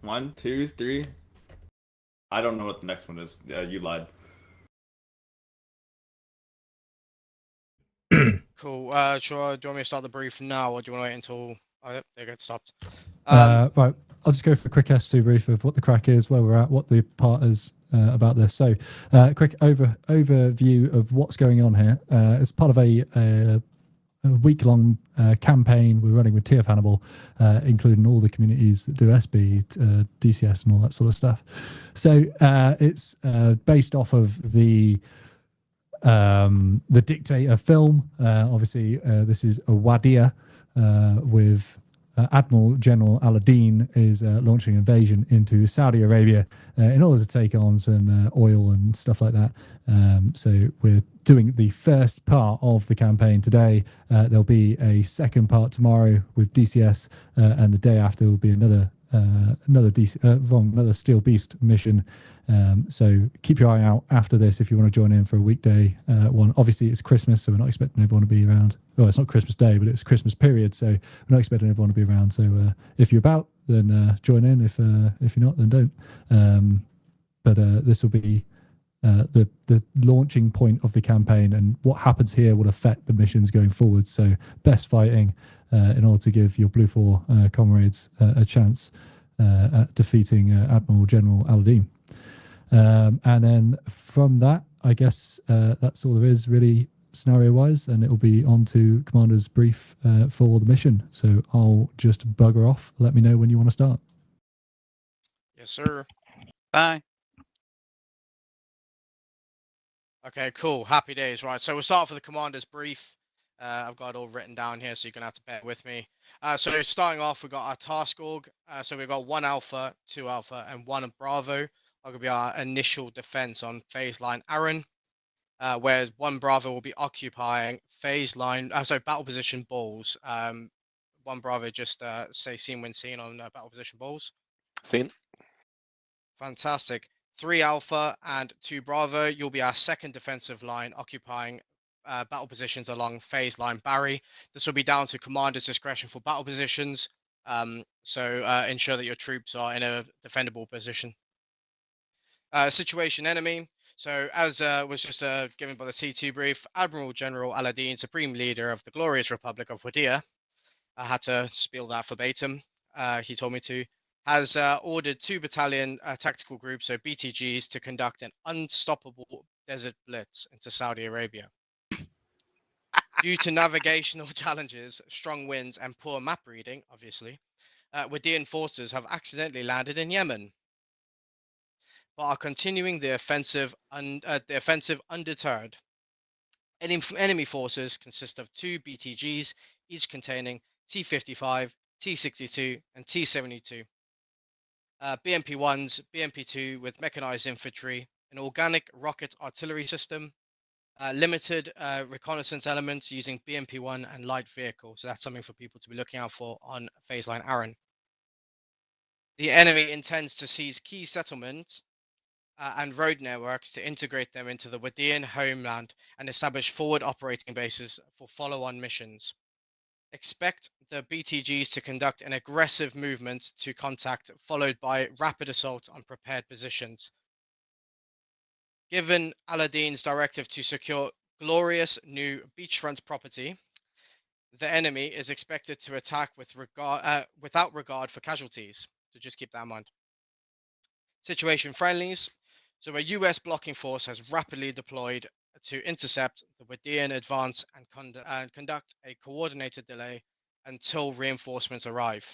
1, 2, 3. I don't know what the next one is. You lied. Cool. Sure. Do you want me to start the brief now, or do you want to wait until they get stopped? Right. I'll just go for a quick S2 brief of what the crack is, where we're at, what the part is about this. So, quick overview of what's going on here. It's part of a week-long campaign we're running with TF Hannibal, including all the communities that do SB, DCS, and all that sort of stuff. So it's based off of the Dictator film. Obviously, this is a Wadiya with Admiral General Aladeen is launching an invasion into Saudi Arabia in order to take on some oil and stuff like that. So we're doing the first part of the campaign today. There'll be a second part tomorrow with DCS, and the day after will be another Steel Beast mission. So keep your eye out after this if you want to join in for a weekday one. Obviously, it's Christmas, so we're not expecting everyone to be around. Well, it's not Christmas Day, but it's Christmas period, so we're not expecting everyone to be around. So if you're about, then join in. If you're not, then don't. But this will be the launching point of the campaign, and what happens here will affect the missions going forward. So best fighting in order to give your Blue 4 comrades a chance at defeating Admiral General Aladeen. And then from that, I guess that's all there is really scenario-wise, and it will be on to Commander's brief for the mission. So I'll just bugger off. Let me know when you want to start. Yes, sir. Bye. Okay, cool. Happy days. Right, so we'll start for the Commander's brief. I've got it all written down here, so you're going to have to bear with me. So starting off, we've got our task org. So we've got 1 Alpha, 2 Alpha, and 1 Bravo. That will be our initial defense on phase line Aaron, whereas 1 Bravo will be occupying phase line, battle position balls. 1 Bravo, just say seen when seen on battle position balls. Seen. Fantastic. 3 Alpha and 2 Bravo, you'll be our second defensive line occupying battle positions along phase line Barry. This will be down to Commander's discretion for battle positions. So ensure that your troops are in a defendable position. Situation enemy. So as was just given by the C2 brief, Admiral General Aladeen, Supreme Leader of the Glorious Republic of Wadiya, I had to spiel that verbatim. He told me to, has ordered 2 Battalion Tactical Groups, so BTGs, to conduct an unstoppable desert blitz into Saudi Arabia. Due to navigational challenges, strong winds, and poor map reading, obviously, Wadiyan forces have accidentally landed in Yemen, but are continuing the offensive undeterred. Enemy forces consist of 2 BTGs, each containing T-55, T-62, and T-72. BMP-1s, BMP-2 with mechanized infantry, an organic rocket artillery system, limited reconnaissance elements using BMP-1 and light vehicles. So that's something for people to be looking out for on phase line Aaron. The enemy intends to seize key settlements and road networks to integrate them into the Wadiyan homeland and establish forward operating bases for follow-on missions. Expect the BTGs to conduct an aggressive movement to contact, followed by rapid assault on prepared positions. Given Aladeen's directive to secure glorious new beachfront property, the enemy is expected to attack without regard for casualties. So just keep that in mind. Situation friendlies. So a US blocking force has rapidly deployed to intercept the Wadiyan advance and conduct a coordinated delay until reinforcements arrive.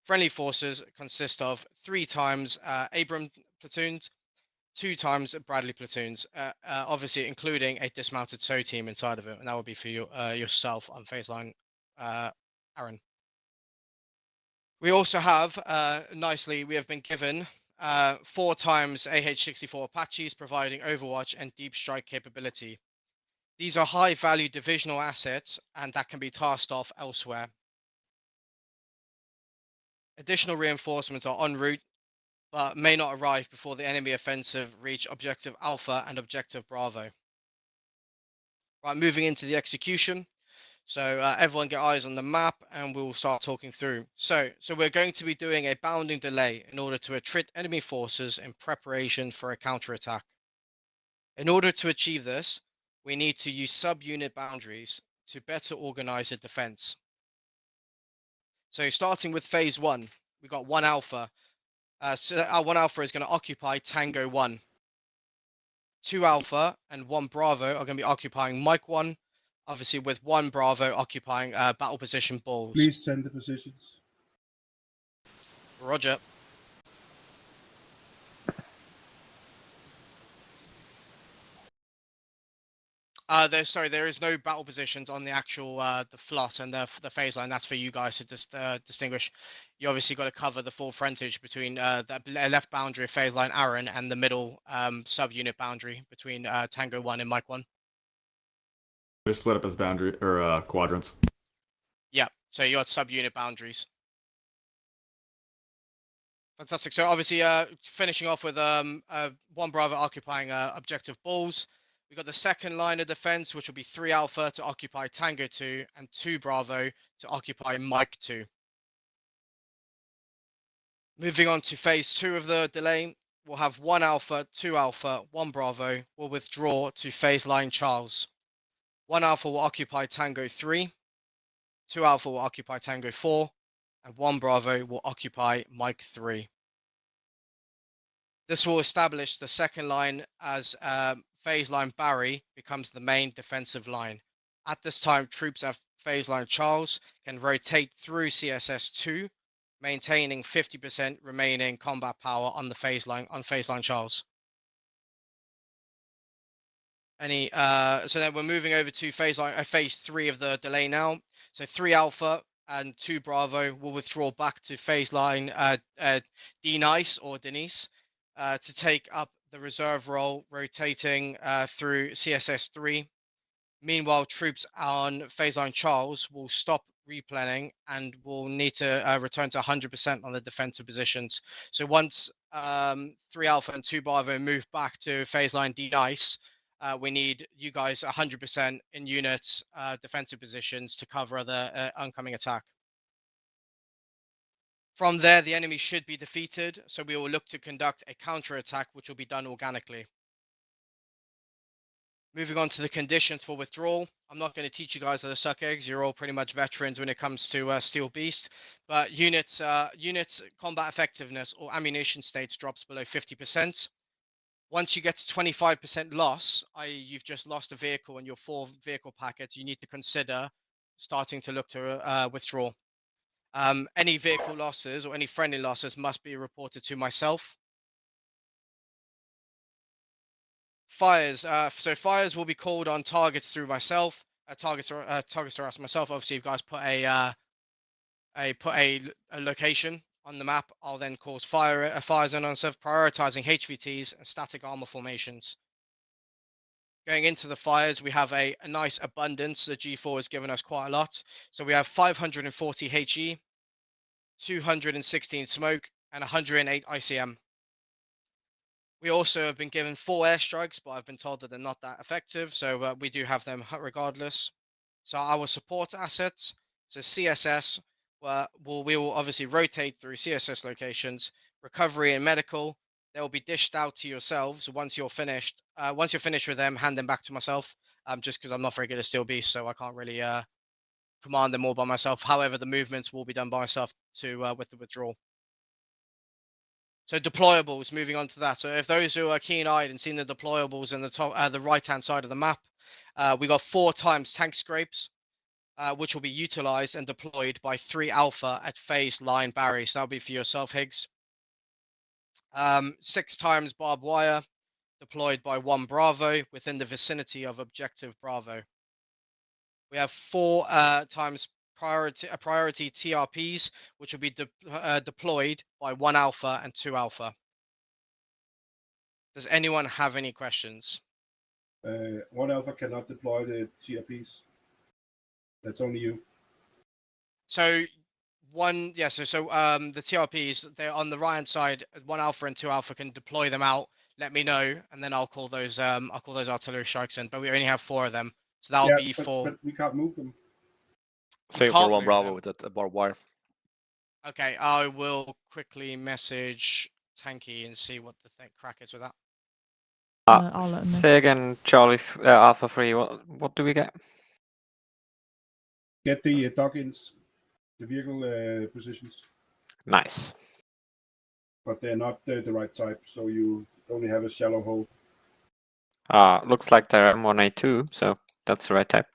Friendly forces consist of 3 times Abram platoons, 2 times Bradley platoons, obviously including a dismounted SO team inside of it, and that would be for you, yourself on phase line Aaron. We also have, nicely, we have been given 4 times AH-64 Apaches providing overwatch and deep strike capability. These are high-value divisional assets and that can be tasked off elsewhere. Additional reinforcements are en route, but may not arrive before the enemy offensive reach Objective Alpha and Objective Bravo. Right, moving into the execution. So everyone get eyes on the map and we'll start talking through. So we're going to be doing a bounding delay in order to attrit enemy forces in preparation for a counterattack. In order to achieve this, we need to use subunit boundaries to better organize a defense. So starting with phase 1, we got 1 Alpha. So our 1 Alpha is going to occupy Tango 1. 2 Alpha and 1 Bravo are going to be occupying Mike 1, obviously with 1 Bravo occupying battle position balls. Please send the positions. Roger. There is no battle positions on the actual the FLOT and the phase line. That's for you guys to distinguish. You obviously got to cover the full frontage between the left boundary of phase line Aaron and the middle subunit boundary between Tango 1 and Mike 1. They're split up as boundary or quadrants. Yeah, so you got subunit boundaries. Fantastic. So obviously, finishing off with 1 Bravo occupying objective balls. We've got the second line of defense, which will be 3 Alpha to occupy Tango 2 and 2 Bravo to occupy Mike 2. Moving on to phase 2 of the delay, we'll have 1 Alpha, 2 Alpha, 1 Bravo will withdraw to phase line Charles. 1 Alpha will occupy Tango 3, 2 Alpha will occupy Tango 4, and 1 Bravo will occupy Mike 3. This will establish the second line as phase line Barry becomes the main defensive line. At this time, troops at phase line Charles can rotate through CSS2, maintaining 50% remaining combat power on the phase line Charles. So then we're moving over to phase 3 of the delay now. So 3 Alpha and 2 Bravo will withdraw back to phase line Denise to take up the reserve role, rotating through CSS3. Meanwhile, troops on phase line Charles will stop replanning and will need to return to 100% on the defensive positions. So once 3 Alpha and 2 Bravo move back to phase line Denise, we need you guys 100% in units, defensive positions to cover the oncoming attack. From there, the enemy should be defeated, so we will look to conduct a counterattack, which will be done organically. Moving on to the conditions for withdrawal. I'm not going to teach you guys how to suck eggs. You're all pretty much veterans when it comes to Steel Beast. But units combat effectiveness or ammunition states drops below 50%. Once you get to 25% loss, i.e. you've just lost a vehicle in your 4 vehicle packets, you need to consider starting to look to withdraw. Any vehicle losses or any friendly losses must be reported to myself. Fires. So fires will be called on targets through myself. Targets harass myself. Obviously, if you guys put a location on the map, I'll then cause fires on myself, prioritizing HVTs and static armor formations. Going into the fires, we have a nice abundance. The G4 has given us quite a lot. So we have 540 HE, 216 smoke, and 108 ICM. We also have been given 4 airstrikes, but I've been told that they're not that effective. So we do have them regardless. So our support assets, so CSS, we will obviously rotate through CSS locations, recovery and medical. They will be dished out to yourselves once you're finished. Once you're finished with them, hand them back to myself. Just because I'm not very good at Steel Beast, so I can't really command them all by myself. However, the movements will be done by myself with the withdrawal. So deployables, moving on to that. So if those who are keen-eyed and seen the deployables in the top, the right-hand side of the map, we got 4 times tank scrapes, which will be utilized and deployed by 3 Alpha at phase line Barry. So that'll be for yourself, Higgs. 6 times barbed wire, deployed by 1 Bravo within the vicinity of objective Bravo. We have 4 times priority TRPs, which will be deployed by 1 Alpha and 2 Alpha. Does anyone have any questions? 1 Alpha cannot deploy the TRPs. That's only you. So the TRPs, they're on the right hand side. 1 Alpha and 2 Alpha can deploy them out. Let me know, and then I'll call those artillery strikes in. But we only have 4 of them, so that'll be for. But we can't move them. Same can't for 1 move Bravo them. with that barbed wire. Okay, I will quickly message Tanky and see what the crack is with that. I'll let him know. Say again, Charlie, Alpha 3, what do we get? Get the dock-ins, the vehicle positions, Nice. but they're not the right type, so you only have a shallow hole. Looks like they're M1A2, so that's the right type.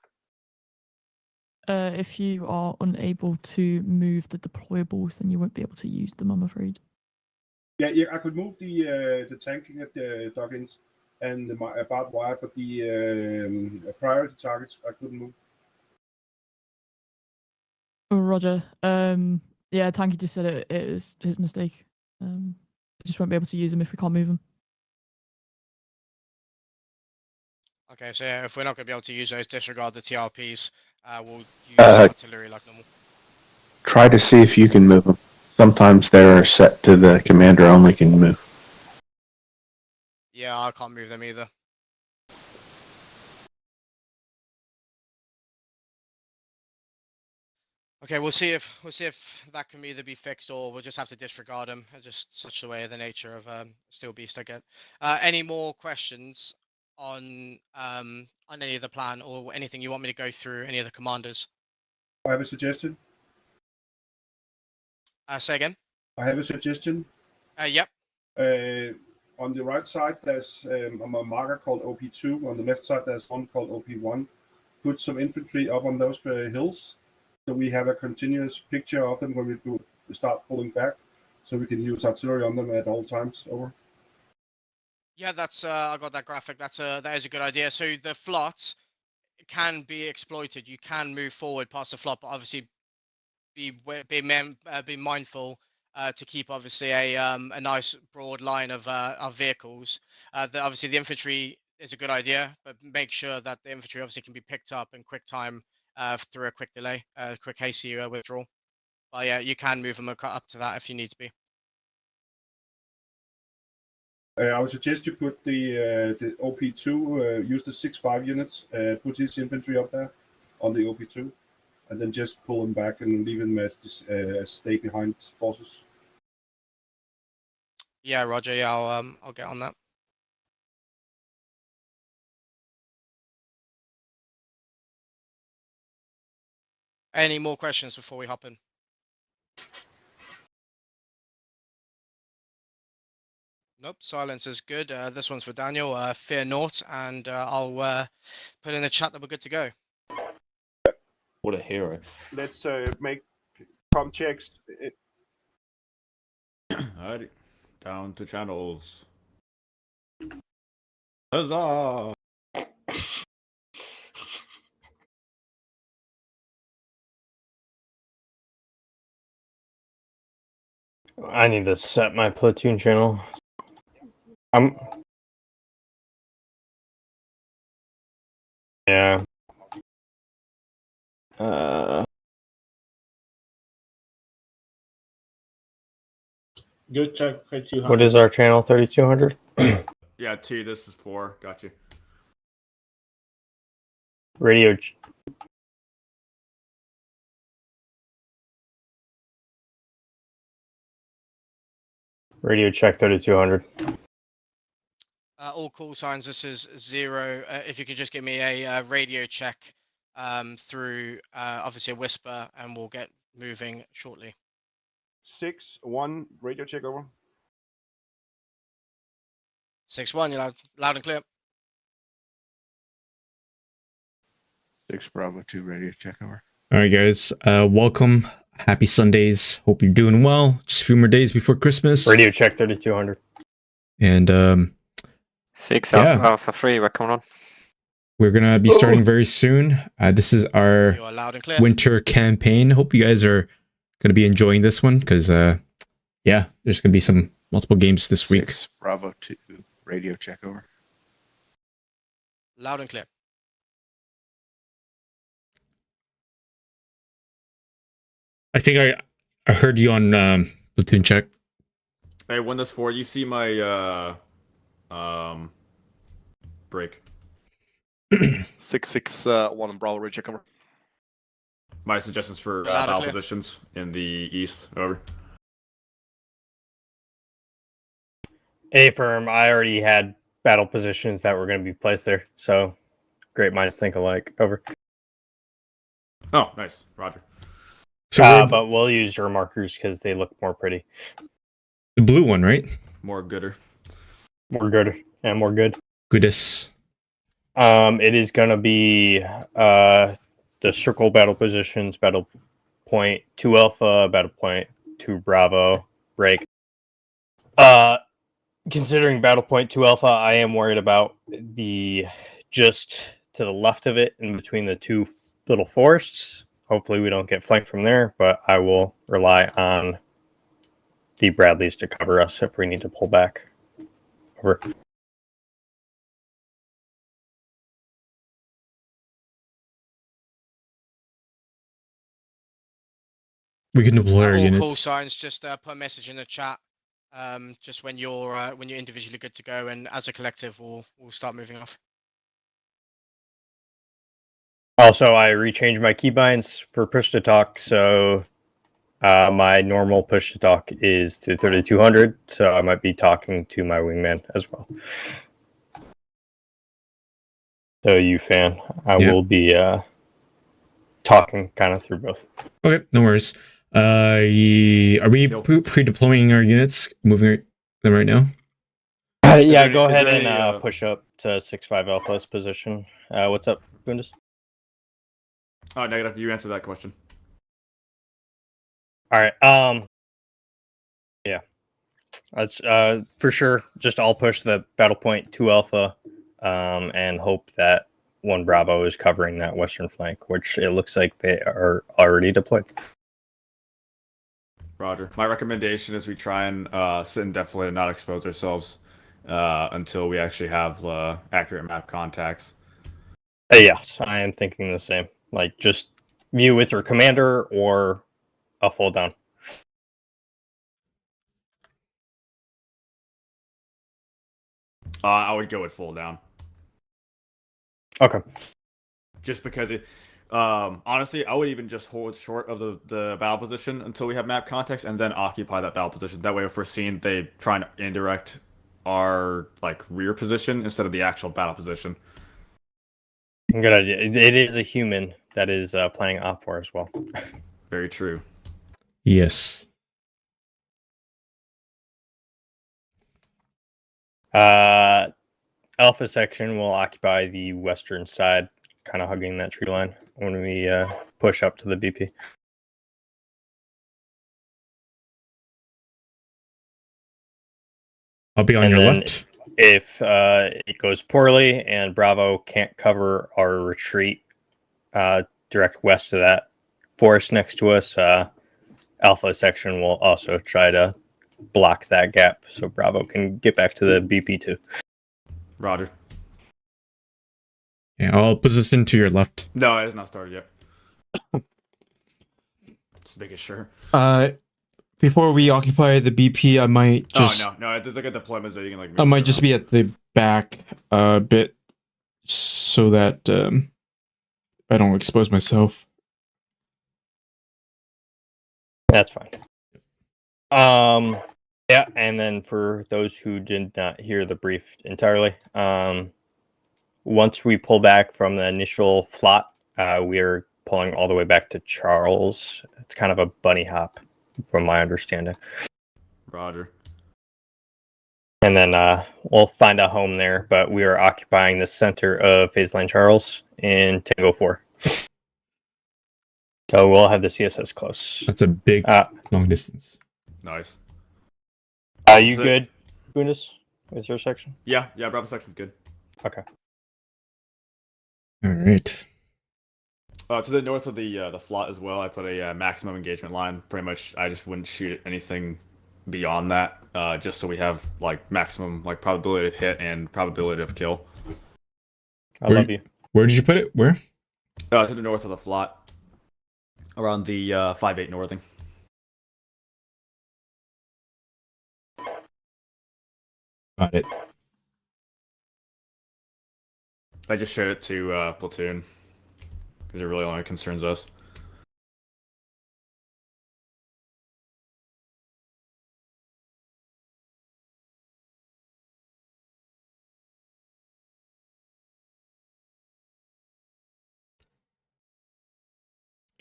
If you are unable to move the deployables, then you won't be able to use them, I'm afraid. Yeah, I could move the tanking at the dock-ins and the barbed wire, but the priority targets I couldn't move. Roger. Yeah, Tanky just said it is his mistake. I just won't be able to use them if we can't move them. Okay, so yeah, if we're not going to be able to use those, disregard the TRPs. We'll use artillery like normal. Try to see if you can move them. Sometimes they're set to the commander only can move. Yeah, I can't move them either. Okay, we'll see if that can either be fixed or we'll just have to disregard them. Just such the way of the nature of Steel Beast I get. Any more questions on any of the plan or anything you want me to go through? Any of the commanders? I have a suggestion. Say again. I have a suggestion. Yep. On the right side, there's a marker called OP2. On the left side, there's one called OP1. Put some infantry up on those hills, so we have a continuous picture of them when we start pulling back, so we can use artillery on them at all times. Over. Yeah, that's I got that graphic. That is a good idea. So the flot can be exploited. You can move forward past the flot, but obviously be mindful to keep obviously a nice broad line of vehicles. Obviously the infantry is a good idea, but make sure that the infantry obviously can be picked up in quick time through a quick delay, quick hasty withdrawal. But yeah, you can move them up to that if you need to be. I would suggest you put the OP2, use the 6.5 units, put his infantry up there on the OP2, and then just pull him back and leave him as stay behind forces. Yeah, Roger. Yeah, I'll get on that. Any more questions before we hop in? Nope, silence is good. This one's for Daniel. Fear naught, and I'll put in the chat that we're good to go. What a hero. Let's make com checks. Alrighty. Down to channels. Huzzah! I need to set my platoon channel. Yeah. Good check. What is our channel? 3200. Yeah, T. This is 4. Got you. Radio. Radio check 3200. All call signs. This is 0. If you could just give me a radio check through obviously a whisper, and we'll get moving shortly. 6-1 radio check over. 6-1. You're loud and clear. 6 Bravo 2 radio check over. All right, guys. Welcome. Happy Sundays. Hope you're doing well. Just a few more days before Christmas. Radio check 3200. And 6 yeah. Alpha 3, we're coming on. We're going to be starting very soon. This is our You are loud and clear. winter campaign. Hope you guys are going to be enjoying this one because, yeah, there's going to be some multiple games this week. 6 Bravo 2 radio check over. Loud and clear. I think I heard you on platoon check. Hey, when this 4, you see my break. 6-6-1 Bravo, radio check over. My suggestions for Loud and battle clear. positions in the east. Over. A firm, I already had battle positions that were going to be placed there, so great minds think alike. Over. Oh, nice. Roger. So But we'll use your markers because they look more pretty. the blue one, right? More gooder. More good and more good. Goodness. It is going to be the circle battle positions, battle point 2 Alpha, battle point 2 Bravo, break. Considering battle point 2 Alpha, I am worried about the just to the left of it in between the two little forests. Hopefully we don't get flanked from there, but I will rely on the Bradleys to cover us if we need to pull back. Over. We can deploy our All units. call signs, just put a message in the chat. Just when you're individually good to go, and as a collective, we'll start moving off. Also, I rechanged my keybinds for push to talk, so my normal push to talk is to 3200, so I might be talking to my wingman as well. So you fan, I will be talking kind of through both. Okay, no worries. Are we pre-deploying our units, moving them right now? Yeah, go ahead and push up to 6-5 Alpha's position. What's up, Bundus? Oh, negative. You answered that question. All right. Yeah, that's for sure. Just I'll push the battle point 2 Alpha, and hope that 1 Bravo is covering that western flank, which it looks like they are already deployed. Roger. My recommendation is we try and sit indefinitely and not expose ourselves until we actually have accurate map contacts. Yes, I am thinking the same. Like, just view with your commander or a full down. I would go with full down. Okay. Just because it, honestly, I would even just hold short of the battle position until we have map context, and then occupy that battle position. That way, if we're seen, they try and indirect our rear position instead of the actual battle position. Good idea. It is a human that is playing Op4 as well. Very true. Yes. Alpha section will occupy the western side, kind of hugging that tree line when we push up to the BP. I'll be on your left. If it goes poorly and Bravo can't cover our retreat direct west of that forest next to us, Alpha section will also try to block that gap so Bravo can get back to the BP2. Roger. Yeah, I'll position to your left. No, it has not started yet. Just making sure. Before we occupy the BP, I might just... Oh, no, there's like a deployment that you can I might just be at the back a bit so that I don't expose myself. That's fine. Yeah, and then for those who did not hear the brief entirely, once we pull back from the initial flot, we are pulling all the way back to Charles. It's kind of a bunny hop, from my understanding. Roger. And then we'll find a home there, but we are occupying the center of Phase Line Charles in Tango 4. So we'll have the CSS close. That's a big, long distance. Nice. Are you good, Bundus, with your section? Yeah, Bravo section's good. Okay. All right. To the north of the flot as well, I put a maximum engagement line. Pretty much, I just wouldn't shoot anything beyond that, just so we have maximum probability of hit and probability of kill. I love you. Where did you put it? Where? To the north of the flot, around the 5-8 northing. Got it. I just showed it to platoon because it really only concerns us.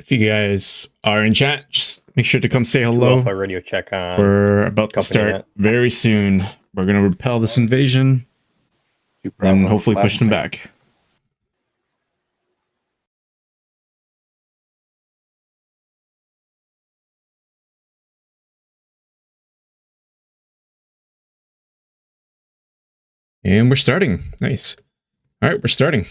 if you guys are in chat, just make sure to come say 2 hello. Alpha radio check on. We're about to company start net. very soon. We're going to repel this invasion, then hopefully push them back. And we're starting. Nice. All right, we're starting.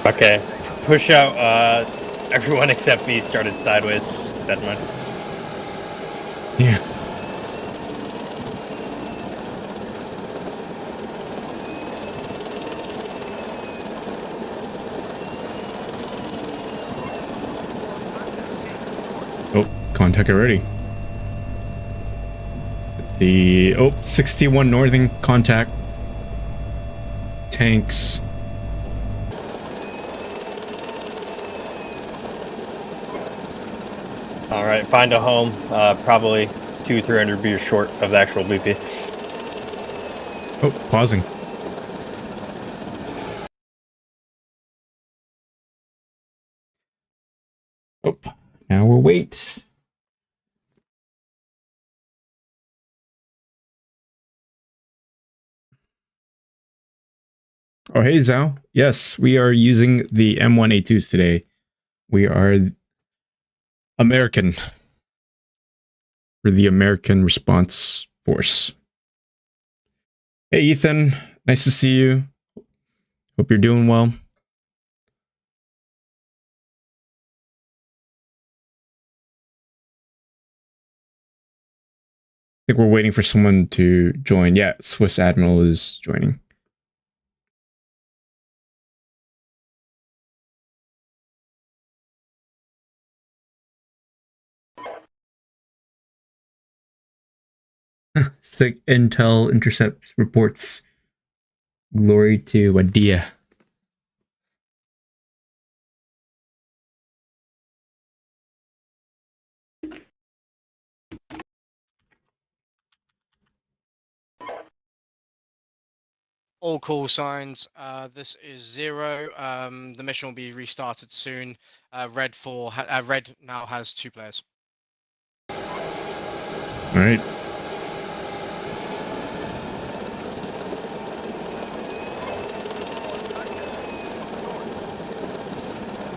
Okay, push out. Everyone except me started sideways. That one. Yeah. Oh, contact already. The 61 northern contact. Tanks. All right, find a home. Probably 200-300 meters short of the actual BP. Oh, pausing. Oh, now we'll wait. Oh, hey, Zhao. Yes, we are using the M1A2s today. We are American. We're the American Response Force. Hey, Ethan. Nice to see you. Hope you're doing well. I think we're waiting for someone to join. Yeah, Swiss Admiral is joining. Sick intel intercept reports. Glory to Wadiya. All call signs. This is 0. The mission will be restarted soon. Red now has 2 players. All right.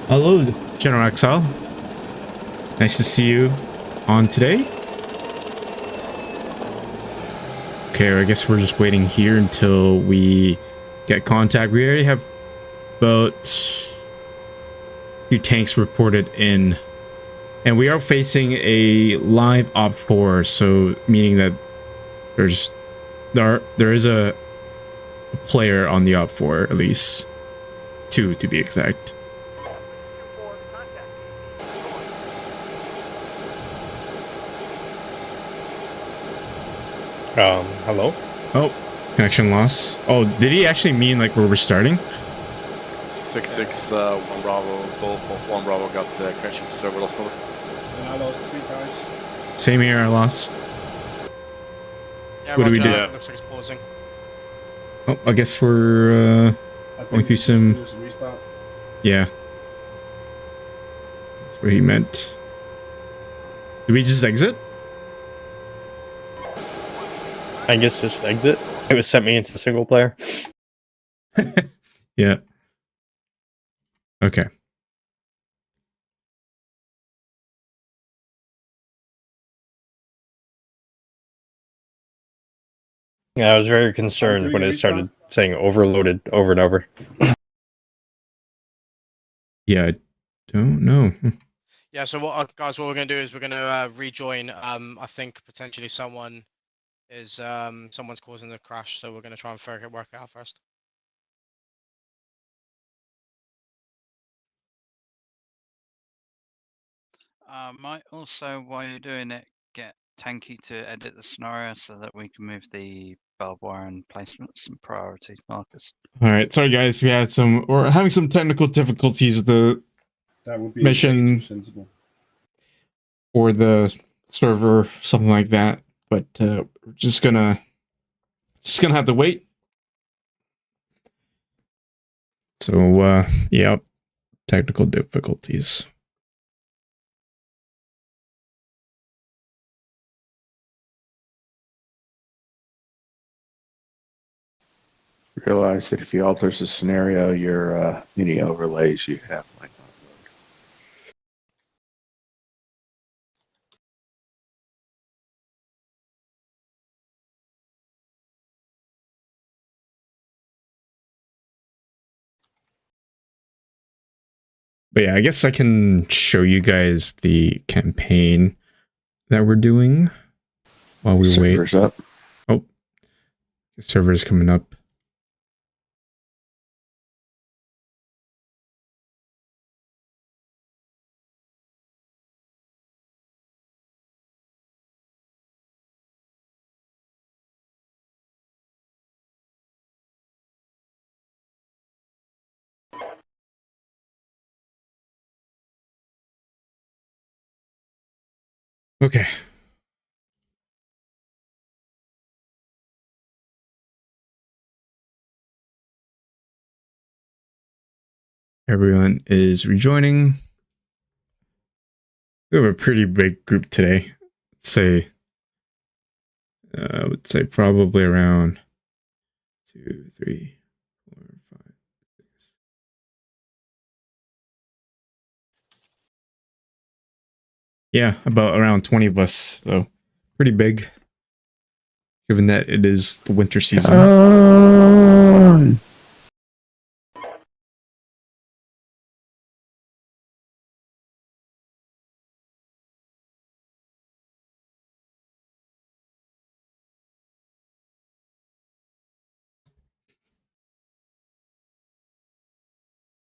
Hello, General Exile. Nice to see you on today. Okay, I guess we're just waiting here until we get contact. We already have about 2 tanks reported in. And we are facing a live Op 4, so meaning that there is a player on the Op 4, at least 2 to be exact. Hello? Oh, connection loss. Oh, did he actually mean like where we're starting? 6-6, 1 Bravo, both 1 Bravo got the connection to server lost over. And I lost 3 guys. Same here, I lost. Yeah, What do we Roger, do? it looks like it's pausing. Oh, I guess we're going through some... Yeah. That's what he meant. Did we just exit? I guess just exit. It was sent me into single player. Yeah. Okay. Yeah, I was very concerned when it started saying overloaded over and over. Yeah, I don't know. Yeah, so guys, what we're going to do is we're going to rejoin. I think potentially someone's causing the crash, so we're going to try and work it out first. Might also, while you're doing it, get Tanky to edit the scenario so that we can move the barbed wire and placements and priority markers. All right, sorry guys, we're having some technical difficulties with the mission or the server, something like that. But we're just gonna Just gonna have to wait. So, yeah, technical difficulties. Realize that if you alter the scenario, your mini overlays you have might not load. But yeah, I guess I can show you guys the campaign that we're doing while we Server's wait. up. Oh, the server's coming up. Okay. Everyone is rejoining. We have a pretty big group today. I would say probably around 2, 3, 4, 5, 6. Yeah, about around 20 of us. So pretty big, given that it is the winter season.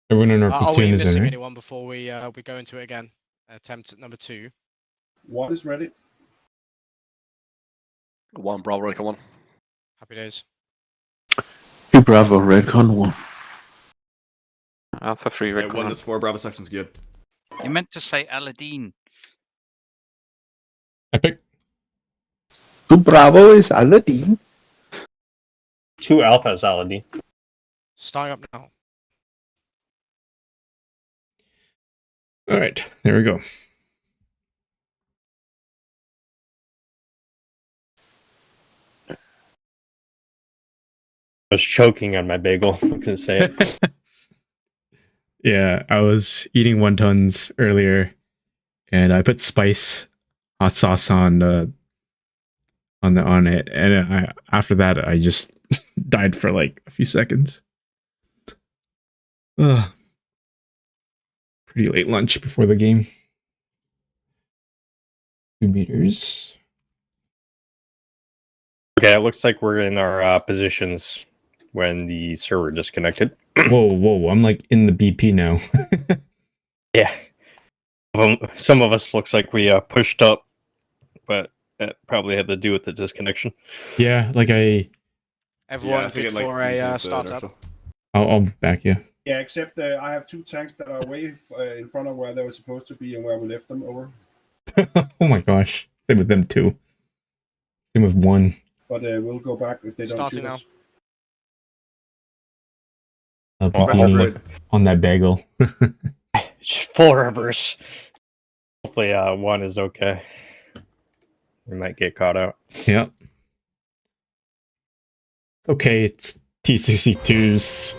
Everyone in our Are we platoon is in, missing right? anyone before we go into it again? Attempt at number 2. One is ready. 1 Bravo, Recon 1. Happy days. 2 Bravo, Redcon 1. Alpha 3, Yeah, Recon 1 is 4 Bravo section's good. You meant to say Aladeen. Epic. 2 Bravo is Aladeen. 2 Alpha is Aladeen. Starting up now. All right, there we go. I was choking on my bagel. I couldn't say it. Yeah, I was eating wontons earlier, and I put hot sauce on it, and after that I just died for like a few seconds. Ugh. Pretty late lunch before the game. 2 meters. Okay, it looks like we're in our positions when the server disconnected. Whoa, I'm like in the BP now. Yeah. Some of us looks like we pushed up, but that probably had to do with the disconnection. Yeah, like Everyone I think good it, for like, a increased the startup. inertial. I'll back you. Yeah, except I have 2 tanks that are way in front of where they were supposed to be and where we left them over. Oh my gosh. Same with them too. Same with 1. But we'll go back if they don't Starting shoot now. us. I'll be Well, eating on that bagel. Just full reverse. Hopefully 1 is okay. We might get caught out. Yep. It's okay, it's T-62s,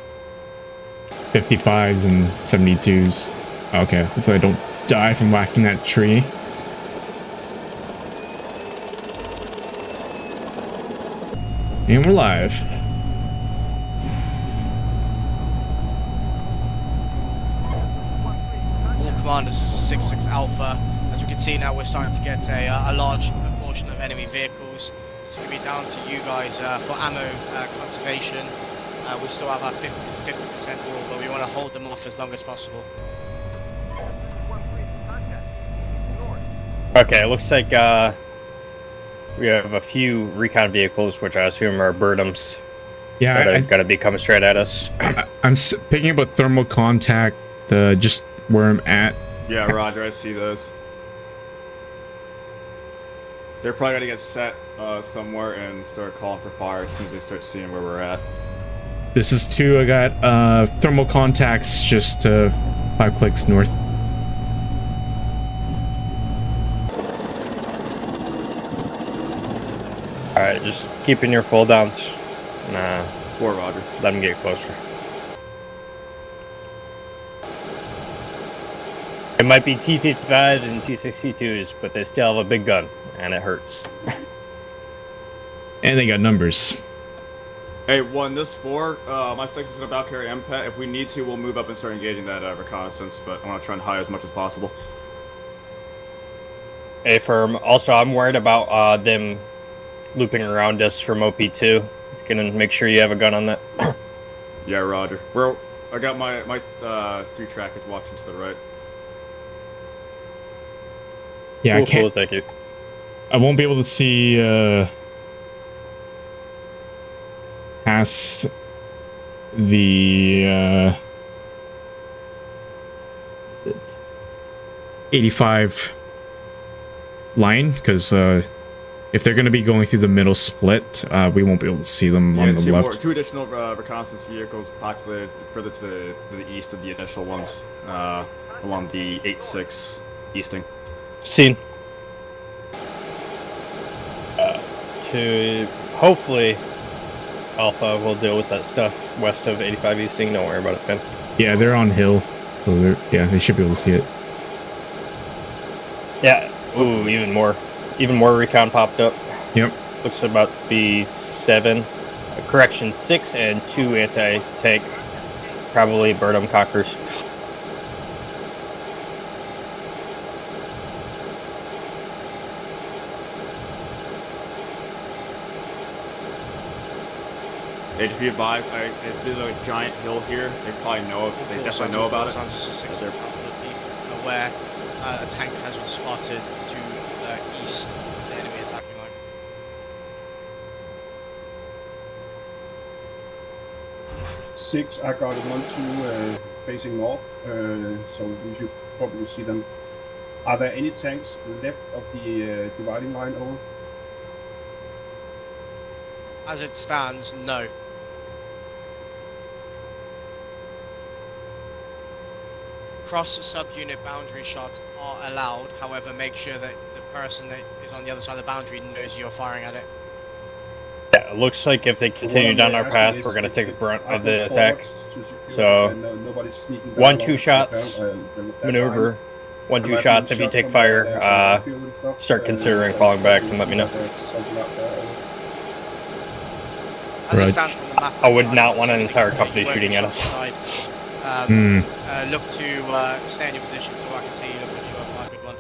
55s, and 72s. Okay, hopefully I don't die from whacking that tree. And we're live. All commanders 6-6 Alpha. As we can see now, we're starting to get a large portion of enemy vehicles. It's going to be down to you guys for ammo conservation. We still have our 50% rule, but we want to hold them off as long as possible. Okay, it looks like we have a few recon vehicles, which I assume are Birdums. Yeah, that are going to be coming straight at us. I'm picking up a thermal contact, just where I'm at. Yeah, Roger, I see those. They're probably gonna get set somewhere and start calling for fire as soon as they start seeing where we're at. This is 2. I got thermal contacts just 5 clicks north. Alright, just keeping your full downs. Nah. 4, Roger. Let them get closer. It might be T-55s and T-62s, but they still have a big gun, and it hurts. And they got numbers. Hey, 1, this 4, my section's gonna about carry MPET. If we need to, we'll move up and start engaging that reconnaissance, but I want to try and hide as much as possible. Hey, firm. Also, I'm worried about them looping around us from OP2. Gonna make sure you have a gun on that. Yeah, Roger. I got my 3 trackers watching to the right. Yeah, cool, I can't. Cool, thank you. I won't be able to see past the 85 line because if they're going to be going through the middle split, we won't be able to see them on the left. 2 additional reconnaissance vehicles populated further to the east of the initial ones, along the 8-6 easting. Seen. To hopefully Alpha will deal with that stuff west of 85 Easting. Don't worry about it, man. Yeah, they're on hill, so they should be able to see it. Yeah. Ooh, even more recon popped up. Yep. Looks about to be 7. Correction, 6 and 2 anti-tank. Probably Burnham Cockers. If you advise, there's a giant hill here. They probably know. They definitely know about it. They're aware a tank has been spotted to the east. The enemy attacking line. Six, I got 1-2 facing north, so we should probably see them. Are there any tanks left of the dividing line over? As it stands, no. Cross subunit boundary shots are allowed, however make sure that the person that is on the other side of the boundary knows you're firing at it. Yeah, it looks like if they continue down our path, we're going to take the brunt of the attack. So, 1-2 shots, maneuver. 1-2 shots, if you take fire, start considering falling back and let me know. As it stands from the map, I would not want an entire company shooting at us. Look to stay in your position so I can see you. Look at you up, good one.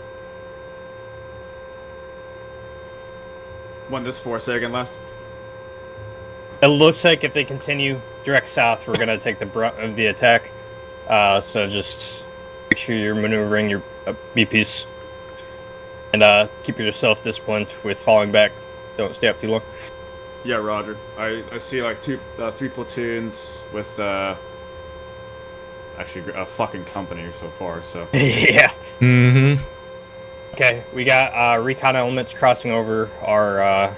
When this 4, say again last. It looks like if they continue direct south, we're going to take the brunt of the attack. So just make sure you're maneuvering your BPs. And keep yourself disciplined with falling back. Don't stay up too long. Yeah, Roger. I see like 3 platoons with actually a fucking company so far. So yeah. Mm-hmm. Okay, we got recon elements crossing over our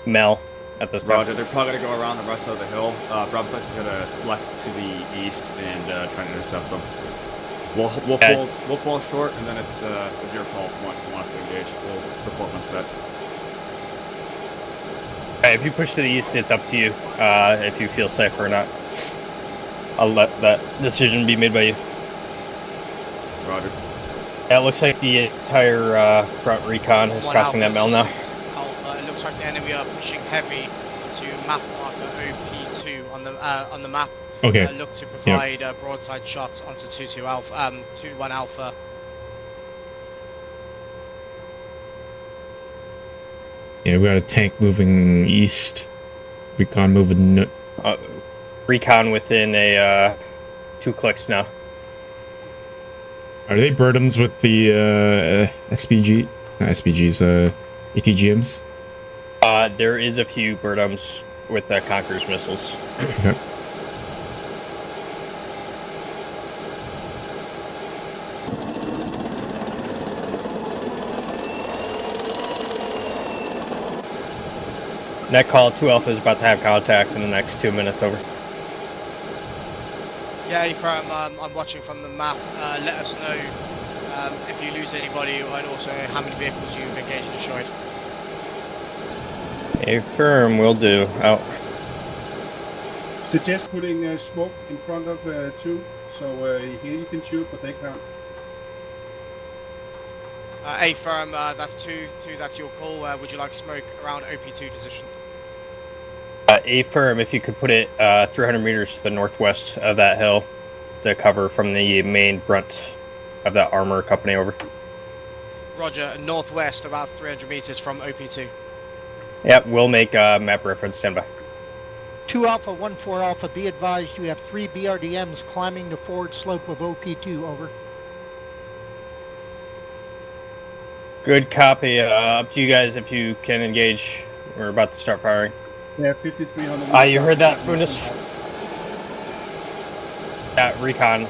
Mel at this time. Roger. They're probably gonna go around the rest of the hill. Bravo section's gonna flex to the east and try and intercept them. We'll fall short, and then it's your call if you want to engage. We'll report when set. If you push to the east, it's up to you if you feel safe or not. I'll let that decision be made by you. Roger. Yeah, it looks like the entire front recon is crossing that Mel now. It looks like the enemy are pushing heavy to map marker OP2 on the map. Okay. Look to provide broadside shots onto 2-1 Alpha. Yeah, we got a tank moving east. Recon moving. Recon within a 2 clicks now. Are they Burnhams with the SPGs, ATGMs? There is a few Burnhams with the Conqueror's missiles. Okay. Net call 2 Alpha is about to have contact in the next 2 minutes. Over. Yeah, from I'm watching from the map. Let us know if you lose anybody and also how many vehicles you've engaged and destroyed. Affirm, will do. Out. Suggest putting smoke in front of 2, so here you can shoot, but they can't. Affirm, that's 2, that's your call. Would you like smoke around OP2 position? Affirm, if you could put it 300 meters to the northwest of that hill to cover from the main brunt of that armor company. Over. Roger, northwest, about 300 meters from OP2. Yep, we'll make map reference. Stand by. 2 Alpha, 1-4 Alpha, be advised you have 3 BRDMs climbing the forward slope of OP2, over. Good copy. Up to you guys if you can engage. We're about to start firing. Yeah, 5,300. You heard that, Bundes? That recon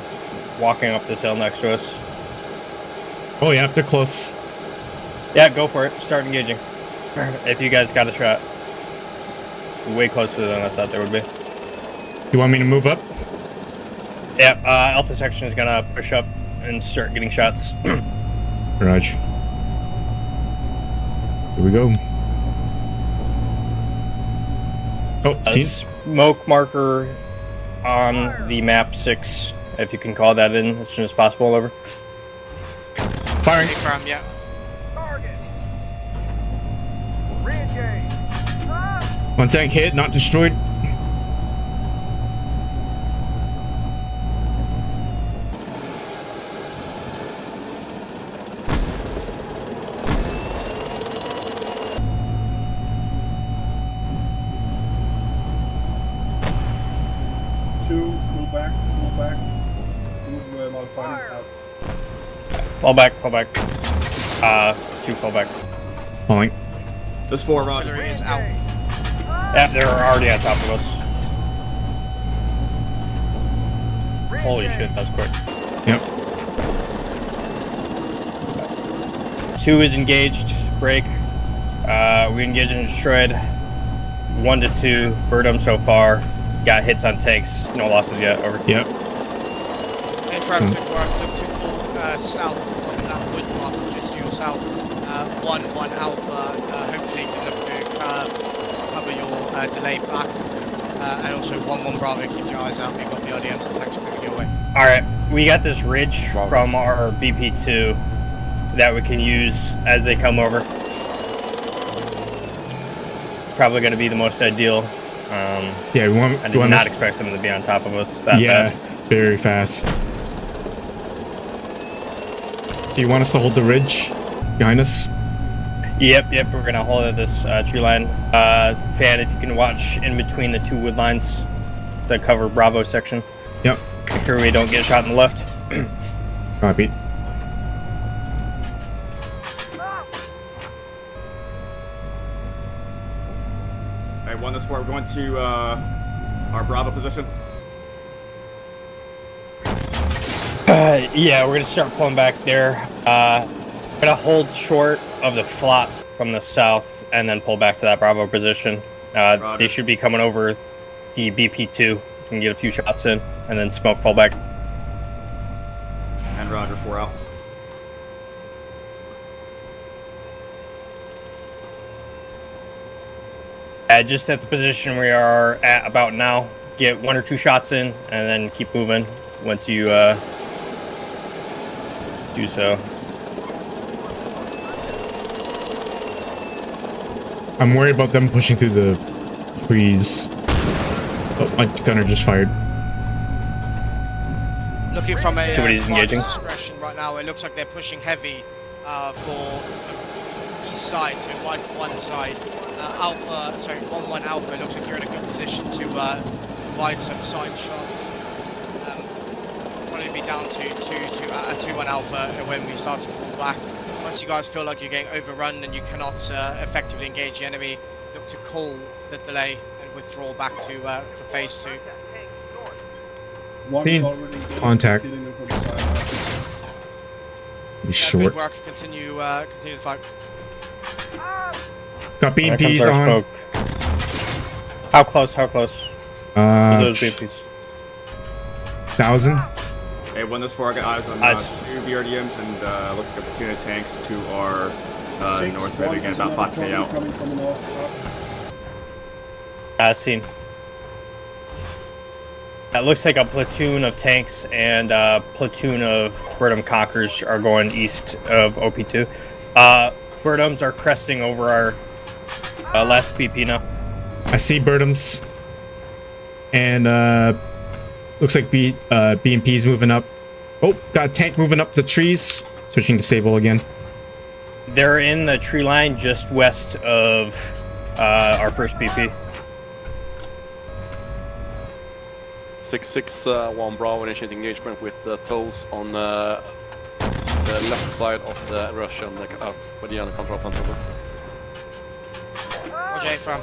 walking up this hill next to us. Oh yeah, they're close. Yeah, go for it. Start engaging. If you guys got a shot. Way closer than I thought they would be. You want me to move up? Yeah, Alpha section is gonna push up and start getting shots. Raj. Here we go. Oh, A smoke marker on the map 6, if you can call that in as soon as possible. Over. Firing. Affirm, yeah. One tank hit, not destroyed. Move modified out. Fall back. 2 fall back. Falling. This 4 run. Artillery is out. Yeah, they're already on top of us. Holy shit, that was quick. Yep. 2 is engaged. Break. We engaged and destroyed. 1 to 2. Bird 'em so far. Got hits on tanks. No losses yet. Over. Yep. Affirm, good work. Look to pull south on that wood block just to your south. 1 Alpha. Hopefully you can look to cover your delay back. And also 1 Bravo. Keep your eyes out. We've got the RDMs and tanks moving your way. Alright, we got this ridge from our BP-2 that we can use as they come over. Probably going to be the most ideal. Yeah, I did not expect them to be on top of us that fast. Very fast. Do you want us to hold the ridge behind us? Yep, we're going to hold at this tree line. Fan, if you can watch in between the 2 wood lines to cover Bravo section. Yep. Make sure we don't get shot in the left. Copy. Alright, 1 this 4. We're going to our Bravo position. Yeah, we're going to start pulling back there. We're going to hold short of the flop from the south and then pull back to that Bravo position. They should be coming over the BP-2. Can get a few shots in and then smoke fall back. And Roger, 4 out. Just at the position we are at about now. Get 1 or 2 shots in and then keep moving once you do so. I'm worried about them pushing through the trees. Oh, my gunner just fired. Looking from a Somebody's engaging. discretion right now, it looks like they're pushing heavy for east side, so one side. Alpha, sorry, 1 Alpha, it looks like you're in a good position to provide some side shots. Probably be down to 2-1 Alpha when we start to pull back. Once you guys feel like you're getting overrun and you cannot effectively engage the enemy, look to call the delay and withdraw back to for phase 2. Seen. Contact. He's short. Good work. Continue the fight. Got BMPs on. Smoke. How close? How close? Those BMPs. 1,000. Hey, when this far, I got eyes on two BRDMs and looks like a platoon of tanks to our north, moving again about 5k out. Coming from the north. Seen. That looks like a platoon of tanks and a platoon of Burnham Conquerors are going east of OP2. Burnhams are cresting over our last BP now. I see Burnhams. And looks like BMP's moving up. Oh, got a tank moving up the trees. Switching to Sable again. They're in the tree line just west of our first BP. 661 Bravo initiating engagement with the tolls on the left side of the Russian Wadiyan control front over. Roger, from.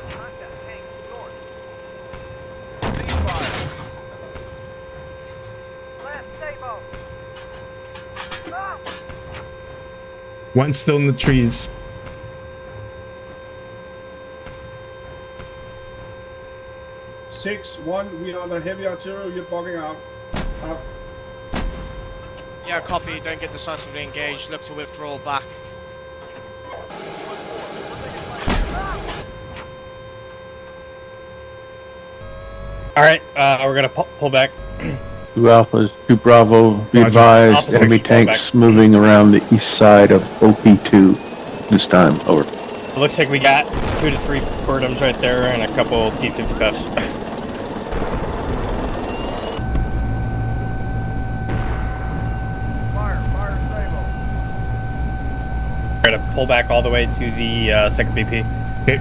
One still in the trees. Six, one, we are the heavy artillery, you're bugging out. Yeah, copy. Don't get decisively engaged. Look to withdraw back. All right, we're gonna pull back. 2 Alphas, 2 Bravo, be advised, Officers, enemy pull tanks back. moving around the east side of OP2 this time, over. It looks like we got 2 to 3 Burnhams right there and a couple T-55s. We're gonna pull back all the way to the second BP. Okay.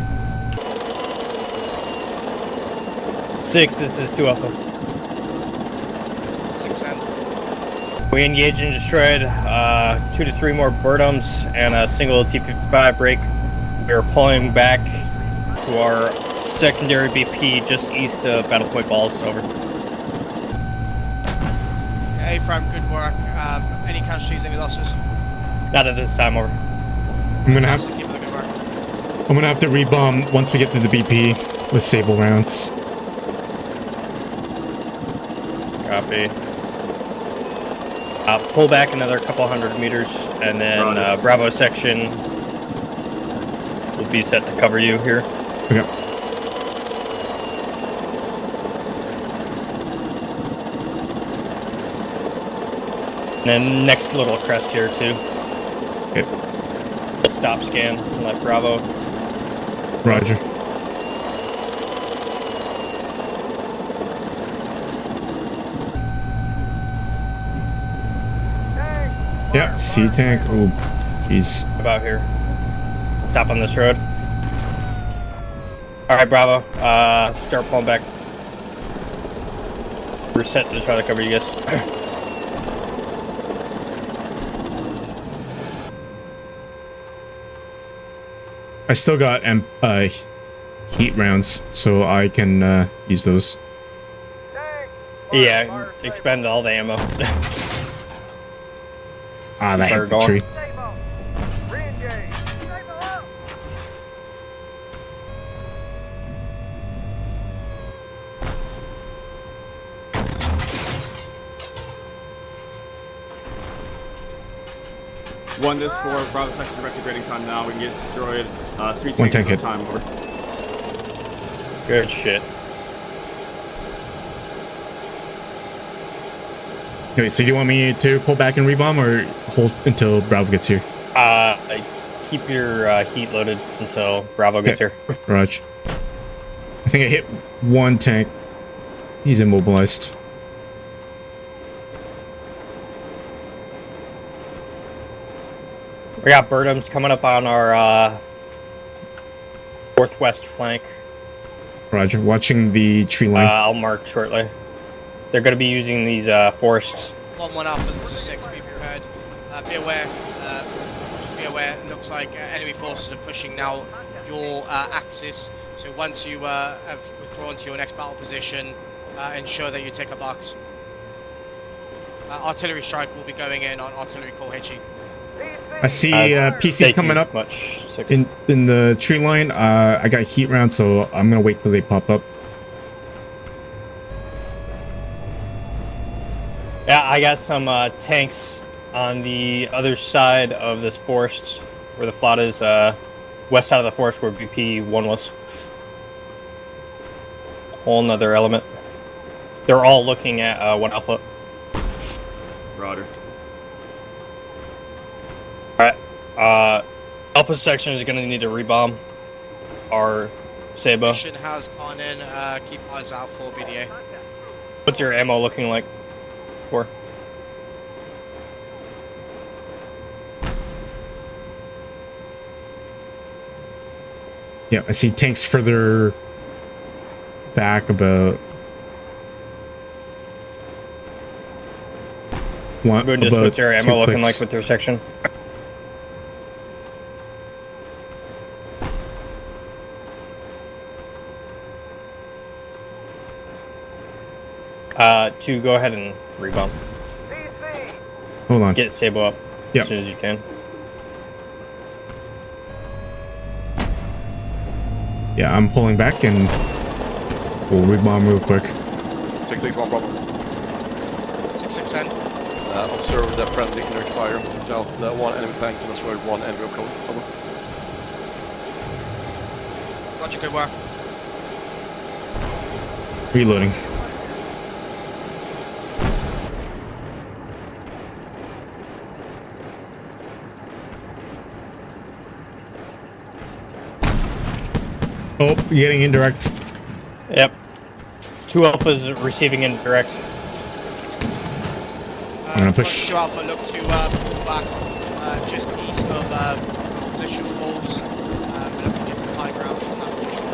6, this is 2 Alpha. 6 end. We engaged and destroyed 2 to 3 more Burnhams and a single T-55 break. We are pulling back to our secondary BP just east of Battle Point Balls. Over. Hey, Fram, good work. Any casualties, any losses? Not at this time. Over. I'm gonna have Keep up the good work. I'm gonna have to rebomb once we get to the BP with Sable rounds. Copy. Pull back another couple hundred meters, and then Bravo section will be set to cover you here. Okay. And then next little crest here too. Okay. We'll stop scan and let Bravo. Roger. Yeah, C tank. Oh, jeez. About here. Stop on this road. All right, Bravo. Start pulling back. We're set to try to cover you guys. I still got heat rounds, so I can use those. Yeah, expend all the ammo. Ah, that Better infantry. One this for Bravo section retrograding time now. We can get destroyed. 3 One tanks tank this hit. time. Over. Good shit. Okay, so do you want me to pull back and rebomb or hold until Bravo gets here? Keep your heat loaded until Bravo gets here. Raj. I think I hit one tank. He's immobilized. We got Burnhams coming up on our northwest flank. Roger. Watching the tree line. I'll mark shortly. They're going to be using these forests. 1-1 Alpha, this is 6, be prepared. Be aware. Be aware, it looks like enemy forces are pushing now your axis. So once you have withdrawn to your next battle position, ensure that you take a box. Artillery strike will be going in on artillery core HE. I see PCs coming up much. in the tree line. I got heat round, so I'm gonna wait till they pop up. Yeah, I got some tanks on the other side of this forest, where the flood is, west side of the forest where BP-1 was. Whole nother element. They're all looking at 1 Alpha. Roger. Alright, Alpha section is gonna need to rebomb our Sabo. Mission has gone in. Keep eyes out for BDA. What's your ammo looking like for? Yeah, I see tanks further back about one. Good, just what's your ammo looking like with your section? To go ahead and rebomb. Hold on. Get Sabo up Yep. as soon as you can. Yeah, I'm pulling back and we'll rebomb real quick. 661 problem. 6 end. Observe the friendly inert fire. Out 1 enemy tank and destroy 1 enemy code. Over. Roger, good work. Reloading. Oh, you're getting indirect. Yep. 2 Alphas receiving indirect. I'm gonna push. 2 Alpha, look to pull back just east of position walls. We're looking to get to the high ground from that position.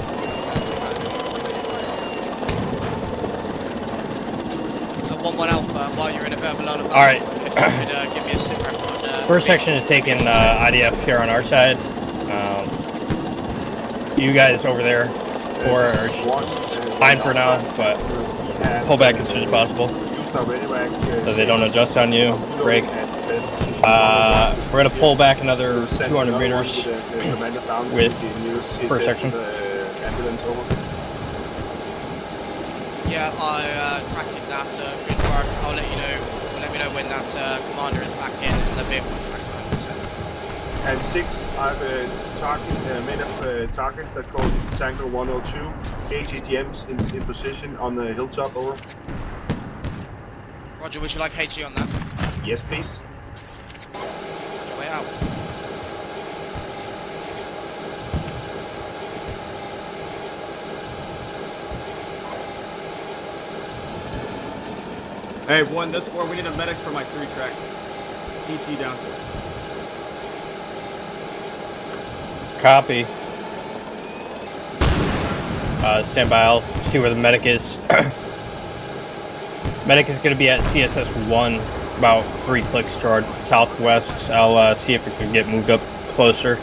1-1 Alpha, while you're in a bit of a lull. Alright. If you could give me a sit rep on... First section is taking IDF here on our side. You guys over there are fine for now, but pull back as soon as possible so they don't adjust on you. Break. We're going to pull back another 200 meters with first section. Yeah, I'm tracking that. Good work. I'll let you know. Let me know when that commander is back in and the vehicle is back to 100%. And 6, I've made a target that called Tango 102. HGMs in position on the hilltop. Over. Roger, would you like HE on that? Yes, please. Roger, way out. Hey, 1, this 4, we need a medic for my 3-track. DC down. Copy. Stand by, I'll see where the medic is. Medic is going to be at CSS 1, about 3 clicks toward southwest. I'll see if it can get moved up closer.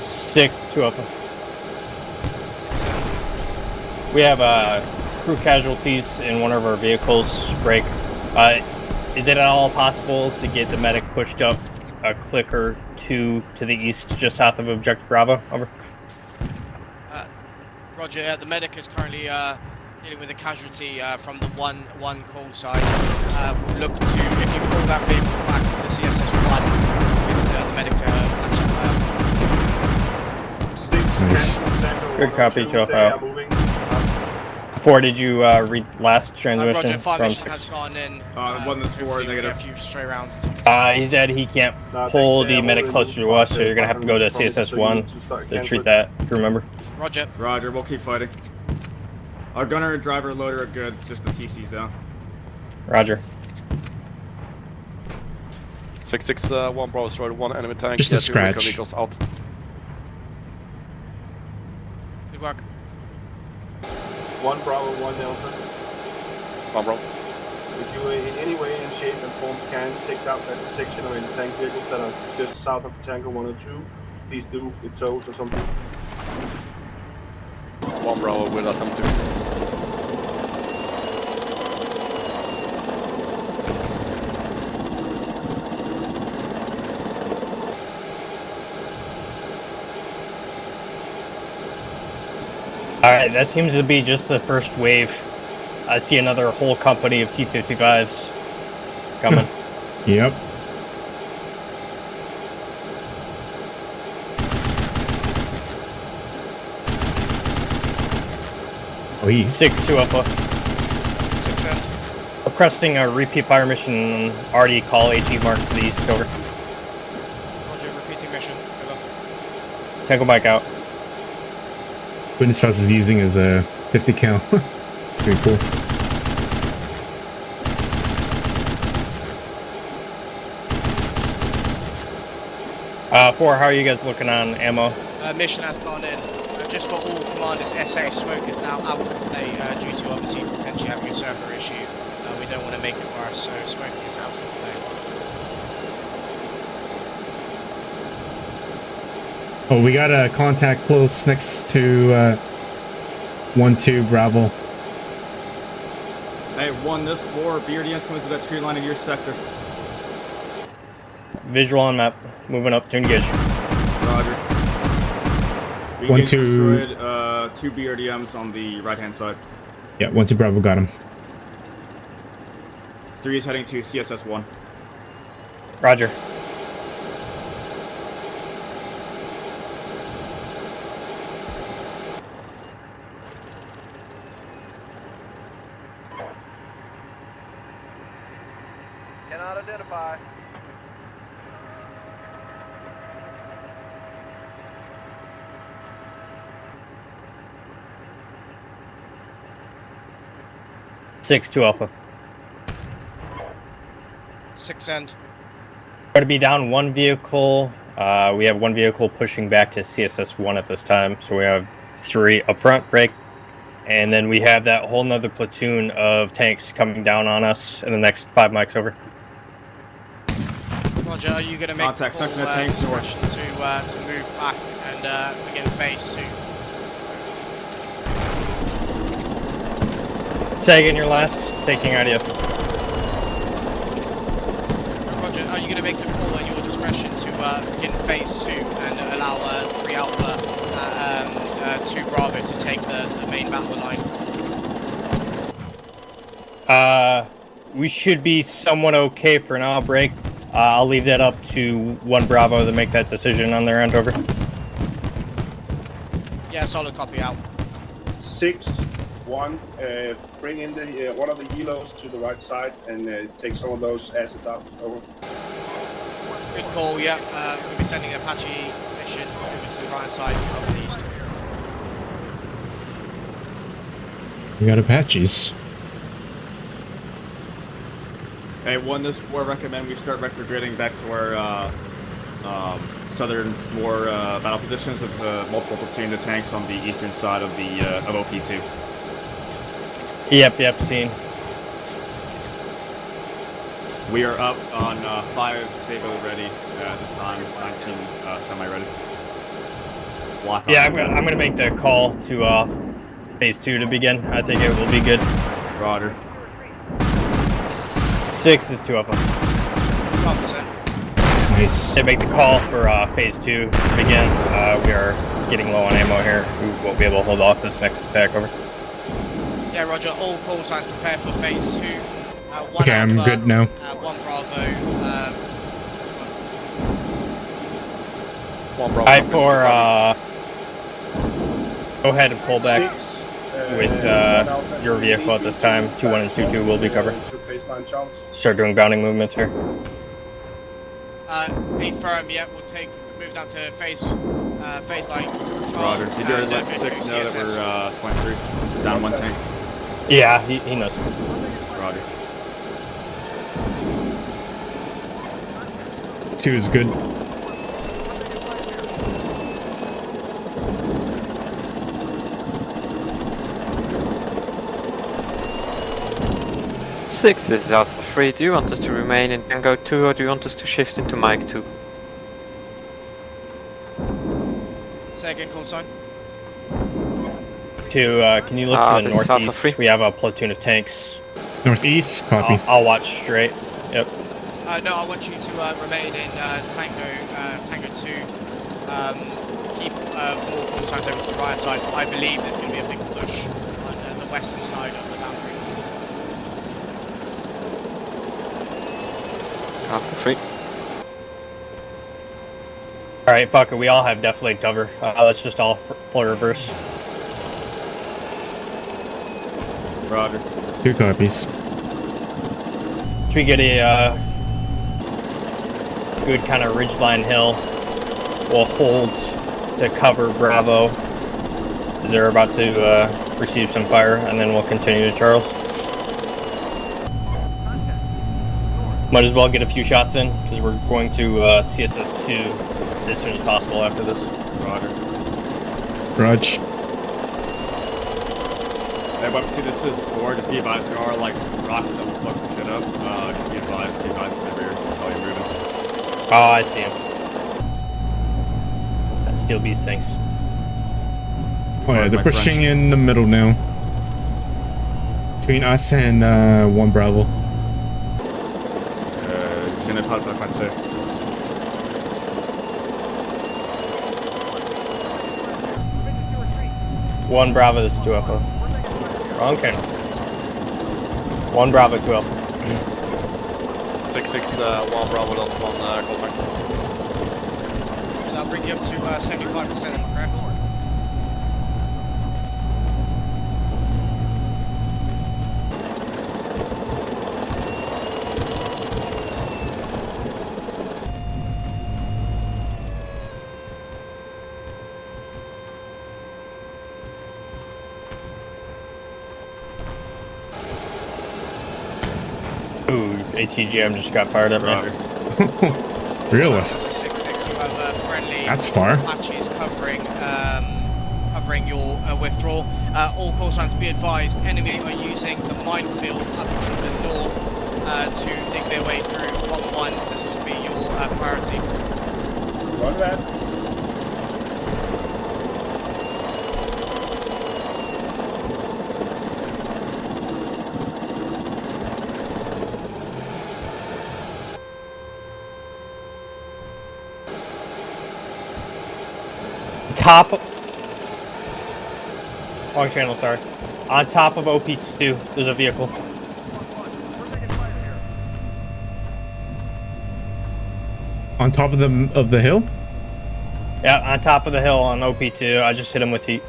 6, 2 of them. We have crew casualties in one of our vehicles. Break. Is it at all possible to get the medic pushed up a click or 2 to the east, just south of Objective Bravo? Over. Roger, the medic is currently dealing with a casualty from the 1-1 call side. We'll look to, if you pull that vehicle back to the CSS 1, with the medic to match up. Nice. Good copy, 2 out. 4, did you read last transmission Roger, 5 from mission 6? has gone in. 1 this 4, negative. A few stray rounds. He said he can't pull the medic closer to us, so you're gonna have to go to CSS 1 to treat that crew member. Roger. Roger, we'll keep fighting. Our gunner and driver loader are good, it's just the TC's down. Roger. 661 Bravo destroyed 1 enemy tank. Just a 2 recon scratch. vehicles out. Good work. 1 Bravo, 1 Delta. 1 Bravo. If you in any way, in shape and form can take out that section of anti-tank vehicles that are just south of Tango 102, please do with tows or something. 1 Bravo will attempt to. Alright, that seems to be just the first wave I see another whole company of T-55s coming. Yep. Oh, he 6-2 Alpha. 6 end. Requesting a repeat fire mission. Already call HE mark to the east. Over. Roger, repeating mission. Over. Tango bike out. Witness Fast is using his 50 cal. Pretty cool. Four, how are you guys looking on ammo? Mission has gone in. Just for all commanders, SA Smoke is now out of play due to obviously potentially having a server issue. We don't want to make it worse, so Smoke is out of play. Oh, we got a contact close next to 1-2 Bravo. Hey, 1, this 4, BRDM's coming to that tree line in your sector. Visual on map. Moving up to engage. Roger. We 1-2. destroyed 2 BRDMs on the right-hand side. Yeah, 1-2 Bravo got him. 3 is heading to CSS-1. Roger. Cannot identify. Six, 2 Alpha. 6 end. Going to be down 1 vehicle. We have 1 vehicle pushing back to CSS-1 at this time. So we have 3 up front, break. And then we have that whole nother platoon of tanks coming down on us in the next 5 mics. Over. Roger, are you going to make Contact full section of tanks or- discretion to move back and begin phase 2? Say again your last. Taking IDF. Roger, are you going to make the call at your discretion to begin phase 2 and allow 3 Alpha, 2 Bravo to take the main battle line? We should be somewhat okay for an outbreak. I'll leave that up to 1 Bravo to make that decision on their end. Over. Yeah, solid copy out. 6-1, bring in the one of the helos to the right side and take some of those assets out. Over. Good call, yeah. We'll be sending an Apache mission over to the right side to cover the east. We got Apaches. Hey, 1, this 4, recommend we start retrograding back to our southern more battle positions. There's multiple platoon of tanks on the eastern side of the of OP2. Yep, seen. We are up on 5 Sabo ready at this time, 19 semi-ready. Block on. Yeah, I'm gonna make the call to phase 2 to begin. I think it will be good. Roger. 6 is 2 Alpha. 12%. Nice. They make the call for phase 2 to begin. We are getting low on ammo here. We won't be able to hold off this next attack. Over. Yeah, Roger. All call signs prepare for phase 2. 1 Okay, I'm Alpha, good now. 1 Bravo. 1 Bravo. Alright, for go ahead and pull back 6, with your vehicle at this time. 2-1 and 2-2 will be covered. To baseline Charles. Start doing bounding movements here. Be firm, yeah. We'll move down to phase line. Roger. Charles, You did and, let go 6 through know that CSS. we're flank through. Down 1 tank. Yeah, he knows. Roger. 2 is good. Six, this is Alpha 3. Do you want us to remain in Tango 2 or do you want us to shift into Mike 2? Say again, call sign. Can you look to the this is Alpha northeast? 3. We have a platoon of tanks. Northeast, copy. I'll watch straight. Yep. No, I want you to remain in Tango 2. Keep more call signs over to the right side. I believe there's going to be a big push on the western side of the boundary. Alpha 3. Alright, fuck it. We all have deflate cover. Let's just all full reverse. Roger. 2 copies. Once we get a good kind of ridgeline hill, we'll hold to cover Bravo. They're about to receive some fire, and then we'll continue to Charles. Might as well get a few shots in, because we're going to CSS2 as soon as possible after this. Roger. Raj. Hey, but see, this is 4. Just be advised, there are like rocks that will fuck the shit up. Just be advised to the rear while you're moving. Oh, I see him. That steel beast thinks. Oh yeah, they're pushing in the middle now. Between us and 1 Bravo. Je n'ai pas le français. One Bravo, this is 2 Alpha. Wrong channel. 1 Bravo, 2 Alpha. 6-6, 1 Bravo, lost 1 contact. That'll bring you up to 75%, am I correct? Ooh, ATGM just got fired up now. Really? This is 6-6. You have friendly That's far. Apaches covering your withdrawal. All call signs be advised. Enemy are using the minefield up to the north to dig their way through 1-1. This will be your priority. Run that. Top. Wrong channel, sorry. On top of OP2, there's a vehicle. On top of the hill? Yeah, on top of the hill on OP2. I just hit him with heat.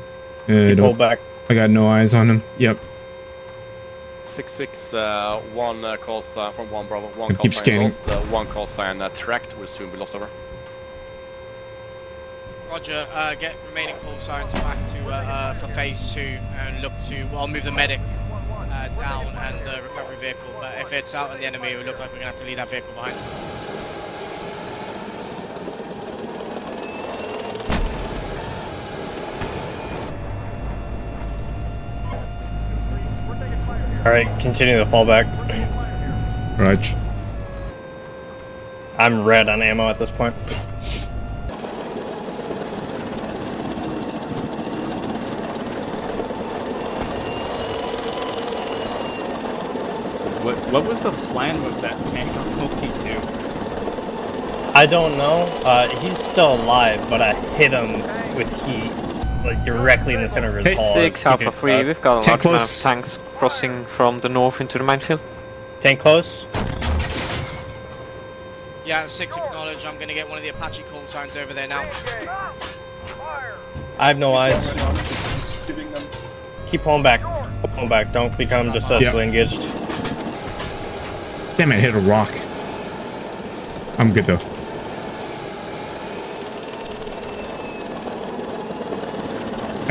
He pulled back. I got no eyes on him. Yep. 6-6, 1 call sign from 1 Bravo, 1 call Keep sign scanning. lost, 1 call sign tracked will soon be lost over. Roger, get remaining call signs back to for phase 2 and look to, well, I'll move the medic down and the recovery vehicle, but if it's out on the enemy, it will look like we're going to have to leave that vehicle behind. Alright, continue the fallback. Raj. I'm red on ammo at this point. What was the plan with that tank on OP2? I don't know. He's still alive, but I hit him with heat, like directly in the center of his hull. 6 Alpha 3, we've got a Tank large amount close. of tanks crossing from the north into the minefield. Tank close. Yeah, 6 acknowledge, I'm going to get one of the Apache call signs over there now. I have no eyes. Giving them. Keep pulling back. Keep pulling back. Don't become successfully engaged. Damn it, hit a rock. I'm good though.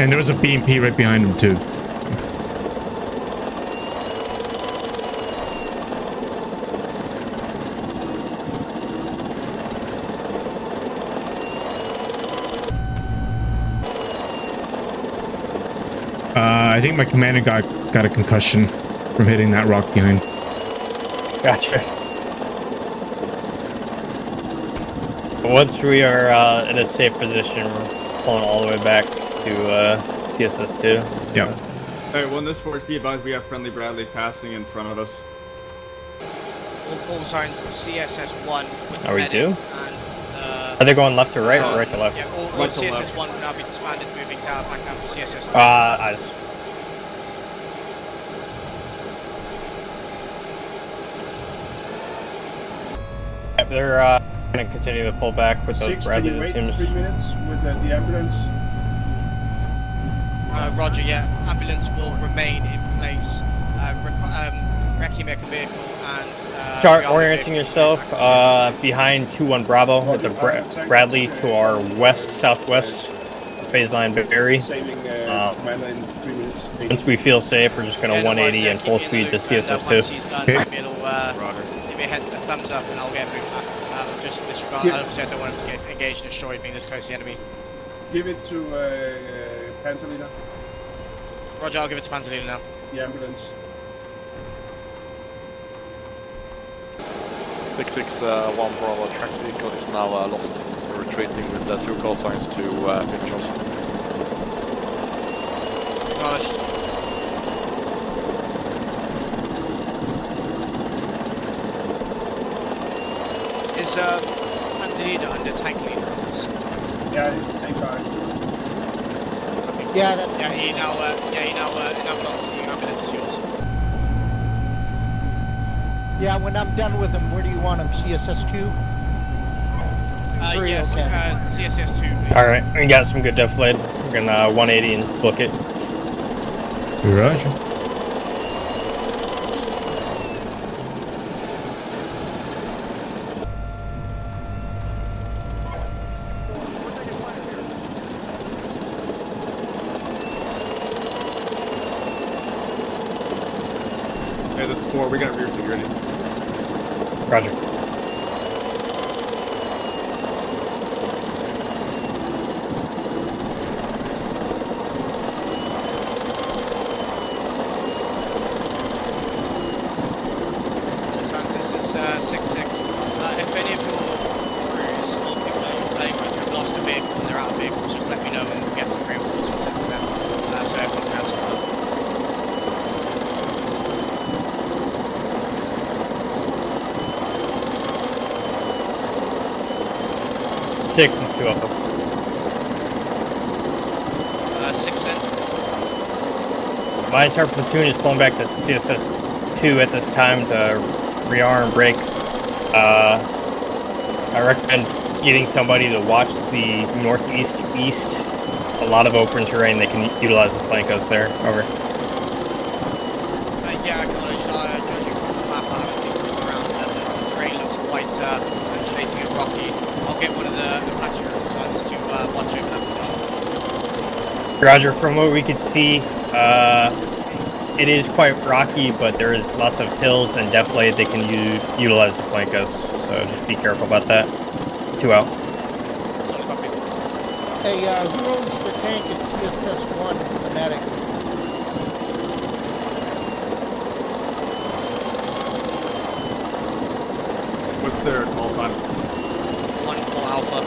And there was a BMP right behind him too. I think my commander got a concussion from hitting that rock behind. Gotcha. Once we are in a safe position, we're pulling all the way back to CSS2. Yep. Hey, when this force be advised, we have friendly Bradley passing in front of us. All call signs CSS1. Oh, we medic do? And, Are they going left to right or right to left? Yeah, all Right to CSS1 left. will now be disbanded, moving down, back down to CSS3. Eyes. Yep, they're going to continue to pull back with those Bradleys, it seems. 3 minutes with the ambulance. Roger, yeah. Ambulance will remain in place. Recce vehicle and... Start orienting yourself behind 2-1 Bravo. It's a Bradley to our west-southwest. Phase line Barry. Once we feel safe, we're just going to 180 and full speed to CSS2. Okay. Give me a thumbs up and I'll get moved back. Just disregard, obviously I don't want him to get engaged and destroyed being this close to the enemy. Give it to Pantalina. Roger, I'll give it to Pantalina now. The ambulance. 661 Bravo track vehicle is now lost. We're retreating with 2 call signs to pictures. Acknowledged. Is Pantalina under tank leader on this? Yeah, it's the same guy. Yeah, that's he now belongs to you. Ambulance is yours. Yeah, when I'm done with him, where do you want him? CSS2? Yes, okay. CSS2, please. Alright, we got some good def lead. We're going to 180 and book it. Roger. Hey, this is 4. We got rear security. Roger. This is 6-6. If any of your crews or people that you're playing with have lost a vehicle and they're out of vehicles, just let me know and we'll get some reinforcements into them. So everyone can have some help. Six is 2 of them. 6 in. My entire platoon is pulling back to CSS2 at this time to rearm break. I recommend getting somebody to watch the northeast east. A lot of open terrain. They can utilize the flankos there. Over. Yeah, I acknowledge. Judging from the map, I haven't seen people around. The terrain looks quite undulating and rocky. I'll get one of the Apache sons to watch over that position. Roger. From what we could see, it is quite rocky, but there is lots of hills and definitely they can utilize the flankos. So just be careful about that. 2 out. Hey, who owns the tank at CSS1, the medic? What's their call sign? 1-4 Alpha.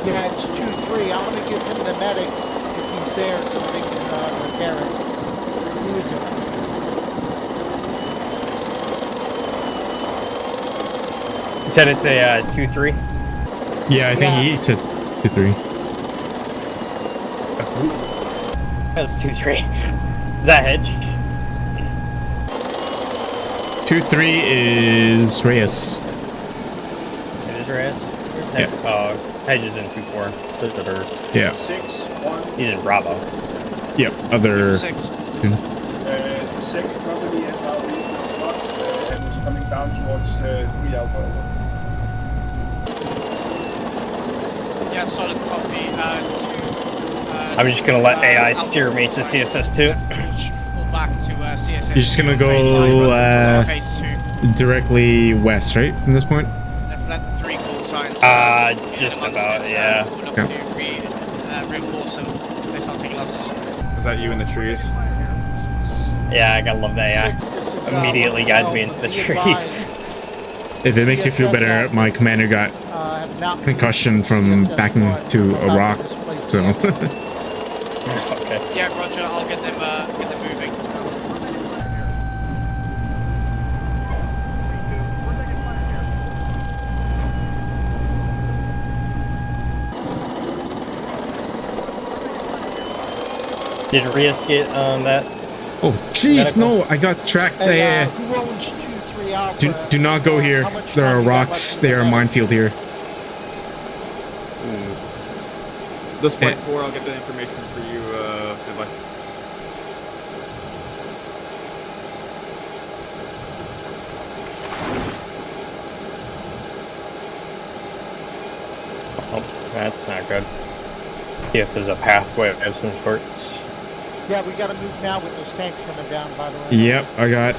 Yeah, it's 2-3. I'm going to give him the medic if he's there so they can repair it. Who is it? You said it's a 2-3? Yeah, I think he said 2-3. That's 2-3. Is that hedge? 2-3 is Reyes. It is Reyes? Yeah. Hedge is in 2-4. Yeah. 6-1. He's in Bravo. Yep, other 6. two. The second company has now reached the spot and is coming down towards 3 Alpha. Yeah, solid copy. I'm just gonna let AI steer me to CSS2. Pull back to CSS2. You're just gonna go directly west, right? From this point? Let's let the 3 call signs. Just about, yeah. We'll look to reinforce them if they start taking losses. Is that you in the trees? Yeah, I gotta love the AI. Immediately guides me into the trees. If it makes you feel better, my commander got concussion from backing to a rock, so. Okay. Yeah, Roger. I'll get them moving. Did Reyes get that? Oh, jeez, no, I got tracked Hey, there. who owns 2-3 Alpha? Do not go here. How much There time are you got rocks. left in There are the medic? minefield here. This point 4, I'll get the information for you. Goodbye. Oh, that's not good. See if there's a pathway of some sorts. Yeah, we gotta move now with those tanks coming down, by the way. Yep, I got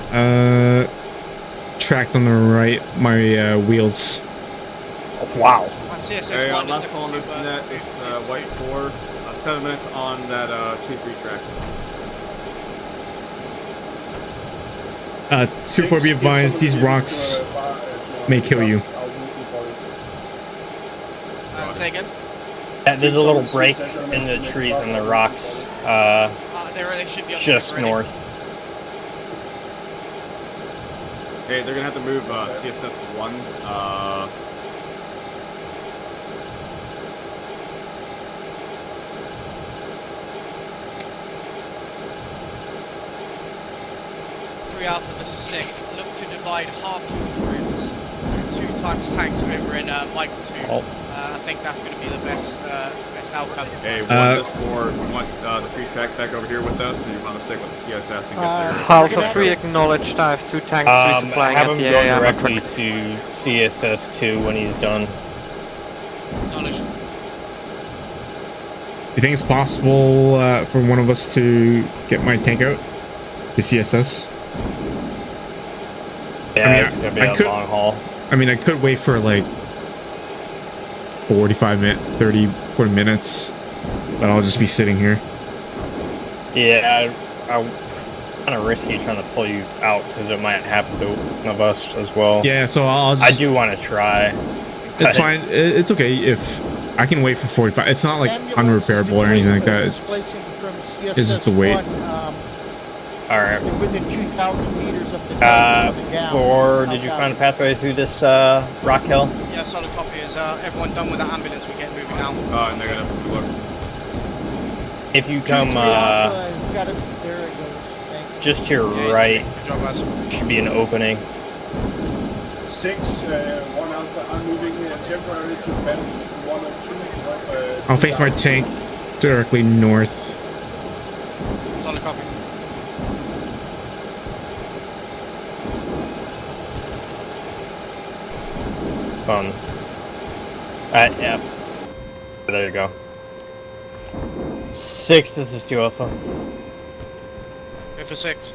tracked on the right. My wheels. Oh, wow. On CSS Hey, 1, last call on this net is white 4. 7 minutes on that 2-3 track. 2-4, be advised, these rocks may kill you. Say again? Yeah, there's a little break in the trees and the rocks. They should be on Just the north. Hey, they're gonna have to move CSS 1. 3 Alpha, this is 6. Look to divide half your troops. 2 times tanks over in Michael 2. Oh. I think that's going to be the best outcome. Hey, 1 is 4. You want the 3 track back over here with us, or you want to stick with the CSS and get there? Alpha 3 acknowledged. I have 2 tanks resupplying have at him the go AM. directly to CSS 2 when he's done. Knowledge. You think it's possible for one of us to get my tank out? The CSS? Yeah, I mean, it's gonna be I a could- long haul. I mean, I could wait for like 45 minutes, 30, 40 minutes, but I'll just be sitting here. Yeah, I'm kind of risky trying to pull you out because it might happen to one of us as well. Yeah, so I'll just... I do want to try. It's fine. It's okay if I can wait for 45. It's not like unrepairable or anything like that. It's just the wait. All right. Within 2,000 meters of the tank coming down. 4, did you find a pathway through this rock hill? Yeah, solid copy. Is everyone done with the ambulance? We get moving now. Negative. Look. If you come There it goes. Thanks. just to your right, should be an opening. 6, 1 Alpha, I'm moving temporarily to battle 102. I'll face my tank directly north. Solid copy. Fun. Yeah. There you go. 6, this is 2 Alpha. Go for 6.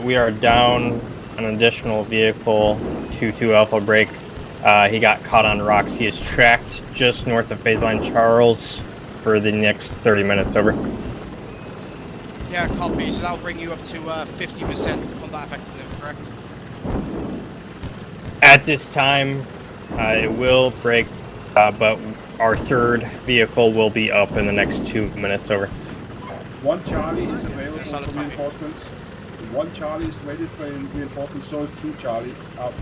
We are down an additional vehicle to 2 Alpha break. He got caught on rocks. He is tracked just north of phase line Charles for the next 30 minutes. Over. Yeah, copy. So that'll bring you up to 50% combat effectiveness, correct? At this time, it will break, but our 3rd vehicle will be up in the next 2 minutes. Over. 1 Charlie is available for reinforcements. 1 Charlie is ready for reinforcements, so is 2 Charlie. Out.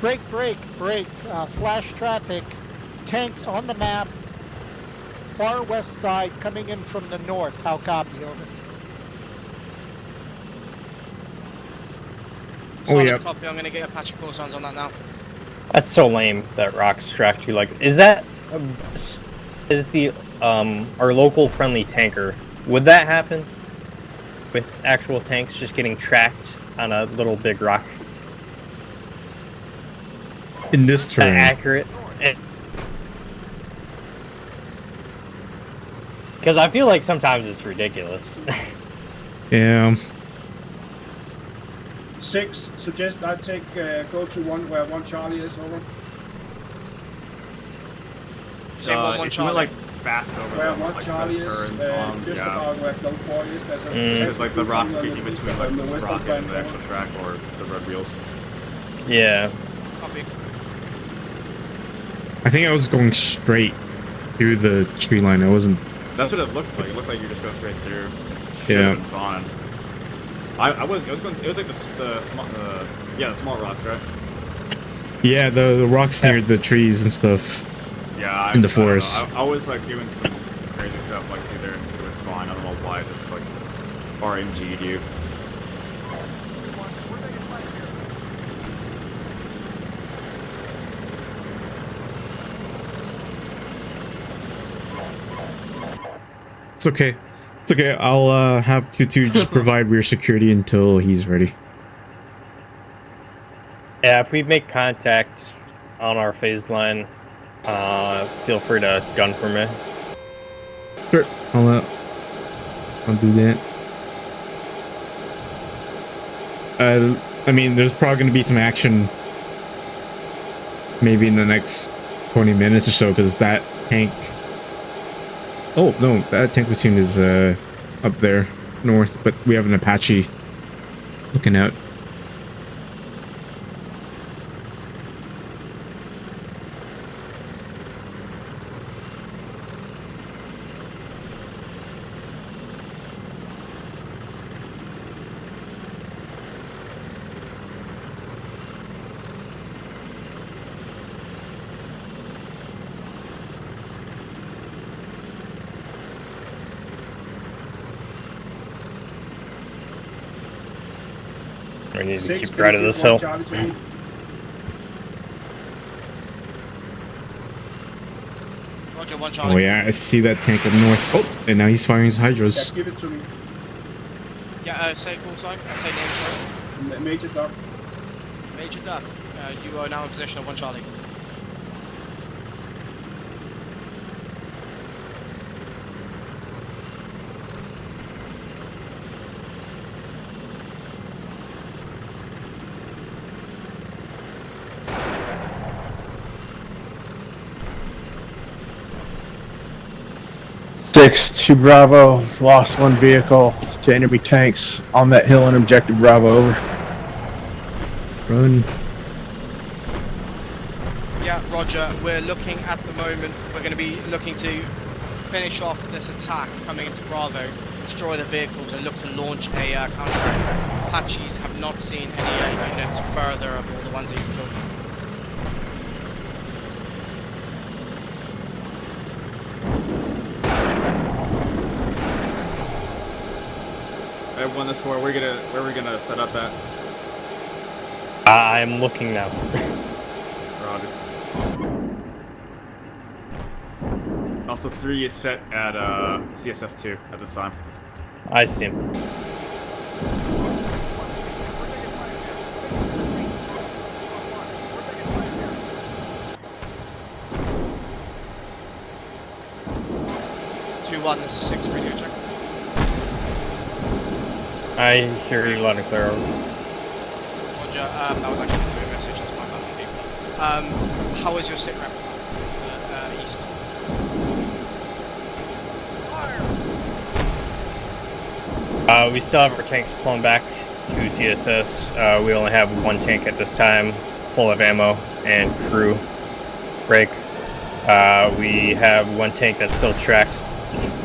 Break. Flash traffic. Tanks on the map. Far west side coming in from the north. How copy? Over. Solid copy. I'm going to get Apache call signs on that now. That's so lame that rocks tracked you. Like, is that is the our local friendly tanker? Would that happen with actual tanks just getting tracked on a little big rock? In this terrain. Accurate. Because I feel like sometimes it's ridiculous. Yeah. 6, suggest I take go to 1 where 1 Charlie is. Over. Say 1 if you Charlie. went, like fast over Where them, 1 like Charlie is, turn, just yeah. about where Clone 4 is. Because like the rocks be in between like this rock and the actual track or the red wheels. Yeah. Copy. I think I was going straight through the tree line. I wasn't. That's what it looked like. It looked like you just go straight through. Yeah. Been fine. It was like the small rocks, right? Yeah, the rocks near the trees and stuff. Yeah, in the forest. I was like doing some crazy stuff like through there. It was fine. I don't know why. Just like RNG'd you. It's okay. It's okay. I'll have Tutu just provide rear security until he's ready. Yeah, if we make contact on our phase line, feel free to gun for me. Sure. I'll do that. I mean, there's probably going to be some action maybe in the next 20 minutes or so, because that tank... Oh, no, that tank platoon is up there, north, but we have an Apache looking out. We need to keep right of this hill. Roger, 1 Charlie. Oh yeah, I see that tank up north. Oh, and now he's firing his hydros. Yeah, give it to me. Yeah, say call sign. Say name, sorry. Major Duck. Major Duck. You are now in possession of 1 Charlie. To Bravo, lost 1 vehicle to enemy tanks on that hill and objective Bravo, over. Run. Yeah, Roger. We're looking at the moment. We're going to be looking to finish off this attack coming into Bravo, destroy the vehicles, and look to launch a counterattack. Apaches have not seen any units further of all the ones that you've killed. Everyone, this for where are we gonna set up at? I'm looking now. Roger. Also, 3 is set at CSS 2 at this time. I see him. This is 6 radio check. I hear you loud and clear. Roger, that was actually a message, that's my bad. How is your sit rep? East. We still have our tanks pulling back to CSS. We only have 1 tank at this time, full of ammo and crew. Break. We have 1 tank that still tracks.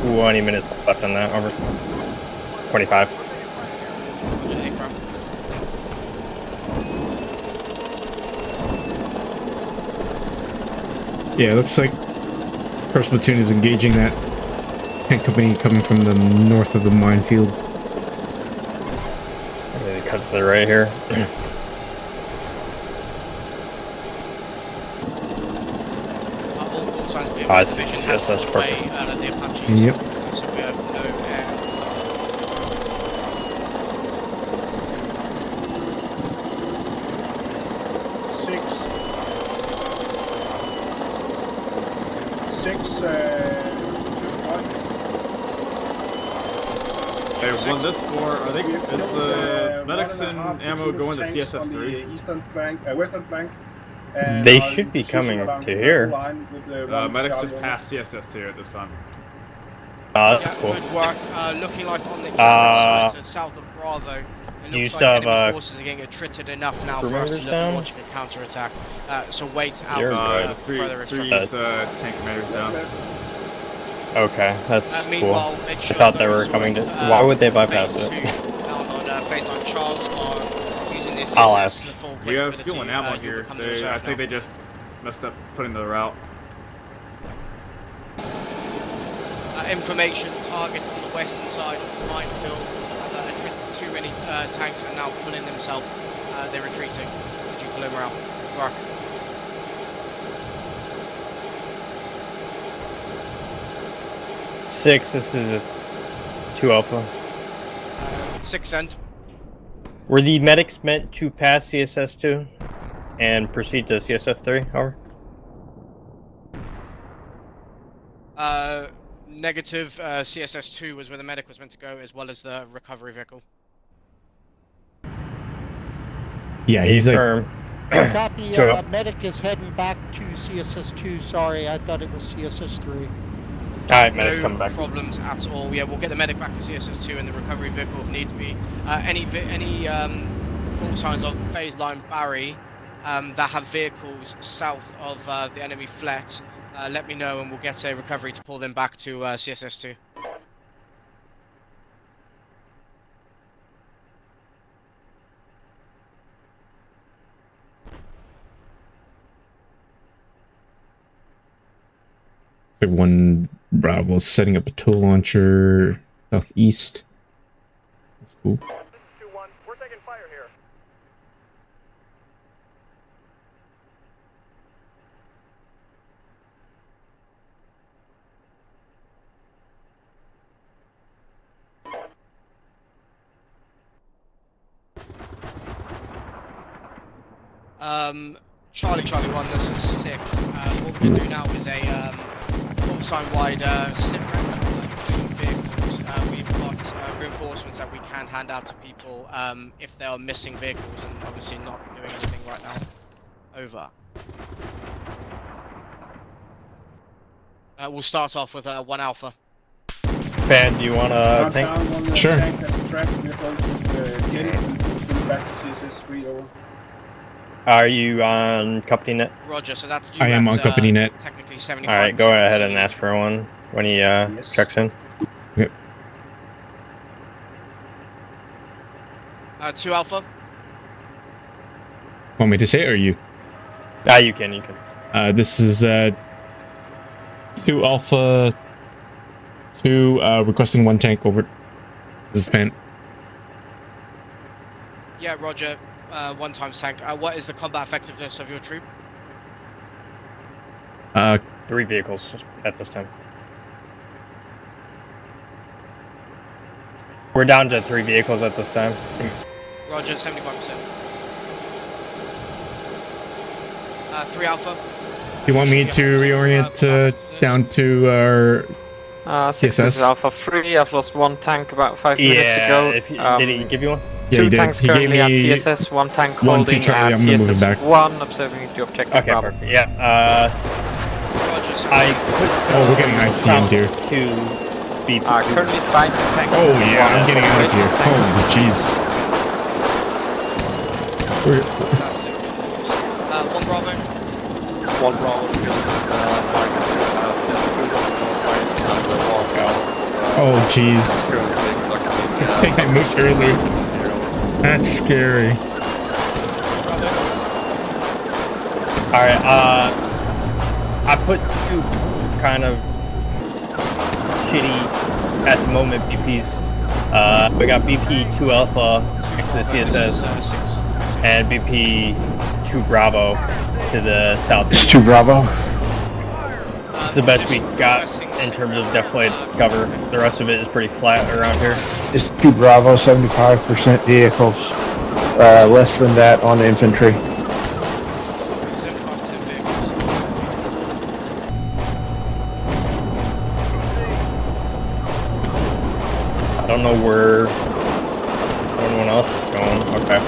20 minutes left on that. Over. 25. Yeah, it looks like first platoon is engaging that tank company coming from the north of the minefield. It cuts to the right here. I see. Yes, that's perfect. Yep. So we have no air. Everyone, this for I think is the medics and ammo going to CSS 3. Eastern flank, western flank. They should be coming to here. Medics just passed CSS 2 at this time. That's cool. Good work. Looking like on the eastern side, so south of Bravo. It looks like enemy forces are getting attrited enough now for us to look at launching a counterattack. So wait out further instructions. Tank commanders down. Okay, that's cool. I thought they were coming to. Why would they bypass it? I'll ask. We have fuel and ammo here. I think they just messed up putting the route. Information target on the western side of the minefield. too many tanks are now pulling themselves. They're retreating due to low morale. Mark. Six. This is a 2 Alpha. 6 end. Were the medics meant to pass CSS2 and proceed to CSS3? Over. Negative. CSS2 was where the medic was meant to go, as well as the recovery vehicle. Yeah, he's like. Firm. Copy. Medic is heading back to CSS2. Sorry, I thought it was CSS3. Alright, medic's coming back. No problems at all. Yeah, we'll get the medic back to CSS2 and the recovery vehicle if need be. Any call signs of phase line Barry that have vehicles south of the enemy flat, let me know and we'll get a recovery to pull them back to CSS2. One Bravo setting up a tow launcher southeast. That's cool. 2-1, we're taking fire here. Charlie 1, this is 6. What we're going to do now is a call sign wide sit rep vehicles. We've got reinforcements that we can hand out to people if they are missing vehicles and obviously not doing anything right now. Over. We'll start off with 1 Alpha. Fan, do you want to tank? Sure. Tank at the track. We're going to get it and push them back to CSS3 over. Are you on company net? Roger, so that's you. I am on company net. Technically 75%. Alright, go ahead and ask for one when he checks in. Yep. 2 Alpha. Want me to say it or you? You can. This is 2 Alpha 2 requesting 1 tank over. This is Fan. Yeah, Roger. 1 times tank. What is the combat effectiveness of your troop? 3 vehicles at this time. We're down to 3 vehicles at this time. Roger, 75%. 3 Alpha. Do you want me to reorient down to our 6 CSS? is Alpha 3. I've lost 1 tank about 5 minutes ago. Did he give you one? Yeah, 2 he did. tanks He currently gave at me CSS, 1 tank 1, 2 holding Charlie, at I'm gonna move it back. CSS 1, observing the objective. Okay, Bravo. perfect. Yeah. Roger, I put Oh, we're getting ICM, dude. To be Currently 5 tanks. Oh yeah, I'm getting out of here. Holy jeez. Fantastic. 1 Bravo. 1 Bravo killed Marcus science and the walkout. Oh jeez. Currently conducting I think I moved early. That's scary. Alright, I put 2 kind of shitty at the moment BPs. We got BP-2 Alpha next to the CSS and BP-2 Bravo to the south. It's 2 Bravo. It's the best we got in terms of deflated cover. The rest of it is pretty flat around here. It's 2 Bravo, 75% vehicles. Less than that on infantry. I don't know where anyone else is going. Okay.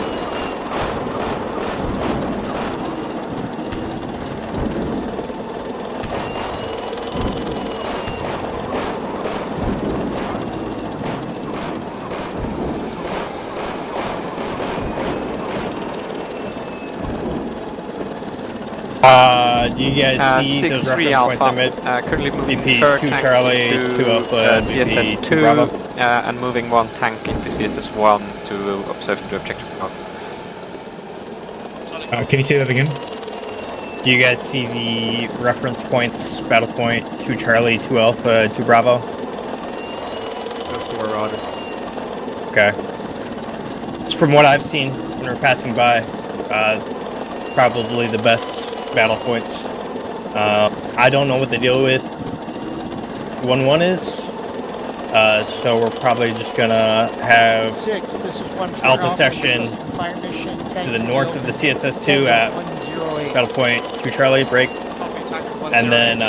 Do you guys see those 6-3 reference points I Alpha, made? currently moving BP 3rd 2 tank Charlie, into 2 Alpha, CSS BP 2, Bravo. and moving 1 tank into CSS 1 to observe the objective. Can you say that again? Do you guys see the reference points? Battle point 2 Charlie, 2 Alpha, 2 Bravo. That's where Roger. Okay. from what I've seen when we're passing by, probably the best battle points. I don't know what the deal with 1-1 is, so we're probably just gonna have Alpha section to the north of the CSS2 at battle point 2 Charlie, break, and then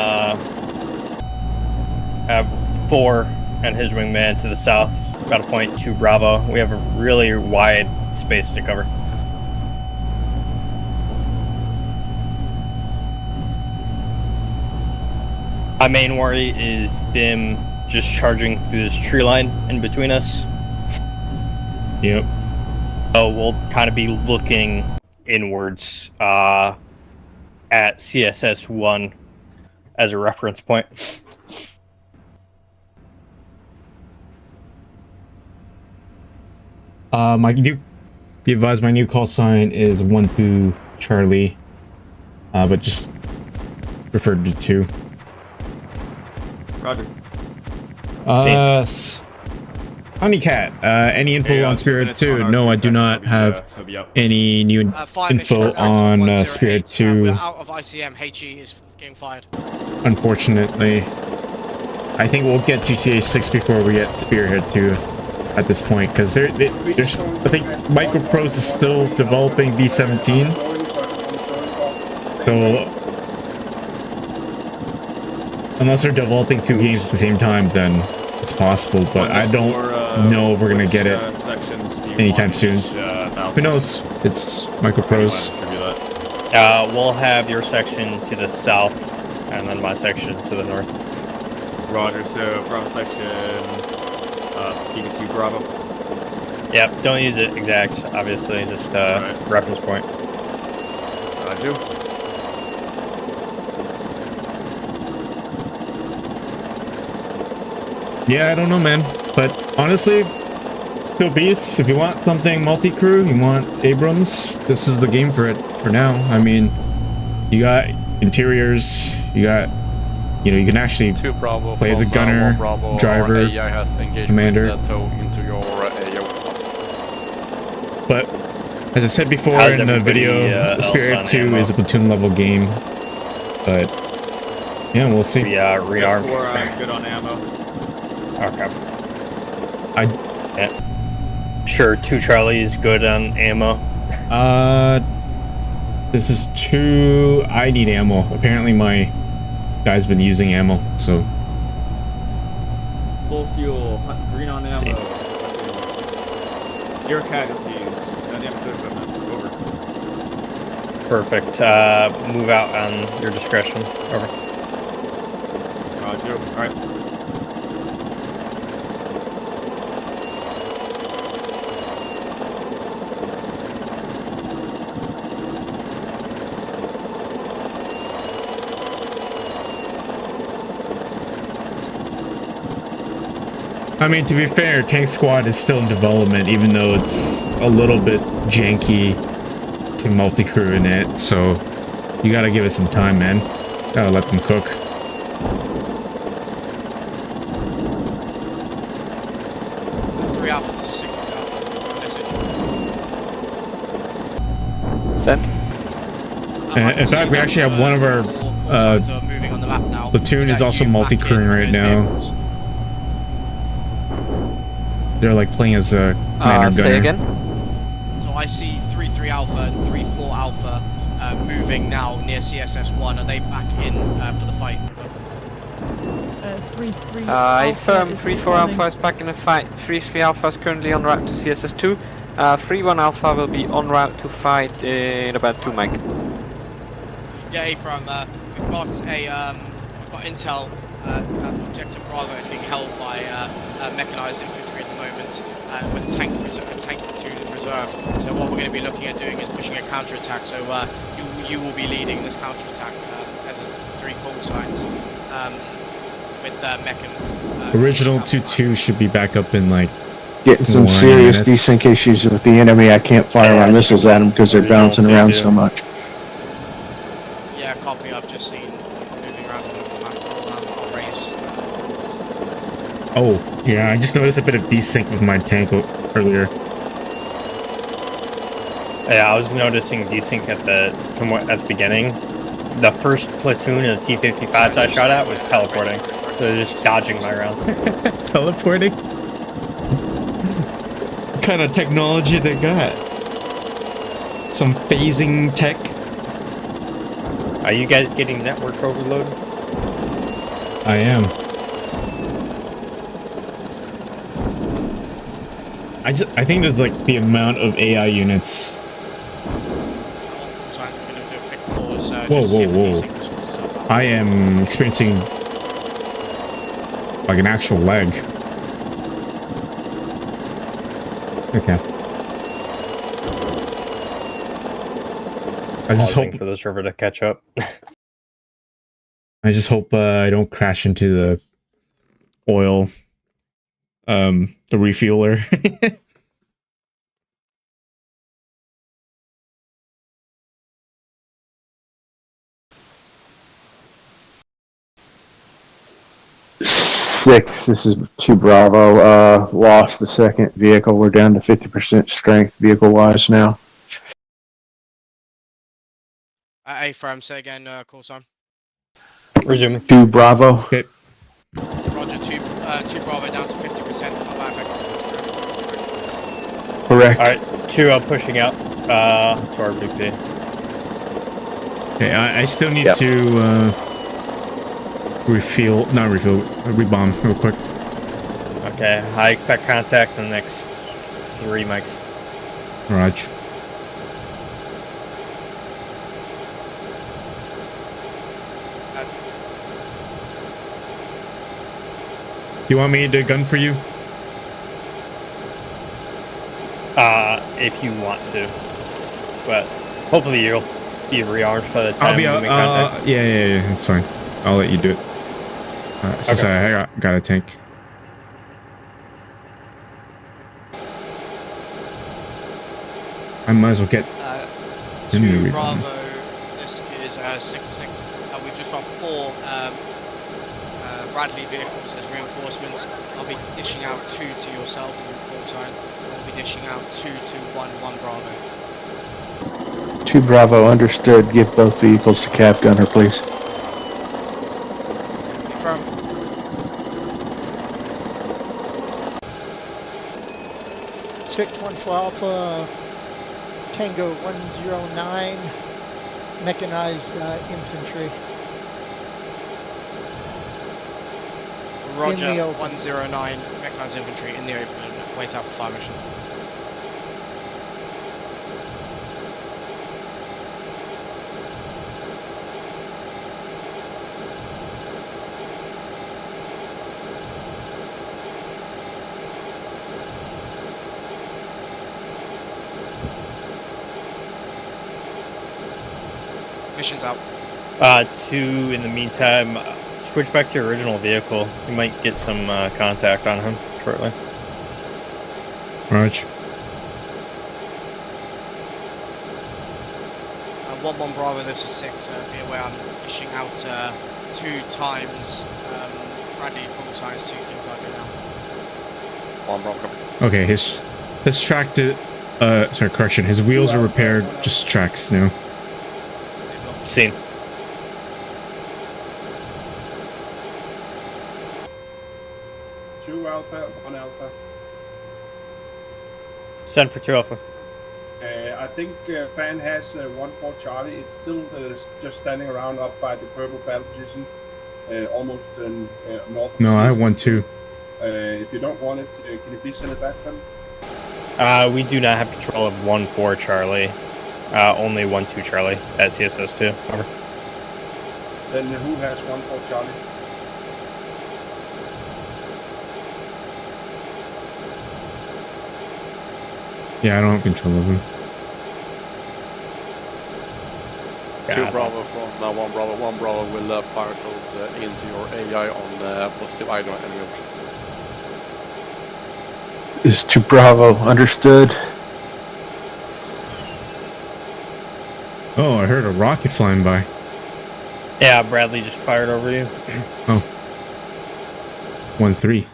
have 4 and his wingman to the south, battle point 2 Bravo. We have a really wide space to cover. My main worry is them just charging through this tree line in between us. Yep. So we'll kind of be looking inwards at CSS1 as a reference point. Be advised, my new call sign is 1-2 Charlie, but just referred to 2. Roger. Honey Cat, any info on Spirit 2? No, I do not have any new info on Spirit 2. We're out of ICM. HE is getting fired. Unfortunately. I think we'll get GTA 6 before we get Spearhead 2 at this point, because there's I think Microprose is still developing B-17. So unless they're developing 2 games at the same time, then it's possible, but I don't know if we're gonna get it anytime soon. Who knows? It's Microprose. We'll have your section to the south, and then my section to the north. Roger, so Bravo section, BT2 Bravo. Yep, don't use it exact, obviously, just reference point. Roger. Yeah, I don't know, man. But honestly, still beasts. If you want something multi-crew, you want Abrams, this is the game for it for now. I mean, you got interiors, you got, you know, you can actually play as a gunner, driver, commander. But as I said before in the video, Spirit 2 is a platoon level game. But yeah, we'll see. Yeah, rearm. Good on ammo. Okay. Sure, 2 Charlie is good on ammo. This is 2. I need ammo. Apparently my guy's been using ammo, so. Full fuel, green on ammo. Your casualties. Goddamn good equipment. Over. Perfect. Move out on your discretion. Over. Roger. Alright. I mean, to be fair, Tank Squad is still in development, even though it's a little bit janky to multi-crew in it, so you gotta give it some time, man. Gotta let them cook. Sent. In fact, we actually have one of our platoon is also multi-crewing right now. They're like playing as a commander say gunner. again? So I see 3-3 Alpha and 3-4 Alpha moving now near CSS1. Are they back in for the fight? 3-3 I firm 3-4 Alpha is back in the fight. 3-3 Alpha is currently en route to CSS2. 3-1 Alpha will be en route to fight in about 2 Mike. Yeah, from we've got intel. Objective Bravo is being held by mechanized infantry at the moment with tank platoon in reserve. So what we're going to be looking at doing is pushing a counterattack. So you will be leading this counterattack as 3 call signs with mechan. Original 2-2 should be back up in like Getting some serious desync issues with the enemy. I can't fire my missiles at them because they're bouncing around so much. Yeah, copy. I've just seen moving around on race. Oh, yeah, I just noticed a bit of desync with my tank earlier. Yeah, I was noticing desync at the beginning. The first platoon of T-55s I shot at was teleporting. So they're just dodging my rounds. Teleporting? What kind of technology they got? Some phasing tech? Are you guys getting network overload? I am. I think there's like the amount of AI units. Whoa. I am experiencing like an actual lag. Okay. I just hope for the server to catch up. I just hope I don't crash into the oil, the refueler. Six, this is 2 Bravo. Lost the second vehicle. We're down to 50% strength vehicle-wise now. A firm, say again, call sign. Resuming. 2 Bravo. Okay. Roger, 2 Bravo down to 50%. Correct. Alright, 2 pushing out to our BP. Okay, I still need to rebomb real quick. Okay, I expect contact in the next 3 mics. Raj. You want me to gun for you? If you want to. But hopefully you'll be rearmed by the time I'll be out. we make contact. Yeah, that's fine. I'll let you do it. Since I got a tank. I might as well get 2 Bravo, this is 6-6. We've just got 4 Bradley vehicles as reinforcements. I'll be dishing out 2 to yourself and your call sign. I'll be dishing out 2 to 1 Bravo. 2 Bravo, understood. Give both vehicles to Cav Gunner, please. Confirm. for Alpha, Tango 109, mechanized infantry. Roger, 109, mechanized infantry in the open, wait out for fire mission. Mission's out. 2 in the meantime. Switch back to your original vehicle. You might get some contact on him shortly. Raj. 1-1 Bravo, this is 6. Be aware I'm dishing out 2 times Bradley full size 2 King Tiger now. 1 Bravo copy. Okay, his track to sorry, correction. His wheels are repaired, just tracks now. Seen. Alpha, 1 Alpha. Send for 2 Alpha. I think Fan has 1-4 Charlie. It's still just standing around up by the purple battle position, almost north of No, I have CSS2. 1-2. If you don't want it, can you please send it back then? We do not have control of 1-4 Charlie. Only 1-2 Charlie at CSS2. Over. Then who has 1-4 Charlie? Yeah, I don't have control of him. 2 Bravo from 1 Bravo. 1 Bravo will fire those into your AI on positive idle enemy option. Is 2 Bravo, understood. Oh, I heard a rocket flying by. Yeah, Bradley just fired over you. Oh. 1-3.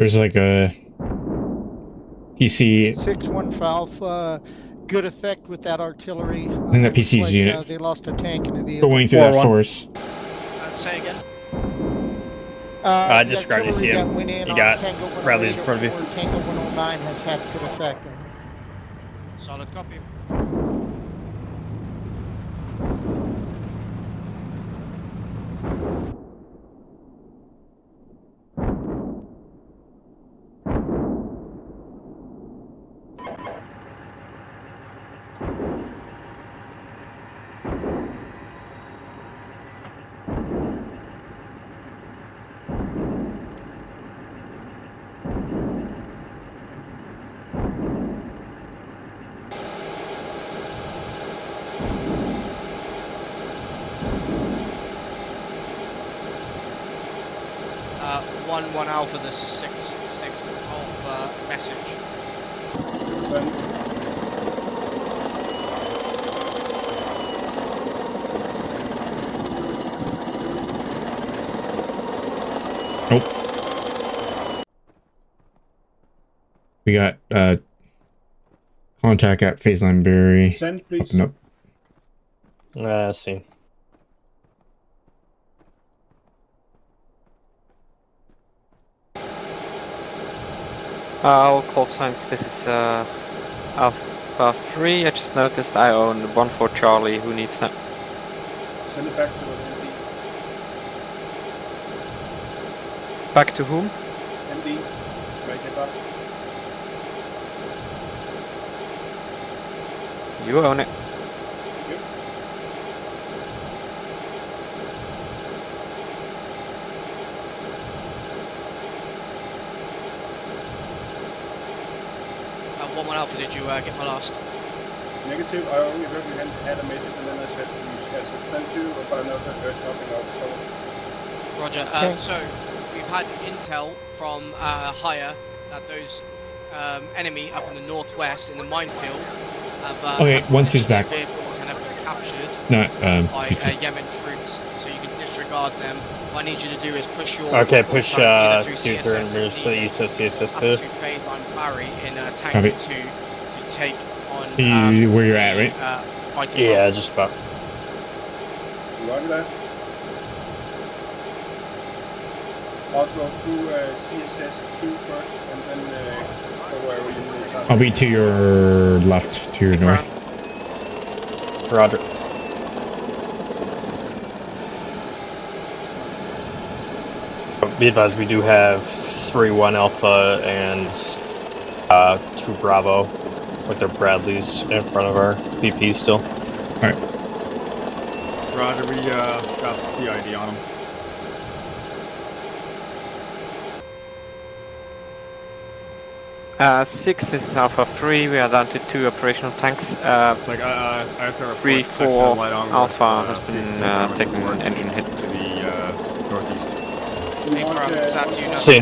There's like a PC. 6-1 Alpha, good effect with that artillery. In the It looks PC's unit. they lost a tank and a vehicle. Going through that force. Say again. I described you see him. You got Bradley's in front of you. Tango 109 has had good effect. Solid copy. One Alpha, this is 6 Alpha message. Nope. We got contact at phase line Berry. Send, please. Nope. Let's see. I'll call signs. This is Alpha 3. I just noticed I own 1 Charlie. Who needs that? Send it back to the MD. Back to whom? MD. Make it up. You own it. One Alpha, did you get my last? Negative. I only heard you had a message and then I said you guys had sent you, but I know that there's nothing else. So. Roger. So we've had intel from higher that those enemy up in the northwest in the minefield have Okay, once he's back. Vehicles and have been captured by Yemen troops. So you can disregard them. What I need you to do is push your push 2 through to the east of CSS2. Phase line Barry in Tank 2 to take on where you're at, right? Fighting yeah, just about. Roger that. I'll go through CSS2 first and then go wherever you need. I'll be to your left, to your north. Roger. Be advised, we do have 3-1 Alpha and 2 Bravo with their Bradleys in front of our BP still. Alright. Roger, we got the ID on them. 6, this is Alpha 3. We are down to 2 operational tanks. It's like I 3, 4 Alpha has been taking an engine hit. To the northeast. See.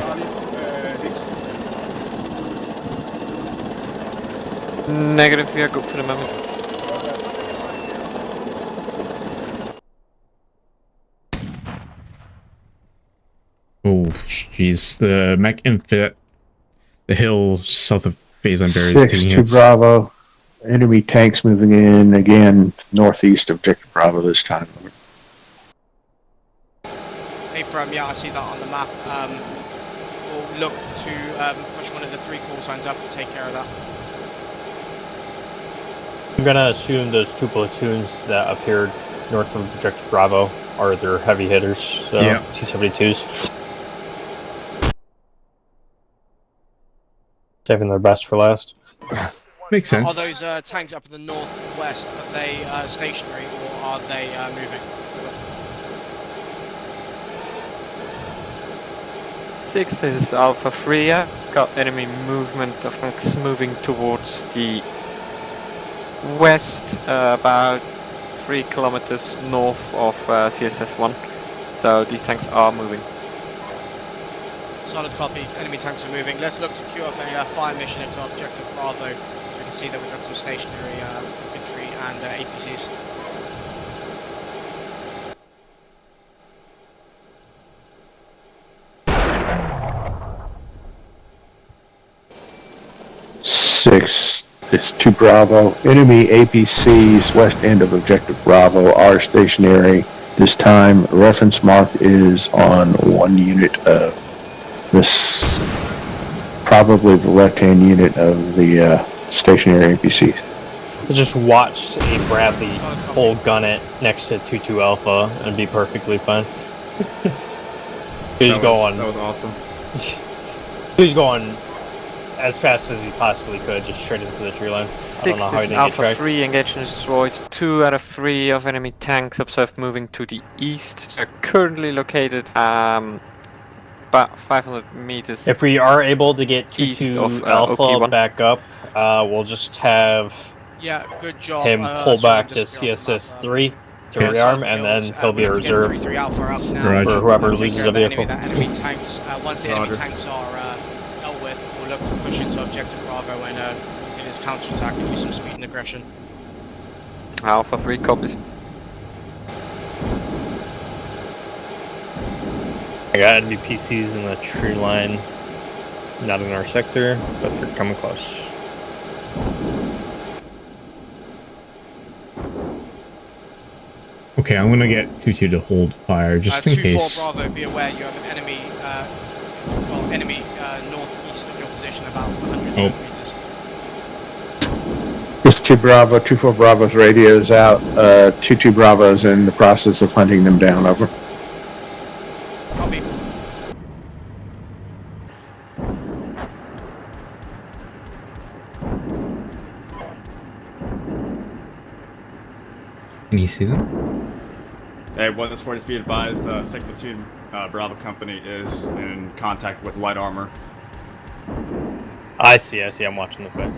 Negative, we are good for the moment. Oh, jeez. The mech infit, the hill south of phase line Berry is taking 6-2 hits. Bravo. Enemy tanks moving in again, northeast of Objective Bravo this time. Yeah, I see that on the map. We'll look to push one of the 3 call signs up to take care of that. I'm gonna assume those 2 platoons that appeared north of Objective Bravo are their heavy hitters, so Yeah. T-72s. Saving their best for last. Makes sense. Are those tanks up in the northwest, are they stationary or are they moving? 6, this is Alpha 3. Got enemy movement of tanks moving towards the west, about 3 kilometers north of CSS1. So these tanks are moving. Solid copy. Enemy tanks are moving. Let's look to queue up a fire mission into Objective Bravo. So we can see that we've got some stationary infantry and APCs. 6, it's 2 Bravo. Enemy APCs west end of objective Bravo are stationary. This time, reference mark is on 1 unit of this, probably the left-hand unit of the stationary APCs. I just watched a Bradley full gun it next to 2-2 Alpha and be perfectly fine. That was awesome. He was going as fast as he possibly could, just straight into the tree line. 6 is Alpha 3, engaged and destroyed. 2 out of 3 of enemy tanks observed moving to the east. They're currently located about 500 meters. If we are able to get east 2-2 of Alpha OP1. back up, we'll just have good job. him pull back to CSS 3 to rearm, and then he'll be a reserve 3-3 Alpha up now. for whoever Take loses care a of the vehicle. enemy tanks. Once the enemy tanks are dealt with, we'll look to push into objective Bravo and continue this counterattack and use some speed and aggression. Alpha 3 copies. I got enemy PCs in the tree line, not in our sector, but they're coming close. Okay, I'm gonna get 2-2 to hold fire just in 2-4 case. Bravo, be aware you have an enemy, northeast of your position, about 100 meters. This 2 Bravo, 2-4 Bravo's radio is out. 2-2 Bravo's in the process of hunting them down. Over. Copy. Can you see them? Hey, 1-40, be advised, 2nd Platoon Bravo Company is in contact with light armor. I see, I'm watching the fight.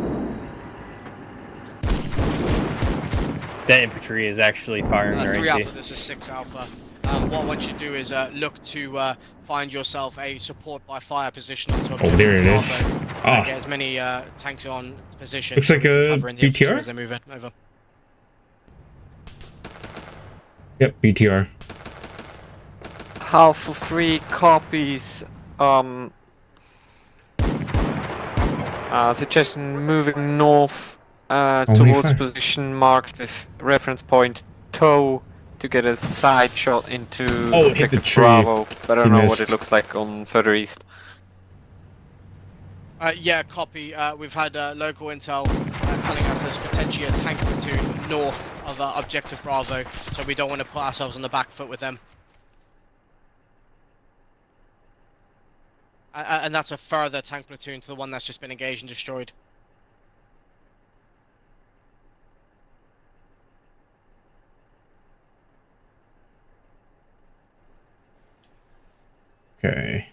That infantry is actually firing their 3 AT. Alpha, this is 6 Alpha. What I want you to do is look to find yourself a support by fire position onto objective there it Bravo. is. Ah. Get as many tanks on position. Looks so like we can a cover in the infantry BTR? as they move in. Over. Yep, BTR. Alpha 3 copies. Suggestion moving north towards fire. position marked with reference point toe to get a side shot into Oh, it hit the objective tree. Bravo. But I don't He know what missed. it looks like on further east. Yeah, copy. We've had local intel telling us there's potentially a tank platoon north of objective Bravo, so we don't want to put ourselves on the back foot with them. And that's a further tank platoon to the one that's just been engaged and destroyed. Okay.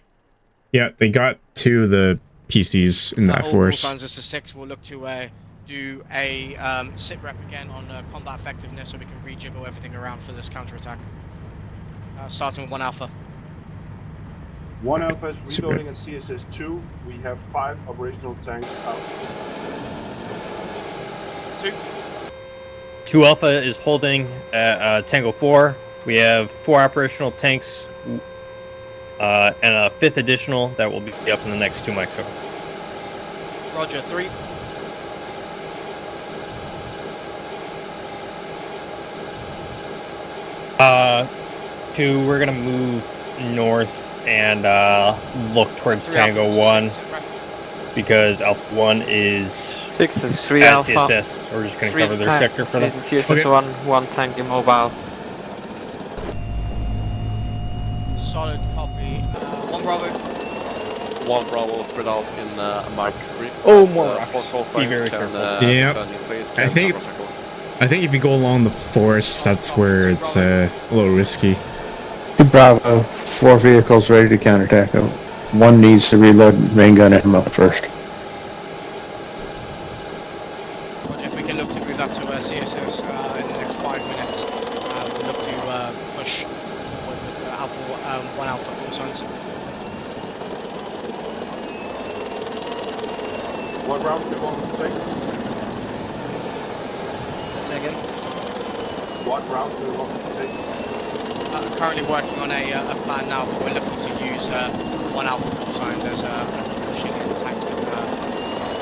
Yeah, they got 2 of the PCs in that All force. signs this is 6. We'll look to do a sit rep again on combat effectiveness so we can rejiggle everything around for this counterattack. Starting with 1 Alpha. 1 Alpha is reloading at CSS 2. We have 5 operational tanks out. 2. 2 Alpha is holding Tango 4. We have 4 operational tanks and a 5th additional that will be up in the next 2 mics. Roger, 3. Two, we're gonna move north and look towards 3 Tango Alpha, 1 sit rep. because Alpha 1 is 6 is 3 at Alpha. CSS. We're just gonna cover their sector for them. CSS 1 tank immobile. Solid copy. 1 Bravo. 1 Bravo spread out in Mark 3. Oh, As, more 4 rocks. call Be signs very can, careful. Yep. defend in place, I can think it's- counter-tackle. I think if you go along the forest, that's where it's a little risky. 2 Bravo, 4 vehicles ready to counterattack. 1 needs to reload main gun ammo first. Roger, if we can look to move that to CSS in the next 5 minutes, we'll look to push forward with Alpha, 1 Alpha call signs. 1 round, we want to take. Second. What route do we want to take? Currently working on a plan now, but we're looking to use 1 Alpha call signs as pushing in tanks with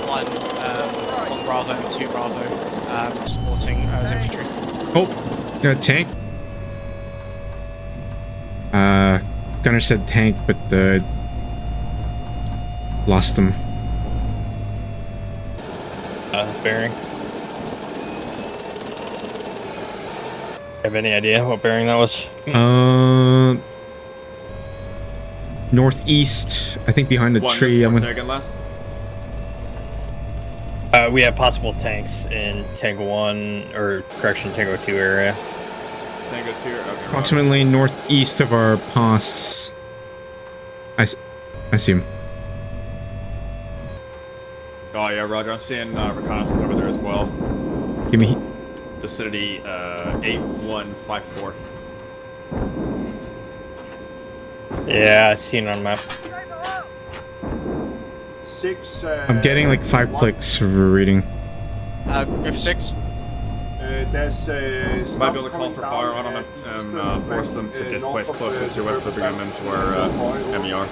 1 Bravo and 2 Bravo supporting as infantry. Oh, got a tank. Gunner said tank, but lost them. Bearing. Have any idea what bearing that was? Northeast, I think behind the tree. I'm Second last. We have possible tanks in Tango 1, or correction, Tango 2 area. Tango 2, okay. approximately northeast of our pass. I see him. Oh yeah, Roger. I'm seeing reconnaissance over there as well. Give me. Vicinity 8154. Yeah, I seen it on map. 6. I'm getting like 5 clicks for reading. Go for 6. There's Might be able to call for fire on them and force them to displace closer to us to bring them into our MER.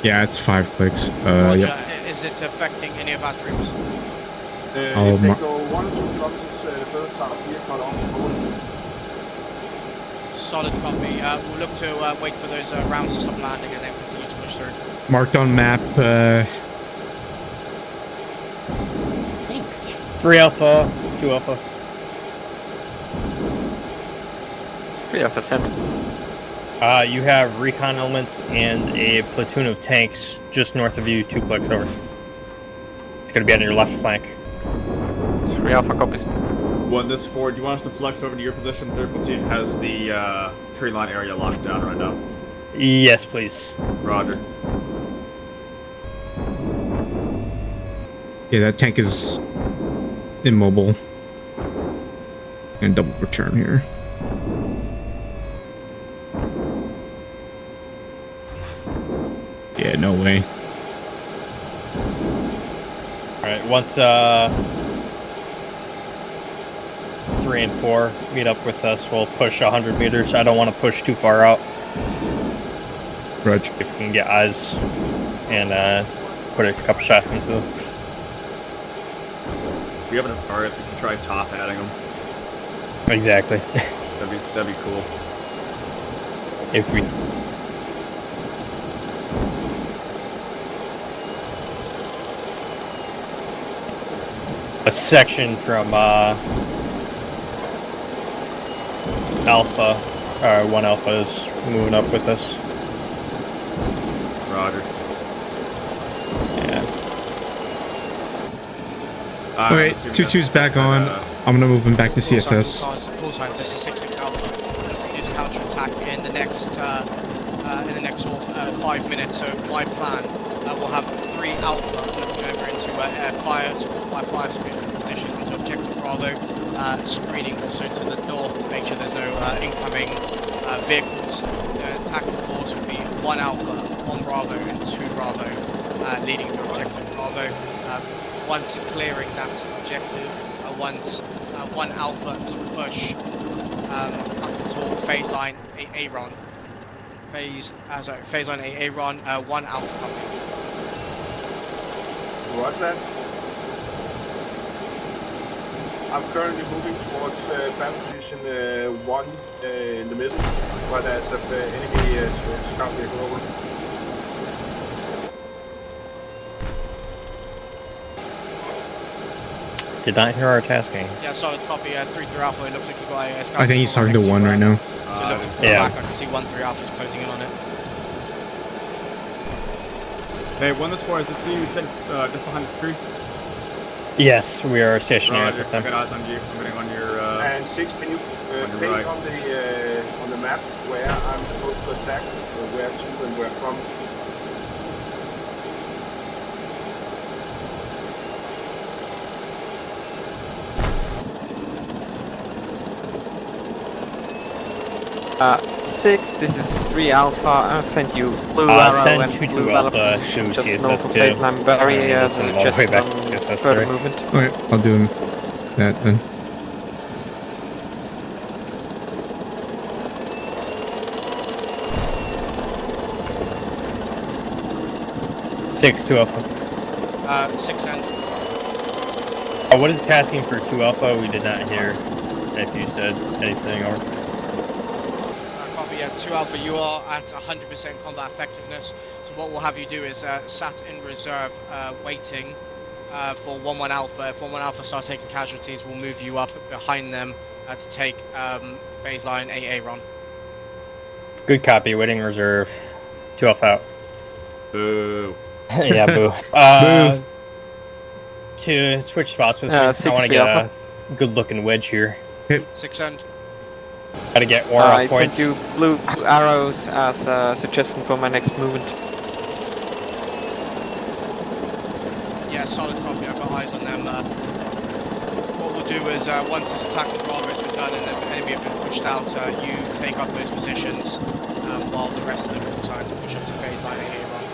Yeah, it's 5 clicks. Roger, Yep. is it affecting any of our troops? If Oh, they go 1 or 2 kilometers further south, we are cut off. Solid copy. We'll look to wait for those rounds to stop landing and then continue to push through. Marked on map. 3 Alpha, 2 Alpha. 3 Alpha sent. You have recon elements and a platoon of tanks just north of you, 2 clicks over. It's going to be on your left flank. 3 Alpha copies. 1 this 4. Do you want us to flex over to your position? Their platoon has the tree line area locked down right now. Yes, please. Roger. Yeah, that tank is immobile. And double return here. Yeah, no way. Alright, once 3 and 4 meet up with us, we'll push 100 meters. I don't want to push too far out. Roger. If we can get eyes and put a couple shots into them. If we have enough targets, we should try top adding them. Exactly. That'd be cool. If we a section from Alpha, 1 Alpha is moving up with us. Roger. Yeah. Alright, 2-2's back on. I'm gonna move him back to CSS. Call signs. This is 6-6 Alpha. Look to use counterattack in the next sort of 5 minutes. So my plan, we'll have 3 Alpha looking over into fire screen position onto objective Bravo, screening also to the north to make sure there's no incoming vehicles. The tactical force will be 1 Alpha, 1 Bravo, and 2 Bravo, leading to objective Bravo. Once clearing that objective, once 1 Alpha to push up until phase line Aaron. Phase line Aaron, 1 Alpha copy. Roger that. I'm currently moving towards battle position 1 in the middle, where there's an enemy scout vehicle over. Did not hear our tasking. Yeah, solid copy. 3-3 Alpha. It looks like you got a scout. I think he's talking to 1 right now. So it looks like yeah. back. I can see 1-3 Alpha's closing in on it. Hey, 1 this 4. Is this you said just behind this tree? Yes, we are stationary at Roger. this time. I got eyes on you. I'm getting on your. And 6, can you paint right. on the map where I'm supposed to attack, where to and where from? Uh, 6, this is 3 Alpha. I'll send you blue arrow Send and 2-2 blue Alpha alpha to just north of CSS2. baseline barrier, Send them all the way just back to on CSS3. further movement. Okay, I'll do that then. Six, 2 Alpha. 6 and What is tasking for 2 Alpha? We did not hear if you said anything or. Copy, yeah, 2 Alpha, you are at 100% combat effectiveness. So what we'll have you do is sat in reserve, waiting for 1-1 Alpha. If 1-1 Alpha starts taking casualties, we'll move you up behind them to take phase line AA Ron. Good copy, waiting reserve. 2 Alpha out. Boo. Yeah, boo. To switch spots with me, I want to get a good looking wedge here. 6 end. Gotta get more I points. Sent you blue arrows as a suggestion for my next movement. Yeah, solid copy. I've got eyes on them. What we'll do is once this attack on Bravo has been done and the enemy have been pushed out, you take up those positions while the rest of the call signs push up to phase line AA Ron.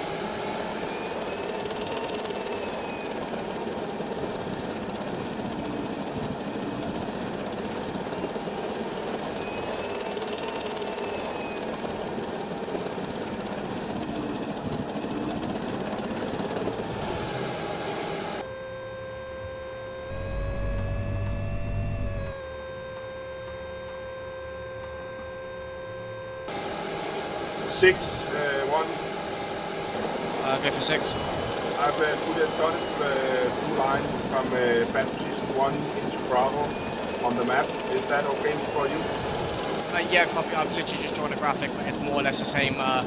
Six, one. Go for 6. I've put a dotted blue line from Battalion 1 into Bravo on the map. Is that okay for you? Yeah, copy. I've literally just drawn a graphic, but it's more or less the same. Route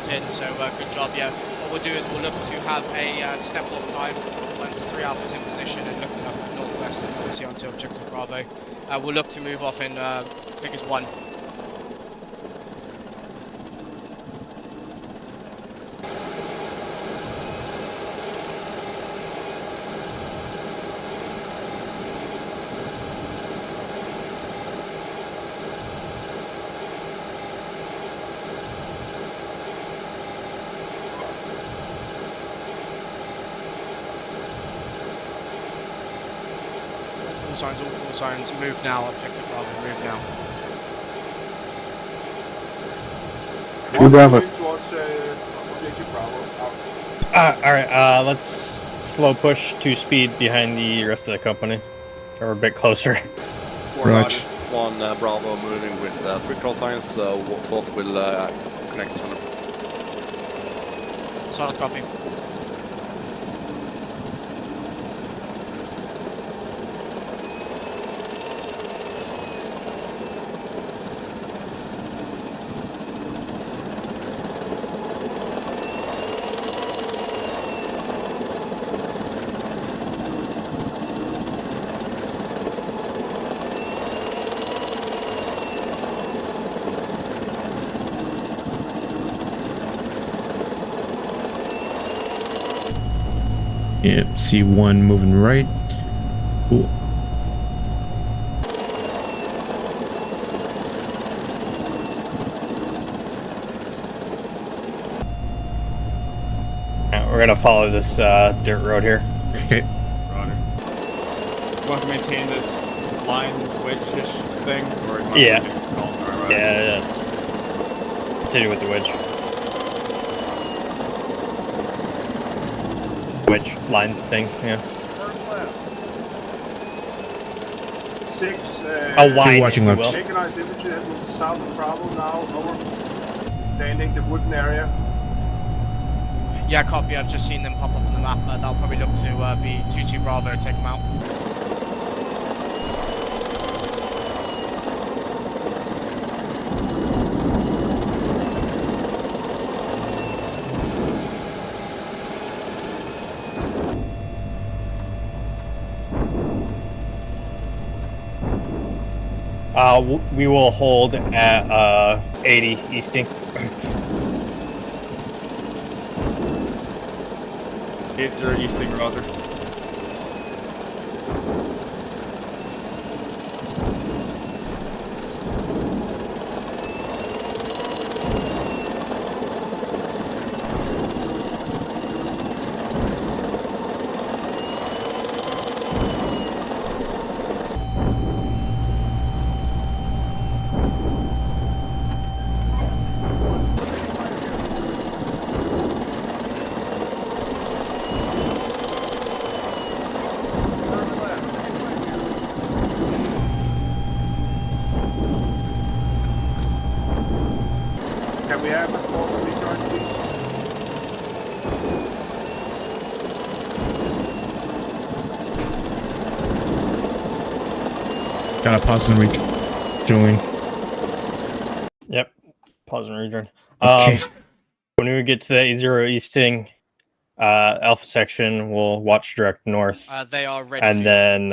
in. So good job. Yeah. What we'll do is we'll look to have a step off time once 3 Alphas in position and looking up at northwest and obviously onto objective Bravo. We'll look to move off in figures 1. All call signs, move now, objective Bravo, move now. Bravo. Towards objective Bravo. Alright, let's slow push 2 speed behind the rest of the company. So we're a bit closer. Roger. 1 Bravo moving with 3 call signs, 4th will connect to them. Solid copy. Yep, C1 moving right. Cool. We're gonna follow this dirt road here. Okay. Roger. You want to maintain this line wedge-ish thing? Or Yeah. Right. Yeah. Continue with the wedge. Wedge line thing, yeah. First left. 6. A line, watching if you left. will. Mechanized infantry that moves south of Bravo now, over. Standing the wooden area. Yeah, copy. I've just seen them pop up on the map. That'll probably look to be 2-2 Bravo, take them out. We will hold at 80 easting. It's your easting, Roger. May I have a call for recharge, please? Gotta pause and rejoin. Yep. Pause and rejoin. Okay. When we get to the A0 easting, Alpha section will watch direct north. They are ready. And then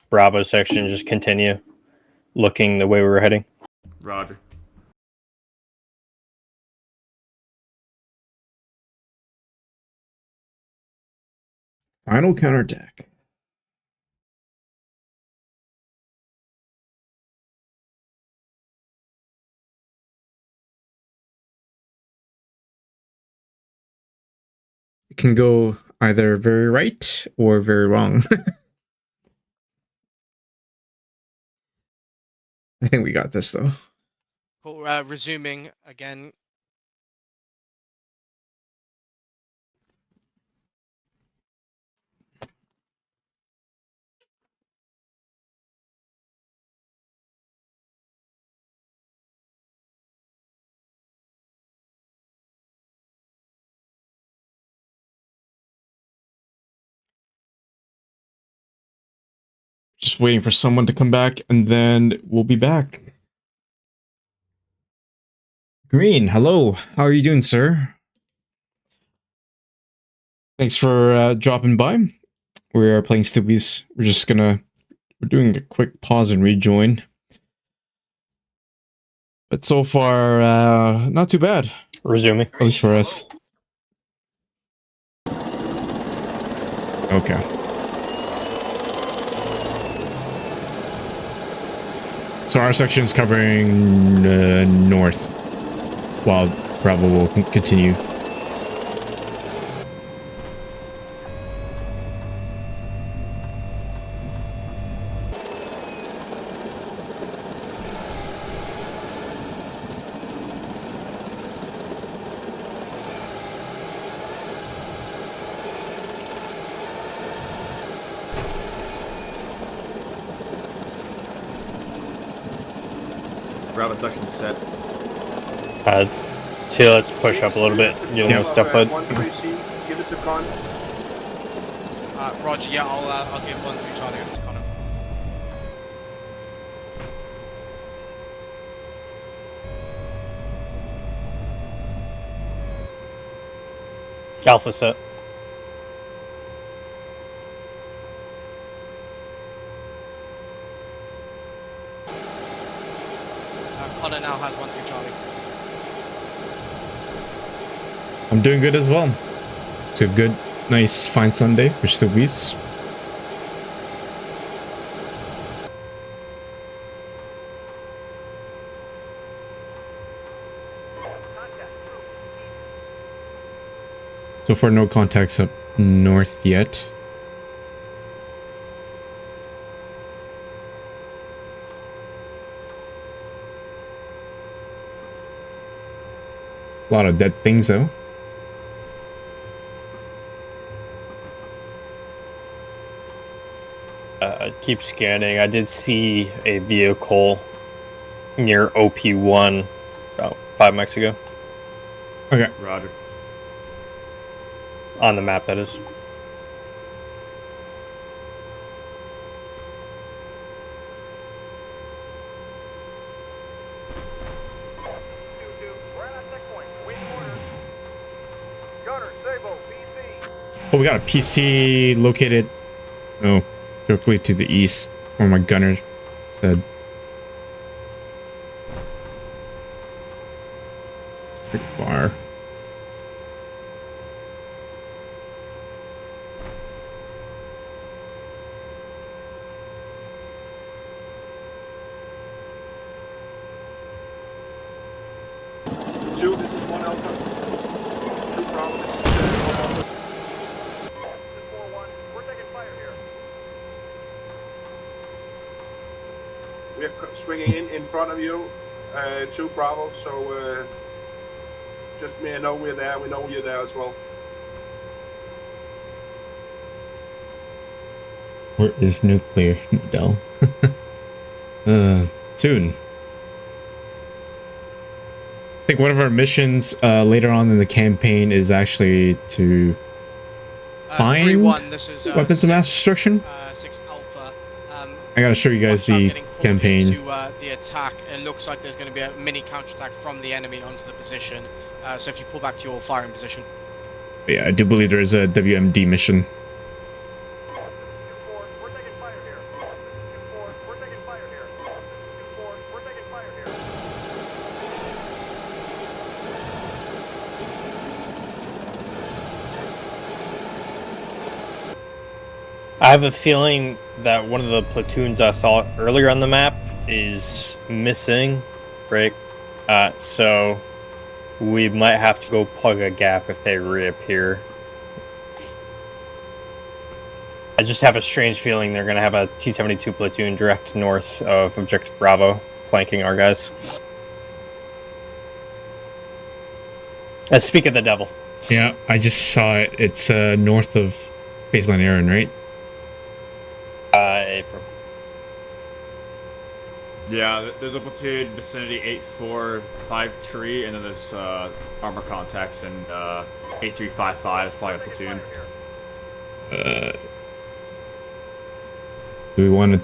Bravo section just continue looking the way we were heading. Roger. Final counterattack. It can go either very right or very wrong. I think we got this though. Cool, resuming again. Just waiting for someone to come back and then we'll be back. Green, hello. How are you doing, sir? Thanks for dropping by. We are playing Stoobies. We're doing a quick pause and rejoin. But so far, not too bad. Resuming. At least for us. Okay. So our section is covering north, while Bravo will continue. Bravo section set. So let's push up a little bit, get more stuff out. Give it to Con. Roger, yeah, I'll give 1-3 Charlie over to Connor. Alpha set. Connor now has 1-3 Charlie. I'm doing good as well. It's a good, nice, fine Sunday for Stoobies. So far, no contacts up north yet. A lot of dead things, though. Keep scanning. I did see a vehicle near OP1 about 5 mics ago. Okay. Roger. On the map, that is. Oh, we got a PC located, directly to the east, where my gunner said. Pretty far. Two, this is 1 Alpha. 2 Bravo, this is 1 Alpha. This is 4-1. We're taking fire here. We are swinging in front of you, 2 Bravo, so just may know we're there. We know you're there as well. Where is nuclear, Dell? Soon. think one of our missions later on in the campaign is actually to find 3-1, this is, weapons of mass destruction. 6 Alpha. I gotta show you guys the campaign. To, the attack, it looks like there's going to be a mini counterattack from the enemy onto the position. So if you pull back to your firing position. Yeah, I do believe there is a WMD mission. 2-4, we're taking fire here. 2-4, we're taking fire here. 2-4, we're taking fire here. I have a feeling that one of the platoons I saw earlier on the map is missing, right? So we might have to go plug a gap if they reappear. I just have a strange feeling they're going to have a T-72 platoon direct north of Objective Bravo, flanking our guys. Speak of the devil. Yeah, I just saw it. It's north of baseline Aaron, right? April. Yeah, there's a platoon vicinity 8453, and then there's armor contacts in 8355 is probably a platoon. Do we want to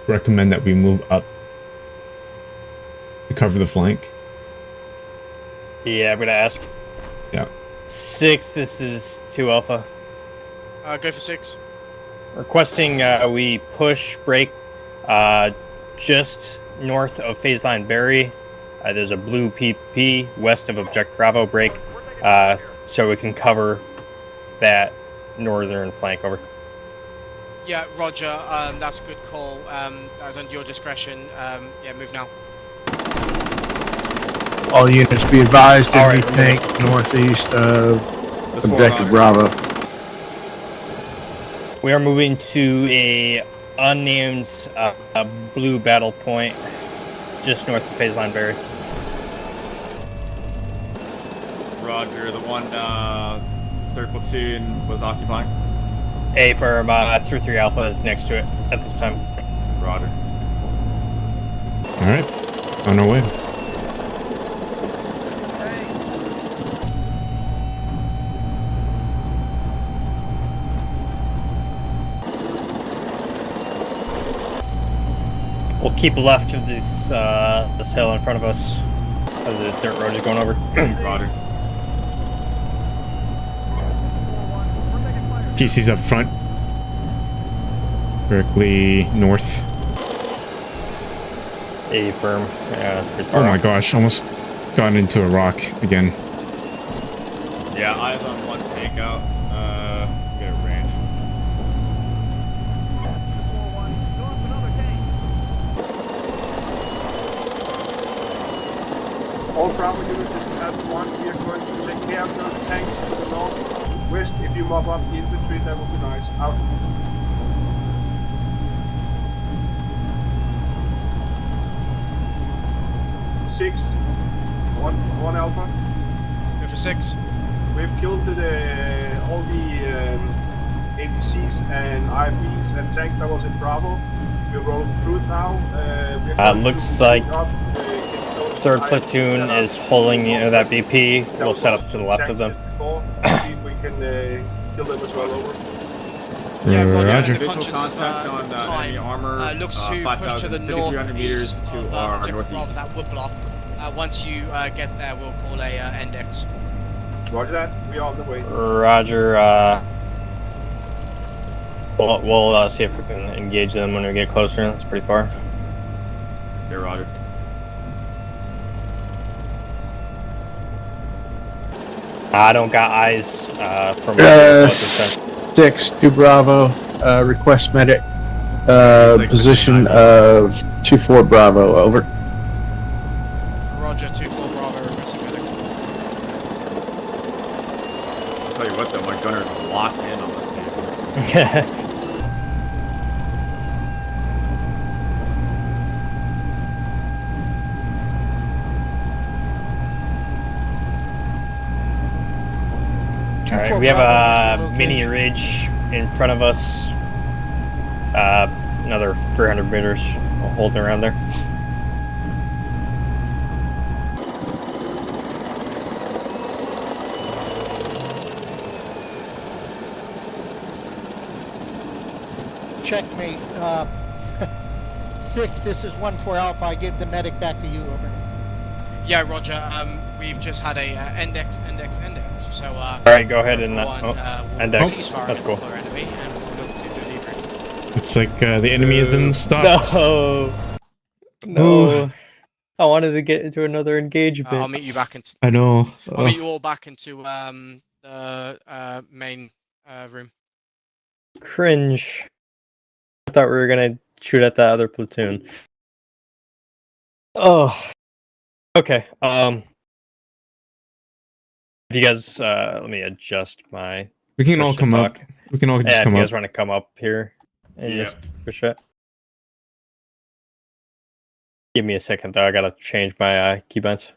recommend that we move up to cover the flank? Yeah, I'm gonna ask. Yeah. 6, this is 2 Alpha. Go for 6. Requesting we push break just north of phase line Berry. There's a blue PP west of Objective Bravo break, so we can cover that northern flank over. Yeah, Roger. That's a good call. That's under your discretion. Yeah, move now. All units be advised, enemy tank northeast of Objective Bravo. We are moving to a unnamed blue battle point just north of phase line Berry. Roger, the one 3rd platoon was occupying. A firm 3-3 Alpha is next to it at this time. Roger. Alright, on our way. We'll keep left of this this hill in front of us as the dirt road is going over. Roger. PC's up front. Directly north. A firm. Yeah, oh my gosh, almost got into a rock again. Yeah, eyes on one takeout. Get a range. 4-1, north another tank. All Bravo units is at 1. We are going to take care of those tanks to the northwest. If you mob up the infantry, that would be nice. Out. Six. One Alpha. Go for 6. We've killed all the APCs and IFBs and tank that was in Bravo. We're rolling through it now. Looks like 3rd platoon is holding that BP. We'll set up to the left of them. See if we can kill them as well. Over. Yeah, Roger. Visual contact on enemy armor. Looks to push to the 5,300 meters northeast to of our Objective Bravo, northeast. that wood block. Once you get there, we'll call a index. Roger that. We are on the way. Roger. We'll see if we can engage them when we get closer. That's pretty far. Yeah, Roger. I don't got eyes from 6 to Bravo. Request medic. Position of 2-4 Bravo. Over. Roger, 2-4 Bravo, requesting medic. I'll tell you what though, my gunner is locked in on this thing. Alright, we have a mini ridge in front of us. Another 300 meters holding around there. checkmate. 6, this is 1-4 Alpha. I give the medic back to you, over. Yeah, Roger. We've just had a index. So All right, go ahead and one, we'll index. cease That's firing cool. on our enemy and we'll look to do debrief. It's like the enemy has been stopped. No. I wanted to get into another engagement. I'll meet you back into. I know. I'll meet you all back into the main room. Cringe. I thought we were gonna shoot at that other platoon. Oh. Okay. If you guys, let me adjust my. We can all come up. We can all just Yeah, come if you up. guys want to come up here and Yeah. just push it. Give me a second though. I gotta change my keybinds.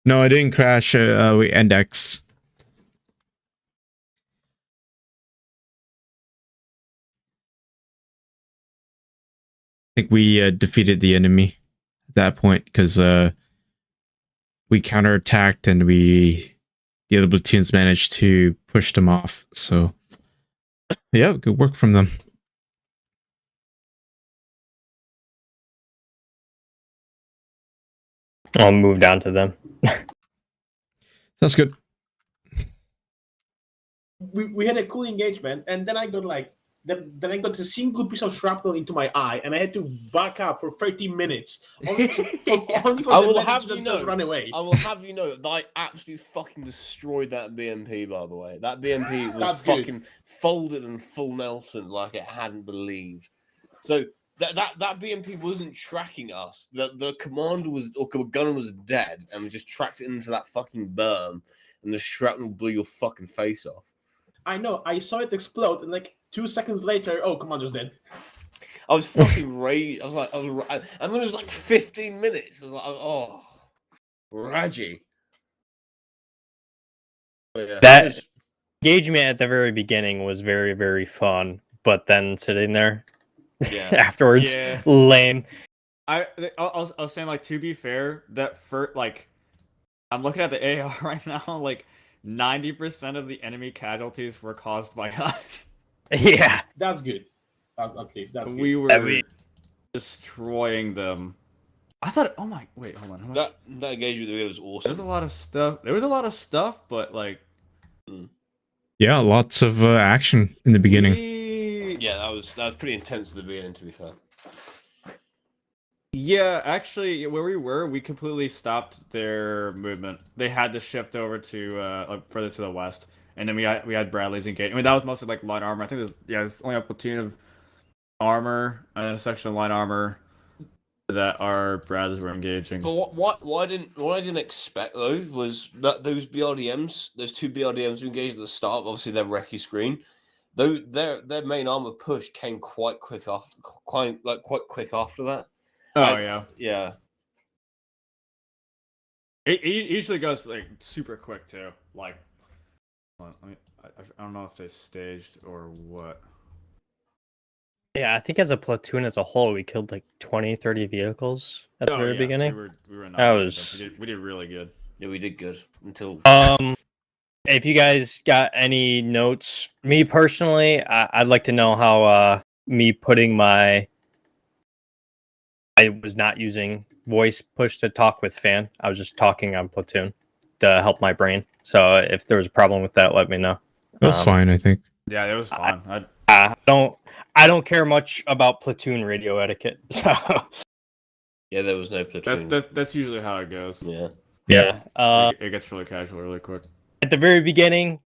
No, I didn't crash. We index. I think we defeated the enemy at that point because we counterattacked and the other platoons managed to push them off. So yeah, good work from them. I'll move down to them. Sounds good. We had a cool engagement, and then I got like then I got a single piece of shrapnel into my eye, and I had to back up for 30 minutes. Only for I the will medics have to you just know. run away. I will have you know that I absolutely fucking destroyed that BMP. By the way, that BMP was That's good. fucking folded and full Nelson like it hadn't believed. So that BMP wasn't tracking us. The commander was or gunner was dead, and we just tracked it into that fucking berm, and the shrapnel blew your fucking face off. I know. I saw it explode, and like 2 seconds later, oh, commander's dead. I was fucking raged. And then it was like 15 minutes. I was like, oh, Raji. Yeah, That engagement at the very beginning was very, very fun, but then sitting there afterwards, Yeah. lame. I was saying, like, to be fair, that like, I'm looking at the AR right now, like 90% of the enemy casualties were caused by us. Yeah, that's good. At least that's good. We were destroying them. I thought, oh my, wait, hold on. That engagement was awesome. There's a lot of stuff. There was a lot of stuff, but like, Yeah, lots of action in the beginning. Yeah, that was pretty intense at the beginning, to be fair. Yeah, actually, where we were, we completely stopped their movement. They had to shift over to like further to the west, and then we had Bradley's engaged. I mean, that was mostly like light armor. I think there's only a platoon of armor and a section of light armor that our Bradleys were engaging. But what I didn't expect though was that those BRDMs, those two BRDMs we engaged at the start, obviously their recce screen, though their main armor push came quite quick after that. Oh yeah. It usually goes like super quick too. Like, hold on, I don't know if they staged or what. Yeah, I think as a platoon as a whole, we killed like 20, 30 vehicles at the very beginning. We were not that good. was. We did really good. Yeah, we did good until. If you guys got any notes, me personally, I'd like to know how me putting I was not using voice push to talk with Fan. I was just talking on platoon to help my brain. So if there was a problem with that, let me know. That's fine, I think. Yeah, it was fine. I don't care much about platoon radio etiquette. So yeah, there was no platoon. That's usually how it goes. Yeah. Yeah. It gets really casual really quick. At the very beginning,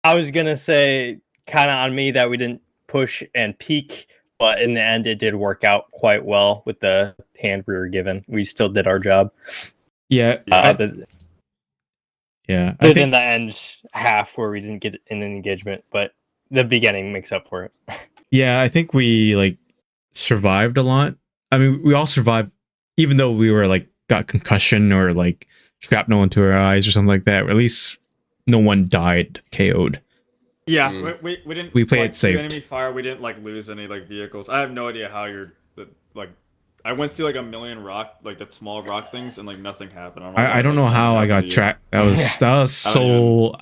I was gonna say kind of on me that we didn't push and peek, but in the end, it did work out quite well with the hand we were given. We still did our job. Yeah. Yeah. Other than the end half where we didn't get an engagement, but the beginning makes up for it. Yeah, I think we like survived a lot. I mean, we all survived, even though we were like got concussion or like shrapnel into our eyes or something like that. Or at least no one died KO'd. Yeah, Mm. we didn't. We played like, it safe. Enemy fire. We didn't like lose any like vehicles. I have no idea how you're like. I went through like a million rock, like the small rock things, and like nothing happened. I don't know how I got tracked. That was I don't so.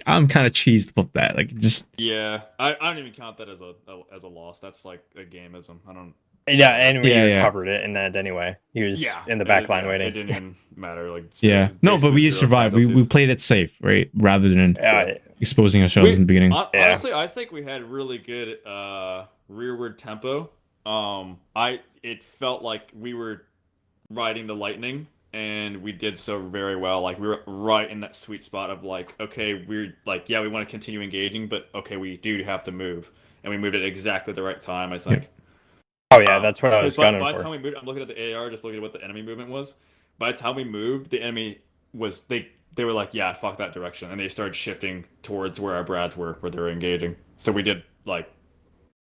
I'm kind of cheesed about that. Like just. Yeah, I don't even count that as a loss. That's like a gameism. I don't. Yeah, and we Yeah, yeah. covered it in that anyway. He was in the back line waiting. It didn't even matter. Like Yeah. No, but we survived. We played it safe, right? Rather than exposing ourselves in the beginning. Honestly, I think we had really good rearward tempo. It felt like we were riding the lightning, and we did so very well. Like we were right in that sweet spot of like, okay, we're like, yeah, we want to continue engaging, but okay, we do have to move, and we moved at exactly the right time. I think. Oh yeah, that's what I was gunning by for. the time we moved, I'm looking at the AR, just looking at what the enemy movement was. By the time we moved, the enemy was they were like, yeah, fuck that direction, and they started shifting towards where our brads were, where they were engaging. So we did like,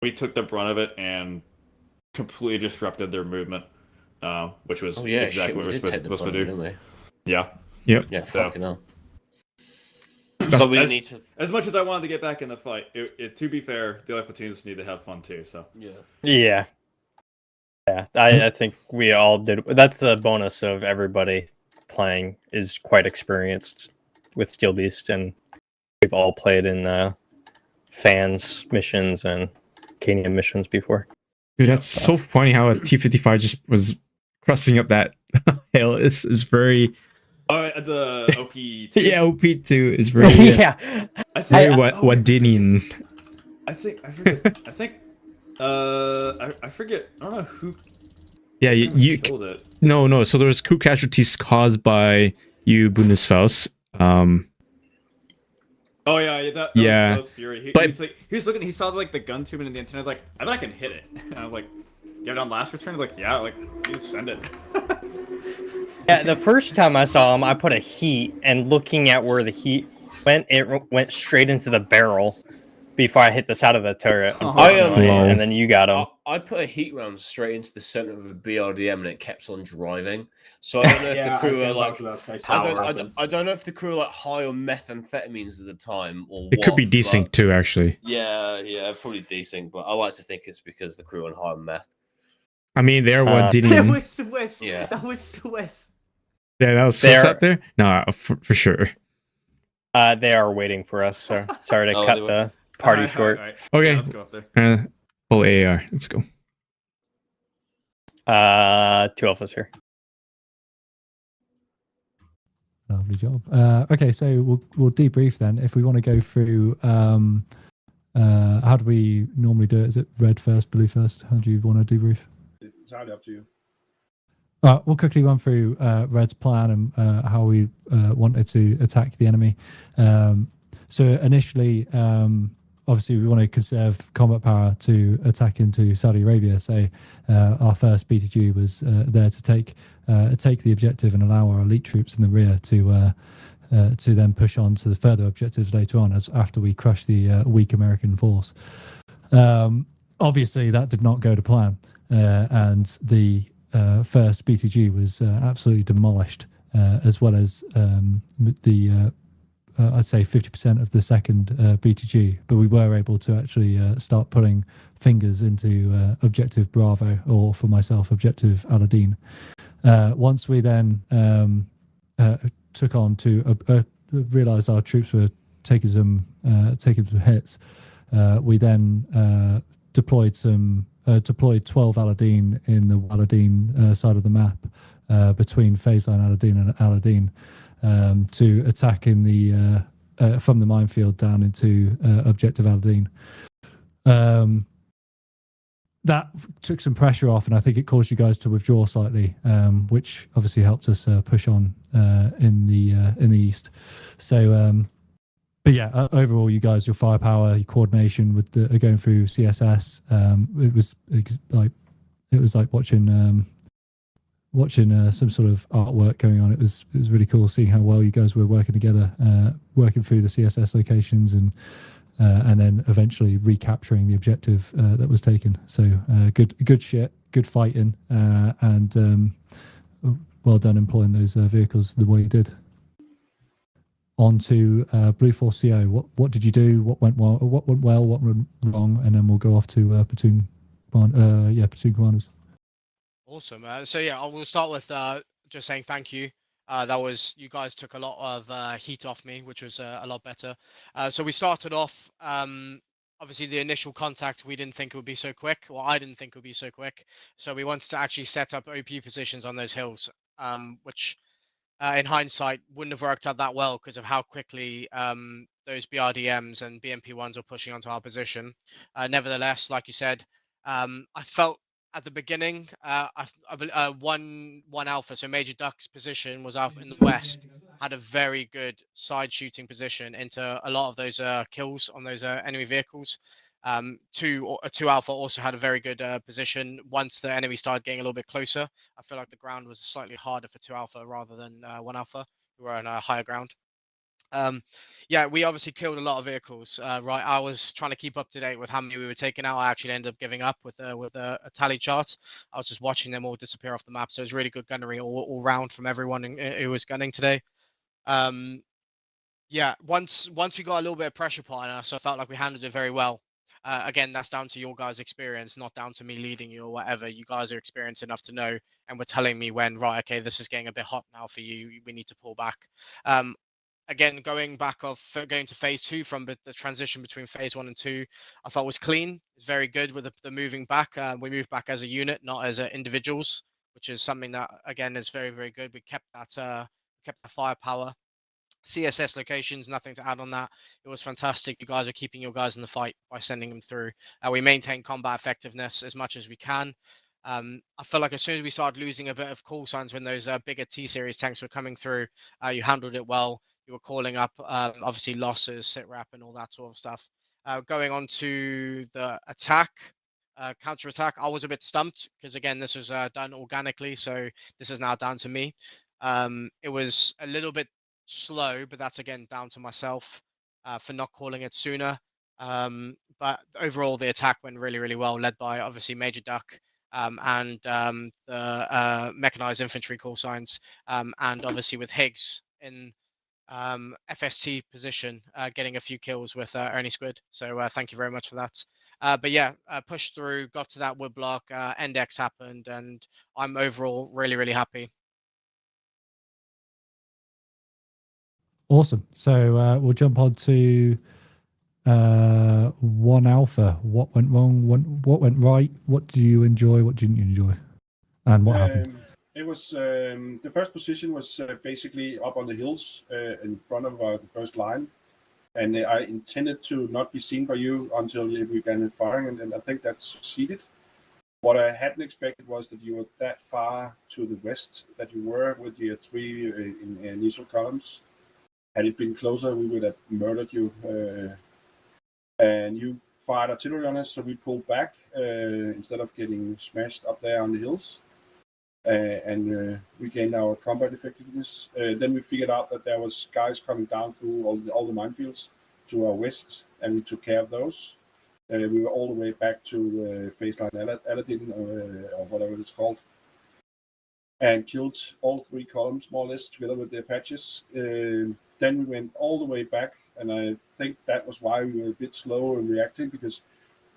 we took the brunt of it and completely disrupted their movement, which was exactly what we were supposed to do. Yeah. Yep. Yeah. Fucking hell. So we need to. As much as I wanted to get back in the fight, to be fair, the other platoons need to have fun too. So Yeah. I think we all did. That's the bonus of everybody playing is quite experienced with Steel Beast, and we've all played in fans missions and Kanium missions before. Dude, that's so funny how a T-55 just was crossing up that hill. Is very. Oh, the OP2. Yeah, OP2 is very. Yeah. Very Wadinian. I forget. I forget. I don't know who. Yeah, you killed it. No. So there was crew casualties caused by you, Bundesfaust. Oh yeah, that was Fury. He was looking. He saw like the gun tube in the antenna. Like, I bet I can hit it. And I'm like, get it on last return. Like, yeah, like you can send it. Yeah, the first time I saw him, I put a heat, and looking at where the heat went, it went straight into the barrel before I hit the side of the turret. And then you got him. I put a heat round straight into the center of a BRDM, and it kept on driving. So I don't know if the crew are like. I don't know if the crew are like high on methamphetamines at the time, or It could be desync too, actually. Yeah, probably desync, but I like to think it's because the crew are on high on meth. I mean, they're Wadinian. That was Swiss. Yeah. That was Swiss. Yeah, that was Swiss up there? No, for sure. They are waiting for us, so sorry to cut the party short. Okay. Yeah, let's go up there. Full AR. Let's go. 2 alphas here. Lovely job. Okay, so we'll debrief then. If we want to go through, how do we normally do it? Is it red first, blue first? How do you want to debrief? It's entirely up to you. We'll quickly run through Red's plan and how we wanted to attack the enemy. So initially, obviously, we want to conserve combat power to attack into Saudi Arabia. So our first BTG was there to take the objective and allow our elite troops in the rear to then push on to the further objectives later on, as after we crush the weak American force. Obviously, that did not go to plan, and the first BTG was absolutely demolished, as well as the I'd say 50% of the second BTG, but we were able to actually start putting fingers into Objective Bravo, or for myself, Objective Aladeen. Once we then took on to realize our troops were taking some hits, we then deployed 12 Aladeen in the Aladeen side of the map, between Faisal Aladeen and Aladeen, to attack in the from the minefield down into Objective Aladeen. That took some pressure off, and I think it caused you guys to withdraw slightly, which obviously helped us push on in the east. So, but yeah, overall, you guys, your firepower, your coordination with going through CSS, it was like watching some sort of artwork going on. It was really cool seeing how well you guys were working together, working through the CSS locations, and then eventually recapturing the objective that was taken. So good shit, good fighting, and well done employing those vehicles the way you did. onto Blue Force CO. What did you do? What went well? What went well? What went wrong? And then we'll go off to platoon commanders. Awesome. So yeah, I will start with just saying thank you. That was, you guys took a lot of heat off me, which was a lot better. So we started off. Obviously, the initial contact, we didn't think it would be so quick. Well, I didn't think it would be so quick. So we wanted to actually set up OP positions on those hills, which in hindsight wouldn't have worked out that well because of how quickly those BRDMs and BMP-1s were pushing onto our position. Nevertheless, like you said, I felt at the beginning, one alpha, so Major Duck's position was up in the west, had a very good side shooting position into a lot of those kills on those enemy vehicles. Two alpha also had a very good position. Once the enemy started getting a little bit closer, I feel like the ground was slightly harder for 2 alpha rather than 1 alpha, who were on a higher ground. Yeah, we obviously killed a lot of vehicles. Right, I was trying to keep up to date with how many we were taking out. I actually ended up giving up with a tally chart. I was just watching them all disappear off the map. So it was really good gunnery all round from everyone who was gunning today. Yeah, once we got a little bit of pressure put on us, I felt like we handled it very well. Again, that's down to your guys' experience, not down to me leading you or whatever. You guys are experienced enough to know and were telling me when, right, okay, this is getting a bit hot now for you. We need to pull back. Again, going to phase 2 from the transition between phase 1 and 2, I thought was clean. It's very good with the moving back. We moved back as a unit, not as individuals, which is something that, again, is very, very good. We kept that firepower. CSS locations, nothing to add on that. It was fantastic. You guys are keeping your guys in the fight by sending them through. We maintain combat effectiveness as much as we can. I feel like as soon as we started losing a bit of call signs when those bigger T-series tanks were coming through, you handled it well. You were calling up, obviously, losses, sit-rep, and all that sort of stuff. Going on to the attack, counter-attack, I was a bit stumped because, again, this was done organically, so this is now down to me. It was a little bit slow, but that's again down to myself for not calling it sooner. But overall, the attack went really, really well, led by obviously Major Duck and the mechanized infantry call signs, and obviously with Higgs in FST position, getting a few kills with Ernie Squid. So thank you very much for that. But yeah, pushed through, got to that wood block, Index happened, and I'm overall really, really happy. Awesome. So we'll jump on to 1 alpha. What went wrong? What went right? What do you enjoy? What didn't you enjoy? And what happened? It was the first position was basically up on the hills in front of the first line, and I intended to not be seen by you until we began firing, and I think that succeeded. What I hadn't expected was that you were that far to the west that you were with your 3 initial columns. Had it been closer, we would have murdered you. And you fired artillery on us, so we pulled back instead of getting smashed up there on the hills. And we gained our combat effectiveness. Then we figured out that there was guys coming down through all the minefields to our west, and we took care of those. We were all the way back to phase line Aladeen, or whatever it's called, and killed all 3 columns more or less together with the Apaches. Then we went all the way back, and I think that was why we were a bit slow in reacting, because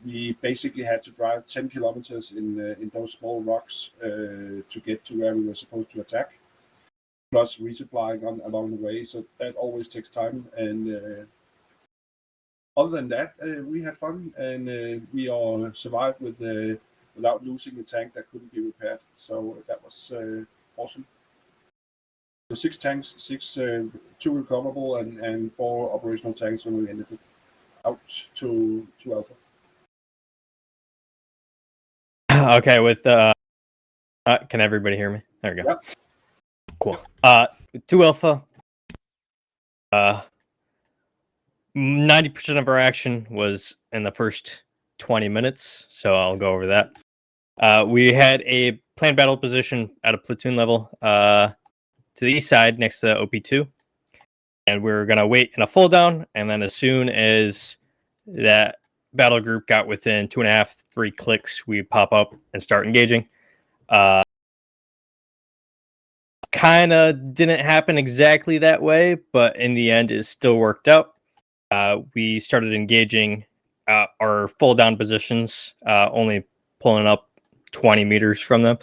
we basically had to drive 10 kilometers in those small rocks to get to where we were supposed to attack, plus resupplying along the way. So that always takes time. And other than that, we had fun, and we all survived without losing a tank that couldn't be repaired. So that was awesome. So 6 tanks, 2 recoverable, and 4 operational tanks when we ended it out to alpha. Okay, with can everybody hear me? There we go. Yep. Cool. 2 alpha. 90% of our action was in the first 20 minutes, so I'll go over that. We had a planned battle position at a platoon level to the east side next to the OP2, and we were going to wait in a full down, and then as soon as that battle group got within 2.5-3 clicks, we pop up and start engaging. kind of didn't happen exactly that way, but in the end, it still worked out. We started engaging our full down positions, only pulling up 20 meters from them.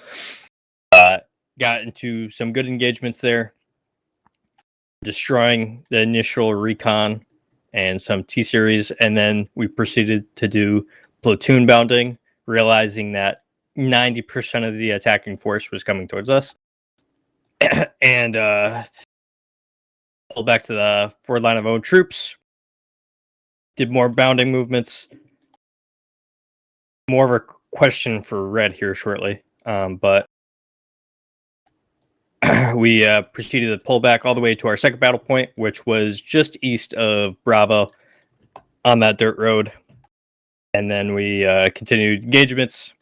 Got into some good engagements there, destroying the initial recon and some T-series, and then we proceeded to do platoon bounding, realizing that 90% of the attacking force was coming towards us. And pulled back to the forward line of own troops, did more bounding movements. More of a question for Red here shortly, but we proceeded to pull back all the way to our second battle point, which was just east of Bravo on that dirt road. And then we continued engagements,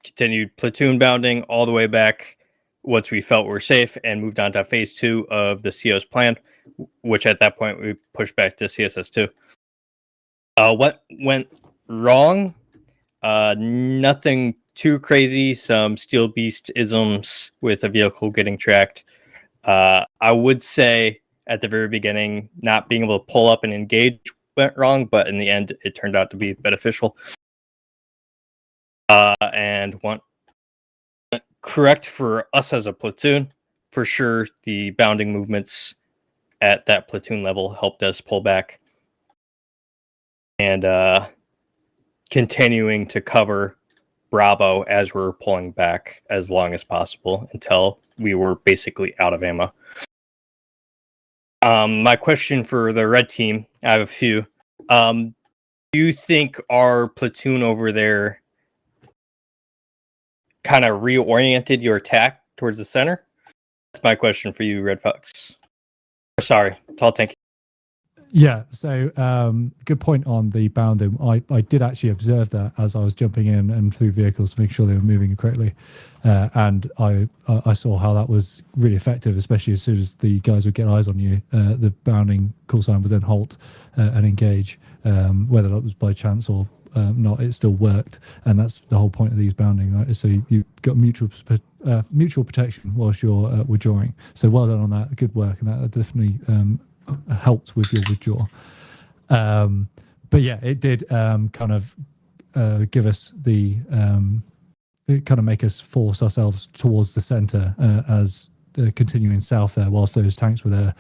continued platoon bounding all the way back once we felt we were safe, and moved on to phase 2 of the CO's plan, which at that point we pushed back to CSS2. What went wrong? Nothing too crazy. Some Steel Beast isms with a vehicle getting tracked. I would say at the very beginning, not being able to pull up and engage went wrong, but in the end, it turned out to be beneficial. And went correct for us as a platoon. For sure, the bounding movements at that platoon level helped us pull back. And continuing to cover Bravo as we're pulling back as long as possible until we were basically out of ammo. My question for the red team, I have a few. Do you think our platoon over there kind of reoriented your attack towards the center? That's my question for you, Red Fox. Sorry, Tall Tank. Yeah, so good point on the bounding. I did actually observe that as I was jumping in and through vehicles to make sure they were moving correctly. And I saw how that was really effective, especially as soon as the guys would get eyes on you. The bounding call sign would then halt and engage. Whether that was by chance or not, it still worked. And that's the whole point of these bounding, right? So you've got mutual protection whilst you're withdrawing. So well done on that. Good work. And that definitely helped with your withdrawal. But yeah, it did kind of give us the kind of make us force ourselves towards the center as continuing south there. Whilst those tanks were there,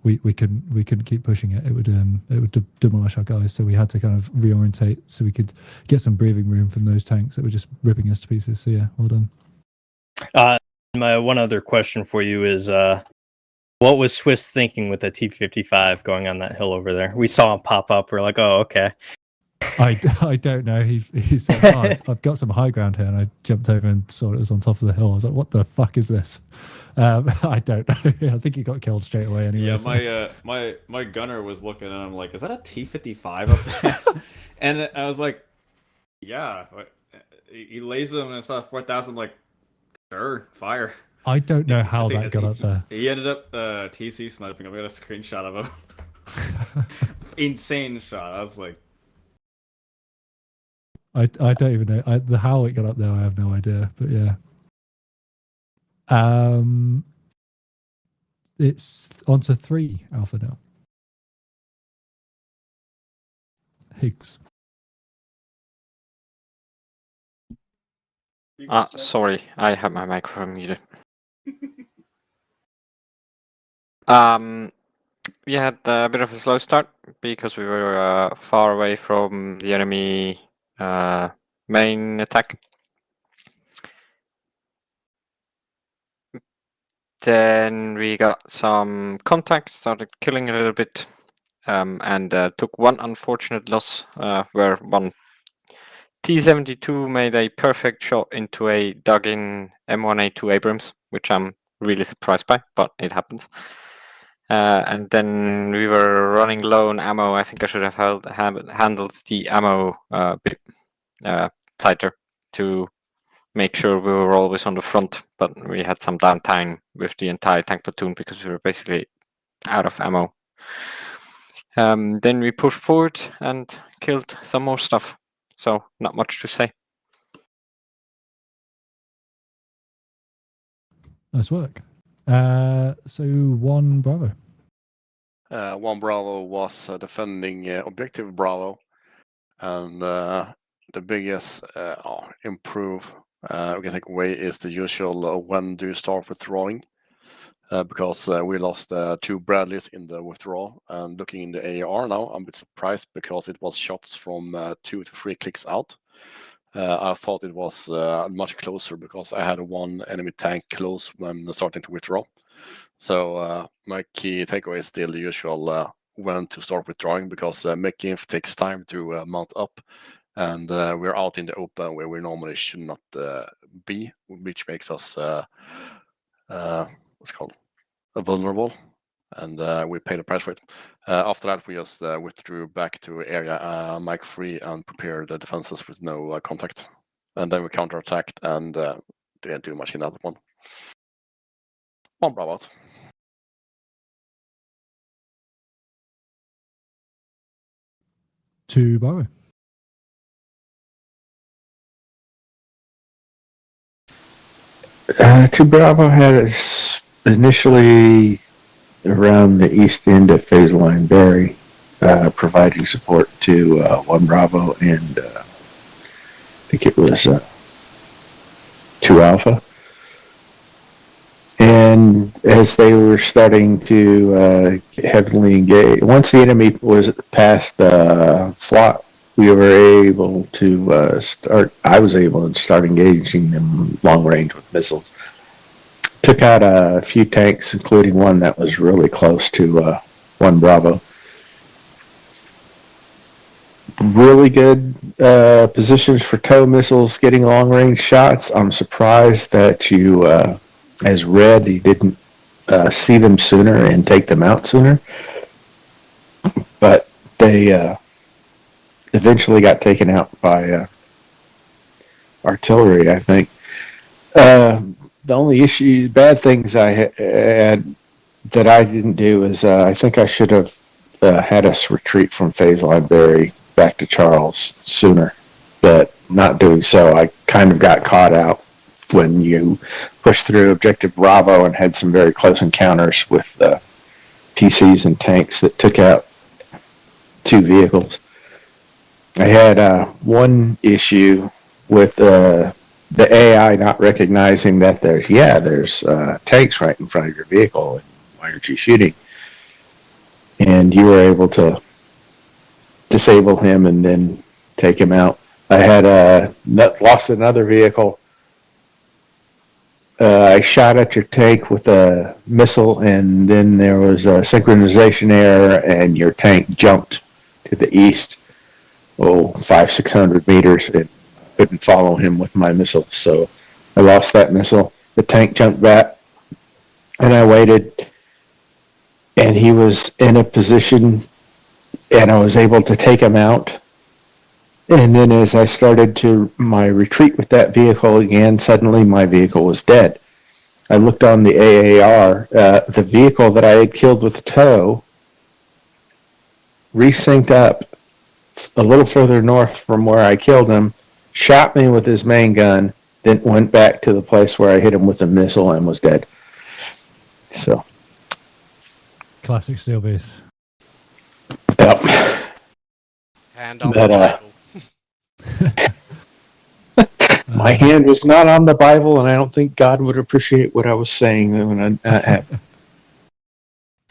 we couldn't keep pushing it. It would demolish our guys. So we had to kind of reorientate so we could get some breathing room from those tanks that were just ripping us to pieces. So yeah, well done. My one other question for you is, what was Swiss thinking with the T-55 going on that hill over there? We saw him pop up. We're like, oh, okay. I don't know. He said, oh, I've got some high ground here, and I jumped over and saw it was on top of the hill. I was like, what the fuck is this? I don't know. I think he got killed straight away anyway. Yeah, so. my gunner was looking and I'm like, is that a T-55 up there? And I was like, yeah. He lays them and stuff 4,000. I'm like, sure, fire. I don't know how that got up there. He ended up TC sniping. I got a screenshot of him. Insane shot. I was like, I don't even know how it got up there. I have no idea. But yeah, it's on to 3 Alpha now. Higgs. Sorry, I have my microphone muted. We had a bit of a slow start because we were far away from the enemy main attack. Then we got some contact, started killing a little bit, and took one unfortunate loss where one T-72 made a perfect shot into a dug-in M1A2 Abrams, which I'm really surprised by, but it happens. And then we were running low on ammo. I think I should have handled the ammo a bit tighter to make sure we were always on the front, but we had some downtime with the entire tank platoon because we were basically out of ammo. Then we pushed forward and killed some more stuff. So not much to say. Nice work. So 1 Bravo. 1 Bravo was defending Objective Bravo, and the biggest improve we can take away is the usual when do you start withdrawing, because we lost 2 Bradleys in the withdrawal, and looking in the AR now, I'm a bit surprised because it was shots from 2 to 3 clicks out. I thought it was much closer because I had 1 enemy tank close when starting to withdraw. So my key takeaway is still the usual when to start withdrawing, because mech-inf takes time to mount up, and we're out in the open where we normally should not be, which makes us what's called vulnerable, and we pay the price for it. After that, we just withdrew back to area mic free and prepared the defenses with no contact, and then we counterattacked and didn't do much in that one. 1 Bravo out. 2 Bravo. Two Bravo had us initially around the east end of phase line Berry, providing support to 1 Bravo and I think it was 2 Alpha. And as they were starting to heavily engage, once the enemy was past the flot, we were able to I was able to start engaging them long range with missiles. Took out a few tanks, including one that was really close to 1 Bravo. Really good positions for tow missiles, getting long range shots. I'm surprised that you, as Red, you didn't see them sooner and take them out sooner. But they eventually got taken out by artillery, I think. The only bad things I had that I didn't do is I think I should have had us retreat from phase line Berry back to Charles sooner, but not doing so. I kind of got caught out when you pushed through Objective Bravo and had some very close encounters with TCs and tanks that took out 2 vehicles. I had one issue with the AI not recognizing that there's tanks right in front of your vehicle, and why aren't you shooting? And you were able to disable him and then take him out. I had lost another vehicle. I shot at your tank with a missile, and then there was a synchronization error, and your tank jumped to the east, 500-600 meters, and couldn't follow him with my missile. So I lost that missile. The tank jumped back, and I waited, and he was in a position, and I was able to take him out. And then as I started to my retreat with that vehicle again, suddenly my vehicle was dead. I looked on the AAR, the vehicle that I had killed with the tow resynced up a little further north from where I killed him, shot me with his main gun, then went back to the place where I hit him with a missile and was dead. So. Classic Steel Beast. Yep. And on the Bible. My hand was not on the Bible, and I don't think God would appreciate what I was saying when that happened.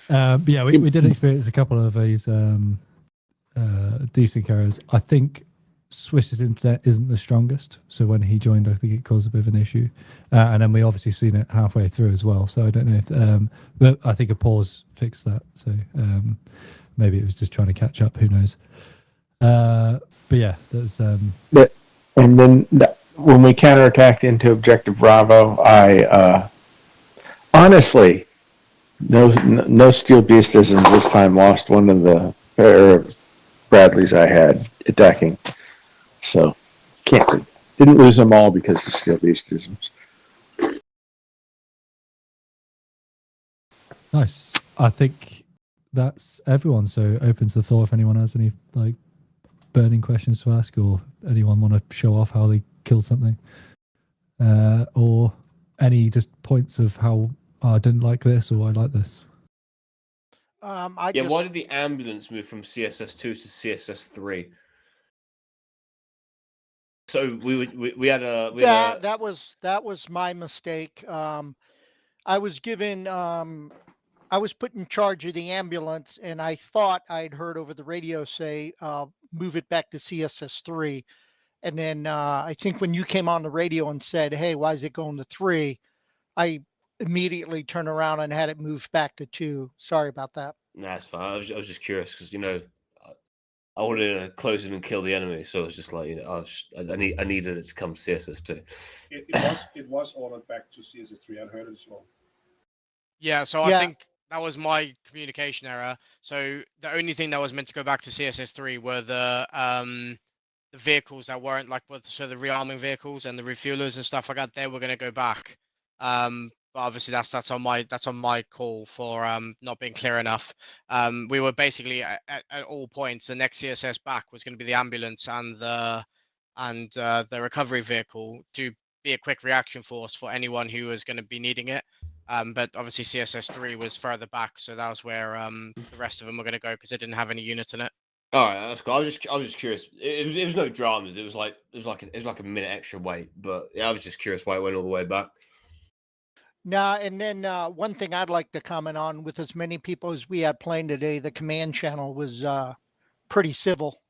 But yeah, we did experience a couple of these decent carriers. I think Swiss's internet isn't the strongest, so when he joined, I think it caused a bit of an issue. And then we obviously seen it halfway through as well. So I don't know if, but I think a pause fixed that. So maybe it was just trying to catch up. Who knows? But yeah, there's. And then when we counterattacked into Objective Bravo, I honestly, no Steel Beastisms this time. Lost one of the pair of Bradleys I had attacking, so didn't lose them all because of Steel Beastisms. Nice. I think that's everyone. So open to the floor if anyone has any burning questions to ask, or anyone want to show off how they killed something, or any just points of how I didn't like this or I like this? Why did the ambulance move from CSS2 to CSS3? So we had a that was my mistake. I was given I was put in charge of the ambulance, and I thought I'd heard over the radio say move it back to CSS3, and then I think when you came on the radio and said, "Hey, why is it going to 3?" I immediately turned around and had it moved back to 2. Sorry about that. Nah, that's fine. I was just curious because I wanted to close in and kill the enemy, so it's just like I needed it to come to CSS2. It was ordered back to CSS3. I heard it as well. Yeah, so I think that was my communication error. So the only thing that was meant to go back to CSS3 were the vehicles that weren't so the rearming vehicles and the refuelers and stuff like that. They were going to go back. But obviously that's on my call for not being clear enough. We were basically at all points the next CSS back was going to be the ambulance and the recovery vehicle to be a quick reaction force for anyone who was going to be needing it. But obviously CSS3 was further back, so that was where the rest of them were going to go because it didn't have any units in it. All right, that's cool. I was just curious. It was no dramas. It was like a minute extra wait. But yeah, I was just curious why it went all the way back. And then one thing I'd like to comment on, with as many people as we had playing today, the command channel was pretty civil.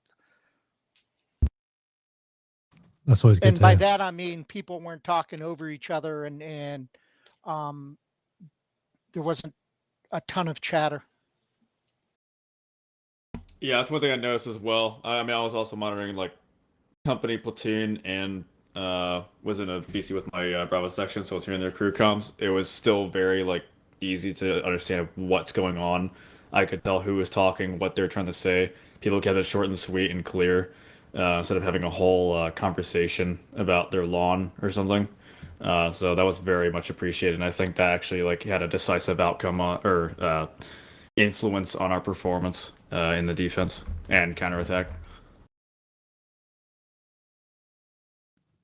That's always good. And by that I mean people weren't talking over each other, and there wasn't a ton of chatter. Yeah, that's one thing I noticed as well. I mean, I was also monitoring like company, platoon, and was in a VC with my Bravo section, so I was hearing their crew comms. It was still very like easy to understand what's going on. I could tell who was talking, what they're trying to say. People kept it short and sweet and clear, instead of having a whole conversation about their lawn or something. So that was very much appreciated, and I think that actually like had a decisive outcome or influence on our performance in the defense and counterattack.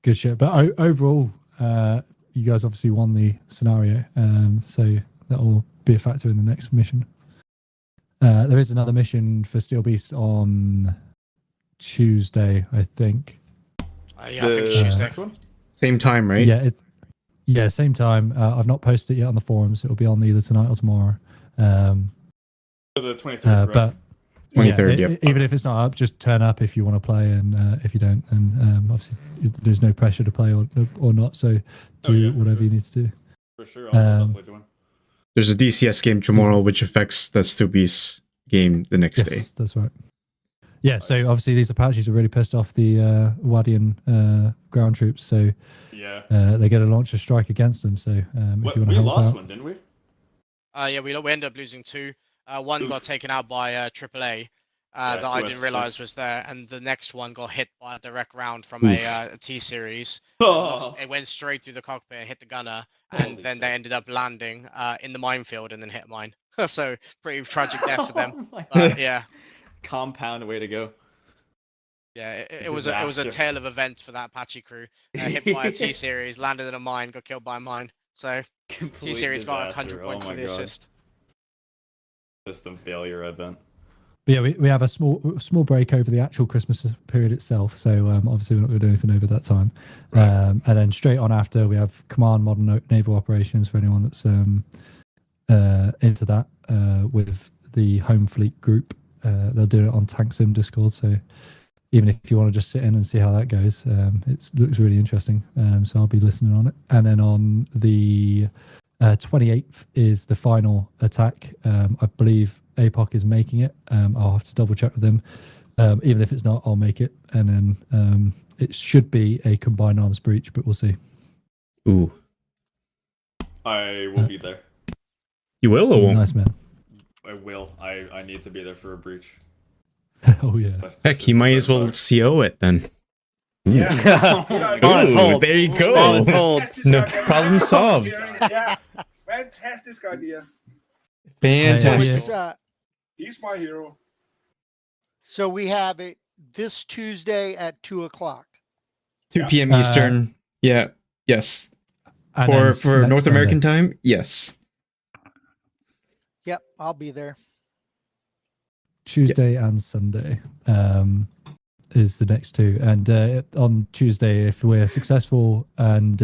Good shit. But overall, you guys obviously won the scenario, so that will be a factor in the next mission. There is another mission for Steel Beast on Tuesday, I think. I think it's Tuesday. Same time, right? Yeah, same time. I've not posted it yet on the forums. It'll be on either tonight or tomorrow. The 23rd, but 23rd, yeah, even if it's not up, just turn up if you want to play, and if you don't, and obviously there's no pressure to play or not. So do whatever you need to do. For sure, I'll definitely join. There's a DCS game tomorrow, which affects the Stubbies game the next day. That's right. Yeah, so obviously these Apaches are really pissed off the Wadiyan ground troops, so they're going to launch a strike against them. So if you want to we help lost out, one, didn't we? Yeah, we ended up losing 2. One got taken out by AAA that I didn't realize was there, and the next one got hit by a direct round from a T-series. It went straight through the cockpit and hit the gunner, and then they ended up landing in the minefield and then hit mine. So pretty tragic death for them. Yeah. Compound way to go. Yeah, it was a tale of events for that Apache crew. Hit by a T-series, landed in a mine, got killed by a mine. So T-series got 100 points for the assist. System failure event. But yeah, we have a small break over the actual Christmas period itself. So obviously we're not going to do anything over that time. Right. And then straight on after we have Command Modern Naval Operations for anyone that's into that with the Home Fleet group. They'll do it on TankSim Discord. So even if you want to just sit in and see how that goes, it looks really interesting. So I'll be listening on it. And then on the 28th is the final attack. I believe APOC is making it. I'll have to double check with them. Even if it's not, I'll make it. And then it should be a combined arms breach, but we'll see. Ooh. I will be there. You will or won't? Nice, man. I will. I need to be there for a breach. Oh, yeah. Heck, you might as well CO it then. Yeah. Ooh, there you go. No, problem solved. Yeah. Fantastic idea. Fantastic. He's my hero. So we have it this Tuesday at 2:00. 2 p.m. Eastern. Yeah. Yes. And then For next North Sunday. American time, yes. Yep, I'll be there. Tuesday and Sunday is the next two, and on Tuesday, if we're successful and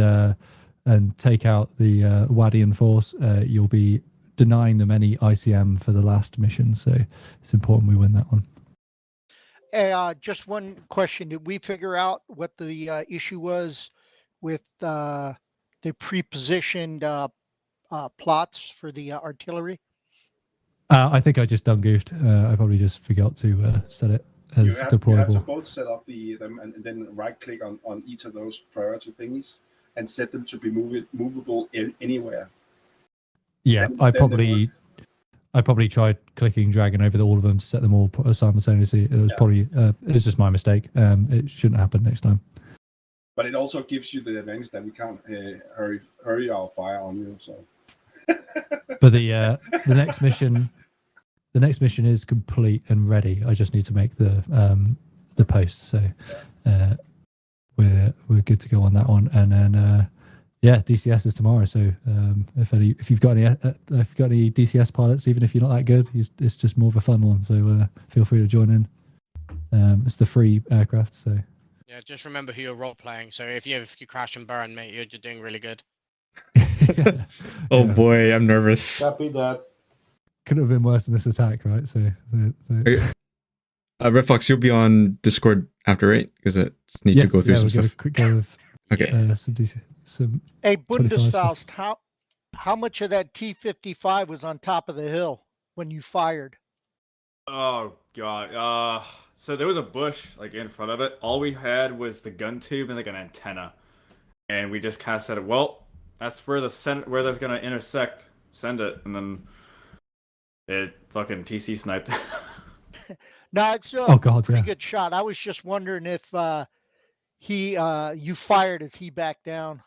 take out the Wadiyan force, you'll be denying them any ICM for the last mission. So it's important we win that one. Just one question: did we figure out what the issue was with the pre-positioned plots for the artillery? I think I just done goofed. I probably just forgot to set it as You have deployable. to both set up them and then right-click on each of those priority thingies and set them to be movable anywhere. Yeah, Then I they probably tried clicking dragging over all of them to set them all simultaneously. It was probably it's just my mistake. It shouldn't happen next time. But it also gives you the advantage that we can't hurry our fire on you. So. But the next mission is complete and ready. I just need to make the post. So we're good to go on that one. And then DCS is tomorrow. So if you've got any DCS pilots, even if you're not that good, it's just more of a fun one. So feel free to join in. It's the free aircraft. So Yeah, just remember who you're role playing. So if you crash and burn, mate, you're doing really good. Oh boy, I'm nervous. Copy that. Couldn't have been worse than this attack, right? So Red Fox, you'll be on Discord after, right? Because I just need to go through some we'll stuff. Get a quick go of Okay. some Hey, 25 stuff. Bundesfaust, how much of that T-55 was on top of the hill when you fired? Oh god. So there was a bush like in front of it. All we had was the gun tube and like an antenna, and we just kind of said, "Well, that's where where that's gonna intersect. Send it," and then it fucking TC sniped. No, it's a pretty yeah. good shot. I was just wondering if you fired as he backed down.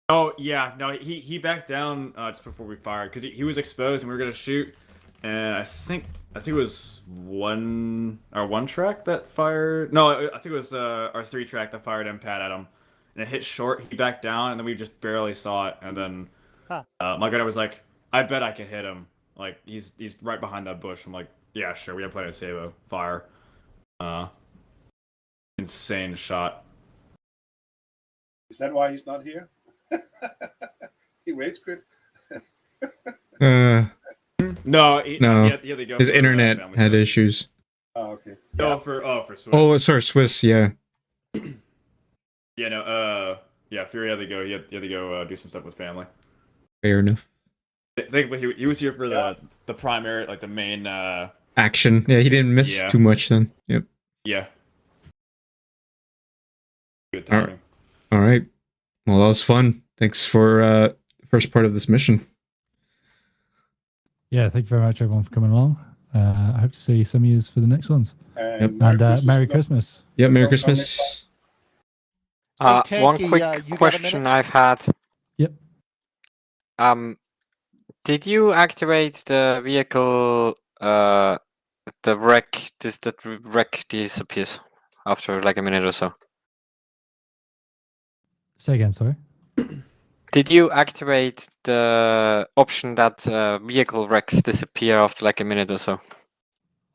Oh yeah, no, he backed down just before we fired because he was exposed and we were gonna shoot, and I think it was our one track that fired. No, I think it was our 3 track that fired MPAD at him, and it hit short. He backed down, and then we just barely saw it. And then my gunner was like, "I bet I can hit him. Like he's right behind that bush." I'm like, "Yeah, sure. We have plenty of Sabo. Fire." Insane shot. Is that why he's not here? He rage quit. No, No. His internet had issues. Oh, okay. Oh, for Swiss. Oh, sorry, Swiss. Yeah. Yeah, no. Yeah, Fury had to go. He had to go do some stuff with family. Fair enough. Thankfully, he was here for the primary, like the main Action. Yeah, he didn't miss too much then. Yep. Yeah. Good All timing. right. All right. Well, that was fun. Thanks for the first part of this mission. Yeah, thank you very much, everyone, for coming along. I hope to see some of you for the next ones. Yep. And Merry Christmas. Yeah, Merry Christmas. One Tanky, quick you got a question minute? I've had. Yep. Did you activate the vehicle? The wreck. That wreck disappears after like a minute or so. Say again, sorry. Did you activate the option that vehicle wrecks disappear after like a minute or so?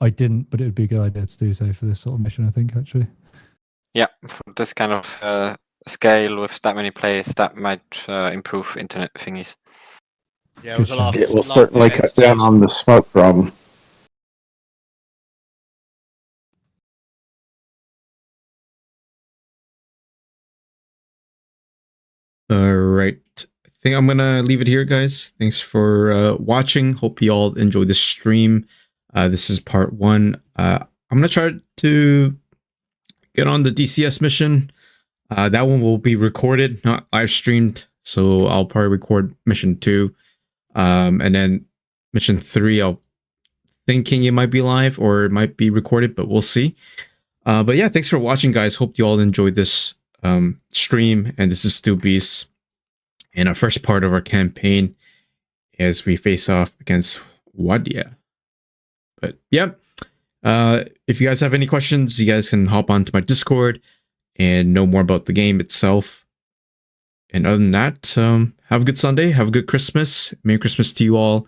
I didn't, but it would be a good idea to do so for this sort of mission, I think, actually. Yeah, for this kind of scale with that many players, that might improve internet thingies. Yeah, it was a lot. It will certainly cut down on the smoke problem. All right. I think I'm going to leave it here, guys. Thanks for watching. Hope you all enjoyed the stream. This is part 1. I'm going to try to get on the DCS mission. That one will be recorded, not live streamed. So I'll probably record mission 2. And then mission 3, I'm thinking it might be live or it might be recorded, but we'll see. But yeah, thanks for watching, guys. Hope you all enjoyed this stream. And this is Stu Beast in our first part of our campaign as we face off against Wadiya. But yeah, if you guys have any questions, you guys can hop onto my Discord and know more about the game itself. And other than that, have a good Sunday. Have a good Christmas. Merry Christmas to you all.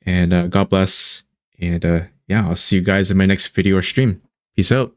And God bless. And yeah, I'll see you guys in my next video or stream. Peace out.